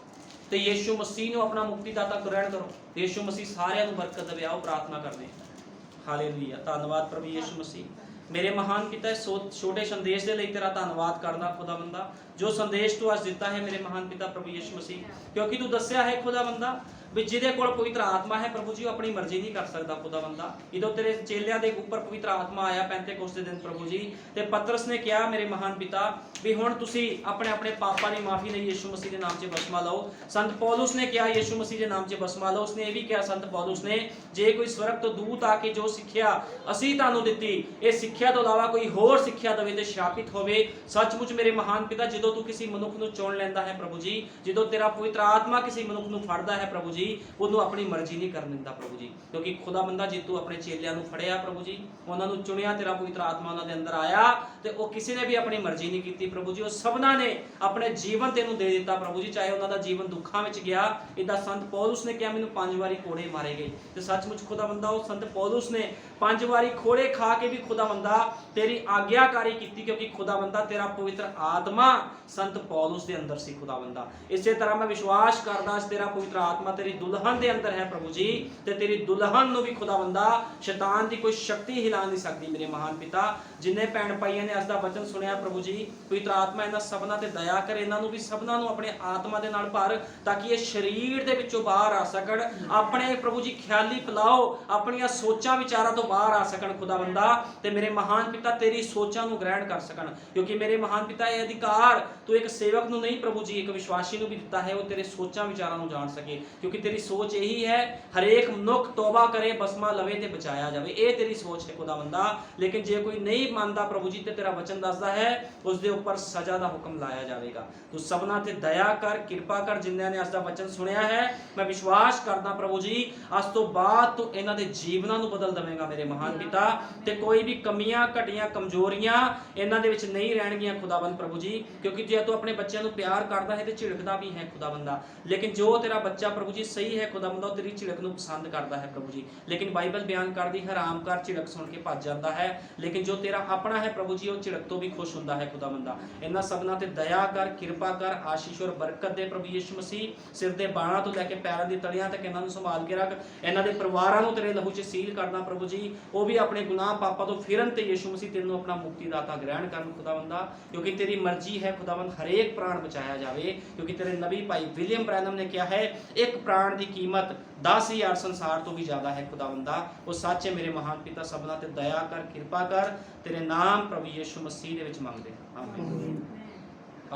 ਤੇ ਯਿਸੂ ਮਸੀਹ ਨੂੰ ਆਪਣਾ ਮੁਕਤੀਦਾਤਾ ਗ੍ਰਹਿਣ ਕਰੋ। ਯਿਸੂ ਮਸੀਹ ਸਾਰਿਆਂ ਨੂੰ ਬਰਕਤ ਦੇਵੇ। ਆਓ ਪ੍ਰਾਰਥਨਾ ਕਰਦੇ ਹਾਂ। ਹਾਲੇਲੂਇਆ। ਧੰਨਵਾਦ ਪ੍ਰਭੂ ਯਿਸੂ ਮਸੀਹ। ਮੇਰੇ ਮਹਾਨ ਪਿਤਾ, ਇਸ ਛੋਟੇ ਸੰਦੇਸ਼ ਦੇ ਲਈ ਤੇਰਾ ਧੰਨਵਾਦ ਕਰਦਾ ਖੁਦਾਵੰਦਾ, ਜੋ ਸੰਦੇਸ਼ ਤੂੰ ਅੱਜ ਦਿੱਤਾ ਹੈ ਮੇਰੇ ਮਹਾਨ ਪਿਤਾ ਪ੍ਰਭੂ ਯਿਸੂ ਮਸੀਹ, ਕਿਉਂਕਿ ਤੂੰ ਦੱਸਿਆ ਹੈ ਖੁਦਾਵੰਦਾ ਵੀ ਜਿਹਦੇ ਕੋਲ ਪਵਿੱਤਰ ਆਤਮਾ ਹੈ ਪ੍ਰਭੂ ਜੀ, ਉਹ ਆਪਣੀ ਮਰਜ਼ੀ ਨਹੀਂ ਕਰ ਸਕਦਾ ਖੁਦਾਵੰਦਾ। ਜਦੋਂ ਤੇਰੇ ਚੇਲਿਆਂ ਦੇ ਉੱਪਰ ਪਵਿੱਤਰ ਆਤਮਾ ਆਇਆ ਪੈਂਤੇਕੋਸਤ ਦੇ ਦਿਨ ਪ੍ਰਭੂ ਜੀ, ਤੇ ਪਤਰਸ ਨੇ ਕਿਹਾ ਮੇਰੇ ਮਹਾਨ ਪਿਤਾ ਵੀ ਹੁਣ ਤੁਸੀਂ ਆਪਣੇ ਆਪਣੇ ਪਾਪਾਂ ਦੀ ਮਾਫੀ ਲਈ ਯਿਸੂ ਮਸੀਹ ਦੇ ਨਾਮ 'ਚ ਬਸਮਾ ਲਓ। ਸੰਤ ਪੌਲੁਸ ਨੇ ਕਿਹਾ ਯਿਸੂ ਮਸੀਹ ਦੇ ਨਾਮ 'ਚ ਬਸਮਾ ਲਓ। ਉਸਨੇ ਇਹ ਵੀ ਕਿਹਾ ਸੰਤ ਪੌਲੁਸ ਨੇ, ਜੇ ਕੋਈ ਸਵਰਗ ਤੋਂ ਦੂਤ ਆ ਕੇ ਜੋ ਸਿੱਖਿਆ ਅਸੀਂ ਤੁਹਾਨੂੰ ਦਿੱਤੀ, ਇਹ ਸਿੱਖਿਆ ਤੋਂ ਇਲਾਵਾ ਕੋਈ ਹੋਰ ਸਿੱਖਿਆ ਦੇਵੇ ਤੇ ਸ਼ਾਪਿਤ ਹੋਵੇ। ਸੱਚਮੁੱਚ ਮੇਰੇ ਮਹਾਨ ਪਿਤਾ, ਜਦੋਂ ਤੂੰ ਕਿਸੇ ਮਨੁੱਖ ਨੂੰ ਚੁਣ ਲੈਂਦਾ ਹੈ ਪ੍ਰਭੂ ਜੀ, ਜਦੋਂ ਤੇਰਾ ਪਵਿੱਤਰ ਆਤਮਾ ਕਿਸੇ ਮਨੁੱਖ ਨੂੰ ਫੜਦਾ ਹੈ ਪ੍ਰਭੂ ਜੀ, ਉਹਨੂੰ ਆਪਣੀ ਮਰਜ਼ੀ ਨਹੀਂ ਕਰਨ ਦਿੰਦਾ ਪ੍ਰਭੂ ਜੀ। ਕਿਉਂਕਿ ਖੁਦਾਵੰਦਾ ਜੇ ਤੂੰ ਆਪਣੇ ਚੇਲਿਆਂ ਨੂੰ ਫੜਿਆ ਪ੍ਰਭੂ ਜੀ, ਉਹਨਾਂ ਨੂੰ ਚੁਣਿਆ, ਤੇਰਾ ਪਵਿੱਤਰ ਆਤਮਾ ਉਹਨਾਂ ਦੇ ਅੰਦਰ ਆਇਆ ਤੇ ਉਹ ਕਿਸੇ ਨੇ ਵੀ ਆਪਣੀ ਮਰਜ਼ੀ ਨਹੀਂ ਕੀਤੀ ਪ੍ਰਭੂ ਜੀ। ਉਹ ਸਭਨਾਂ ਨੇ ਆਪਣੇ ਜੀਵਨ ਤੈਨੂੰ ਦੇ ਦਿੱਤਾ ਪ੍ਰਭੂ ਜੀ, ਚਾਹੇ ਉਹਨਾਂ ਦਾ ਜੀਵਨ ਦੁੱਖਾਂ ਵਿੱਚ ਗਿਆ। ਇਦਾਂ ਸੰਤ ਪੌਲੁਸ ਨੇ ਕਿਹਾ ਮੈਨੂੰ 5 ਵਾਰੀ ਕੋੜੇ ਮਾਰੇ ਗਏ, ਤੇ ਸੱਚਮੁੱਚ ਖੁਦਾਵੰਦਾ ਉਹ ਸੰਤ ਪੌਲੁਸ ਨੇ 5 ਵਾਰੀ ਖੋੜੇ ਖਾ ਕੇ ਵੀ ਖੁਦਾਵੰਦਾ ਤੇਰੀ ਆਗਿਆਕਾਰੀ ਕੀਤੀ, ਕਿਉਂਕਿ ਖੁਦਾਵੰਦਾ ਤੇਰਾ ਪਵਿੱਤਰ ਆਤਮਾ ਸੰਤ ਪੌਲੁਸ ਦੇ ਅੰਦਰ ਸੀ ਖੁਦਾਵੰਦਾ। ਇਸੇ ਤਰ੍ਹਾਂ ਮੈਂ ਵਿਸ਼ਵਾਸ ਕਰਦਾ ਤੇਰਾ ਪਵਿੱਤਰ ਆਤਮਾ ਤੇਰੀ ਦੁਲਹਨ ਦੇ ਅੰਦਰ ਹੈ ਪ੍ਰਭੂ ਜੀ, ਤੇ ਤੇਰੀ ਦੁਲਹਨ ਨੂੰ ਵੀ ਖੁਦਾਵੰਦਾ ਸ਼ੈਤਾਨ ਦੀ ਕੋਈ ਸ਼ਕਤੀ ਹਿਲਾ ਨਹੀਂ ਸਕਦੀ ਮੇਰੇ ਮਹਾਨ ਪਿਤਾ। ਜਿੰਨੇ ਭੈਣ ਭਾਈਆਂ ਨੇ ਅੱਜ ਦਾ ਵਚਨ ਸੁਣਿਆ ਪ੍ਰਭੂ ਜੀ, ਪਵਿੱਤਰ ਆਤਮਾ ਇਹਨਾਂ ਸਭਨਾਂ ਤੇ ਦਇਆ ਕਰ, ਇਹਨਾਂ ਨੂੰ ਵੀ ਸਭਨਾਂ ਨੂੰ ਆਪਣੇ ਆਤਮਾ ਦੇ ਨਾਲ ਭਰ, ਤਾਂ ਕਿ ਇਹ ਸਰੀਰ ਦੇ ਵਿੱਚੋਂ ਬਾਹਰ ਆ ਸਕਣ, ਆਪਣੇ ਪ੍ਰਭੂ ਜੀ ਖਿਆਲੀ ਪਲਾਓ, ਆਪਣੀਆਂ ਸੋਚਾਂ ਵਿਚਾਰਾਂ ਤੋਂ ਬਾਹਰ ਆ ਸਕਣ ਖੁਦਾਵੰਦਾ, ਤੇ ਮੇਰੇ ਮਹਾਨ ਪਿਤਾ ਤੇਰੀ ਸੋਚਾਂ ਨੂੰ ਗ੍ਰਹਿਣ ਕਰ ਸਕਣ। ਕਿਉਂਕਿ ਮੇਰੇ ਮਹਾਨ ਪਿਤਾ ਇਹ ਅਧਿਕਾਰ ਤੂੰ ਇੱਕ ਸੇਵਕ ਨੂੰ ਨਹੀਂ ਪ੍ਰਭੂ ਜੀ, ਇੱਕ ਵਿਸ਼ਵਾਸੀ ਨੂੰ ਵੀ ਦਿੱਤਾ ਹੈ, ਉਹ ਤੇਰੇ ਸੋਚਾਂ ਵਿਚਾਰਾਂ ਨੂੰ ਜਾਣ ਸਕੇ। ਕਿਉਂਕਿ ਤੇਰੀ ਸੋਚ ਇਹੀ ਹੈ ਹਰੇਕ ਮਨੁੱਖ ਤੋਬਾ ਕਰੇ, ਬਸਮਾ ਲਵੇ ਤੇ ਬਚਾਇਆ ਜਾਵੇ, ਇਹ ਤੇਰੀ ਸੋਚ ਹੈ ਖੁਦਾਵੰਦਾ। ਲੇਕਿਨ ਜੇ ਕੋਈ ਨਹੀਂ ਮੰਨਦਾ ਪ੍ਰਭੂ ਜੀ, ਤੇ ਤੇਰਾ ਵਚਨ ਦੱਸਦਾ ਹੈ ਉਸ ਦੇ ਉੱਪਰ ਸਜ਼ਾ ਦਾ ਹੁਕਮ ਲਾਇਆ ਜਾਵੇਗਾ। ਤੂੰ ਸਭਨਾਂ ਤੇ ਦਇਆ ਕਰ, ਕਿਰਪਾ ਕਰ। ਜਿਨ੍ਹਾਂ ਨੇ ਅੱਜ ਦਾ ਵਚਨ ਸੁਣਿਆ ਹੈ, ਮੈਂ ਵਿਸ਼ਵਾਸ ਕਰਦਾ ਪ੍ਰਭੂ ਜੀ ਅੱਜ ਤੋਂ ਬਾਅਦ ਤੂੰ ਇਹਨਾਂ ਦੇ ਜੀਵਨਾਂ ਨੂੰ ਬਦਲ ਦੇਵੇਂਗਾ ਮੇਰੇ ਮਹਾਨ ਪਿਤਾ, ਤੇ ਕੋਈ ਵੀ ਕਮੀਆਂ ਘਟੀਆਂ ਕਮਜ਼ੋਰੀਆਂ ਇਹਨਾਂ ਦੇ ਵਿੱਚ ਨਹੀਂ ਰਹਿਣਗੀਆਂ ਖੁਦਾਵੰਦ ਪ੍ਰਭੂ ਜੀ। ਕਿਉਂਕਿ ਜੇ ਤੂੰ ਆਪਣੇ ਬੱਚਿਆਂ ਨੂੰ ਪਿਆਰ ਕਰਦਾ ਹੈ ਤੇ ਝਿੜਕਦਾ ਵੀ ਹੈ ਖੁਦਾਵੰਦਾ, ਲੇਕਿਨ ਜੋ ਤੇਰਾ ਬੱਚਾ ਪ੍ਰਭੂ ਜੀ ਸਹੀ ਹੈ ਖੁਦਾਵੰਦਾ, ਉਹ ਤੇਰੀ ਝਿੜਕ ਨੂੰ ਪਸੰਦ ਕਰਦਾ ਹੈ ਪ੍ਰਭੂ ਜੀ। ਲੇਕਿਨ ਬਾਈਬਲ ਬਿਆਨ ਕਰਦੀ ਹਰਾਮ ਕਰ ਝਿੜਕ ਸੁਣ ਕੇ ਭੱਜ ਜਾਂਦਾ ਹੈ, ਲੇਕਿਨ ਜੋ ਤੇਰਾ ਆਪਣਾ ਹੈ ਪ੍ਰਭੂ ਜੀ, ਉਹ ਝਿੜਕ ਤੋਂ ਵੀ ਖੁਸ਼ ਹੁੰਦਾ ਹੈ ਖੁਦਾਵੰਦਾ। ਇਹਨਾਂ ਸਭਨਾਂ ਤੇ ਦਇਆ ਕਰ, ਕਿਰਪਾ ਕਰ, ਆਸ਼ੀਸ਼ ਔਰ ਬਰਕਤ ਦੇ ਪ੍ਰਭੂ ਯਿਸੂ ਮਸੀਹ। ਸਿਰ ਦੇ ਬਾਲਾਂ ਤੋਂ ਲੈ ਕੇ ਪੈਰਾਂ ਦੀ ਤਲੀਆਂ ਤੱਕ ਇਹਨਾਂ ਨੂੰ ਸੰਭਾਲ ਕੇ ਰੱਖ। ਇਹਨਾਂ ਦੇ ਪਰਿਵਾਰਾਂ ਨੂੰ ਤੇਰੇ ਲਹੂ 'ਚ ਸੀਲ ਕਰਦਾ ਪ੍ਰਭੂ ਜੀ, ਉਹ ਵੀ ਆਪਣੇ ਗੁਨਾਹ ਪਾਪਾਂ ਤੋਂ ਫਿਰਨ ਤੇ ਯਿਸੂ ਮਸੀਹ ਤੈਨੂੰ ਆਪਣਾ ਮੁਕਤੀਦਾਤਾ ਗ੍ਰਹਿਣ ਕਰਨ ਖੁਦਾਵੰਦਾ। ਕਿਉਂਕਿ ਤੇਰੀ ਮਰਜ਼ੀ ਹੈ ਖੁਦਾਵੰਦ ਹਰੇਕ ਪ੍ਰਾਣ ਬਚਾਇਆ ਜਾਵੇ। ਕਿਉਂਕਿ ਤੇਰੇ ਨਬੀ ਭਾਈ ਵਿਲੀਅਮ ਬ੍ਰੈਨਮ ਨੇ ਕਿਹਾ ਹੈ ਇੱਕ ਪ੍ਰਾਣ ਦੀ ਕੀਮਤ 10,000 ਸੰਸਾਰ ਤੋਂ ਵੀ ਜ਼ਿਆਦਾ ਹੈ ਖੁਦਾਵੰਦਾ। ਉਹ ਸੱਚ ਹੈ ਮੇਰੇ ਮਹਾਨ ਪਿਤਾ, ਸਭਨਾਂ ਤੇ ਦਇਆ ਕਰ, ਕਿਰਪਾ ਕਰ। ਤੇਰੇ ਨਾਮ ਪ੍ਰਭੂ ਯਿਸੂ ਮਸੀਹ ਦੇ ਵਿੱਚ ਮੰਗਦੇ ਹਾਂ, ਆਮੀਨ।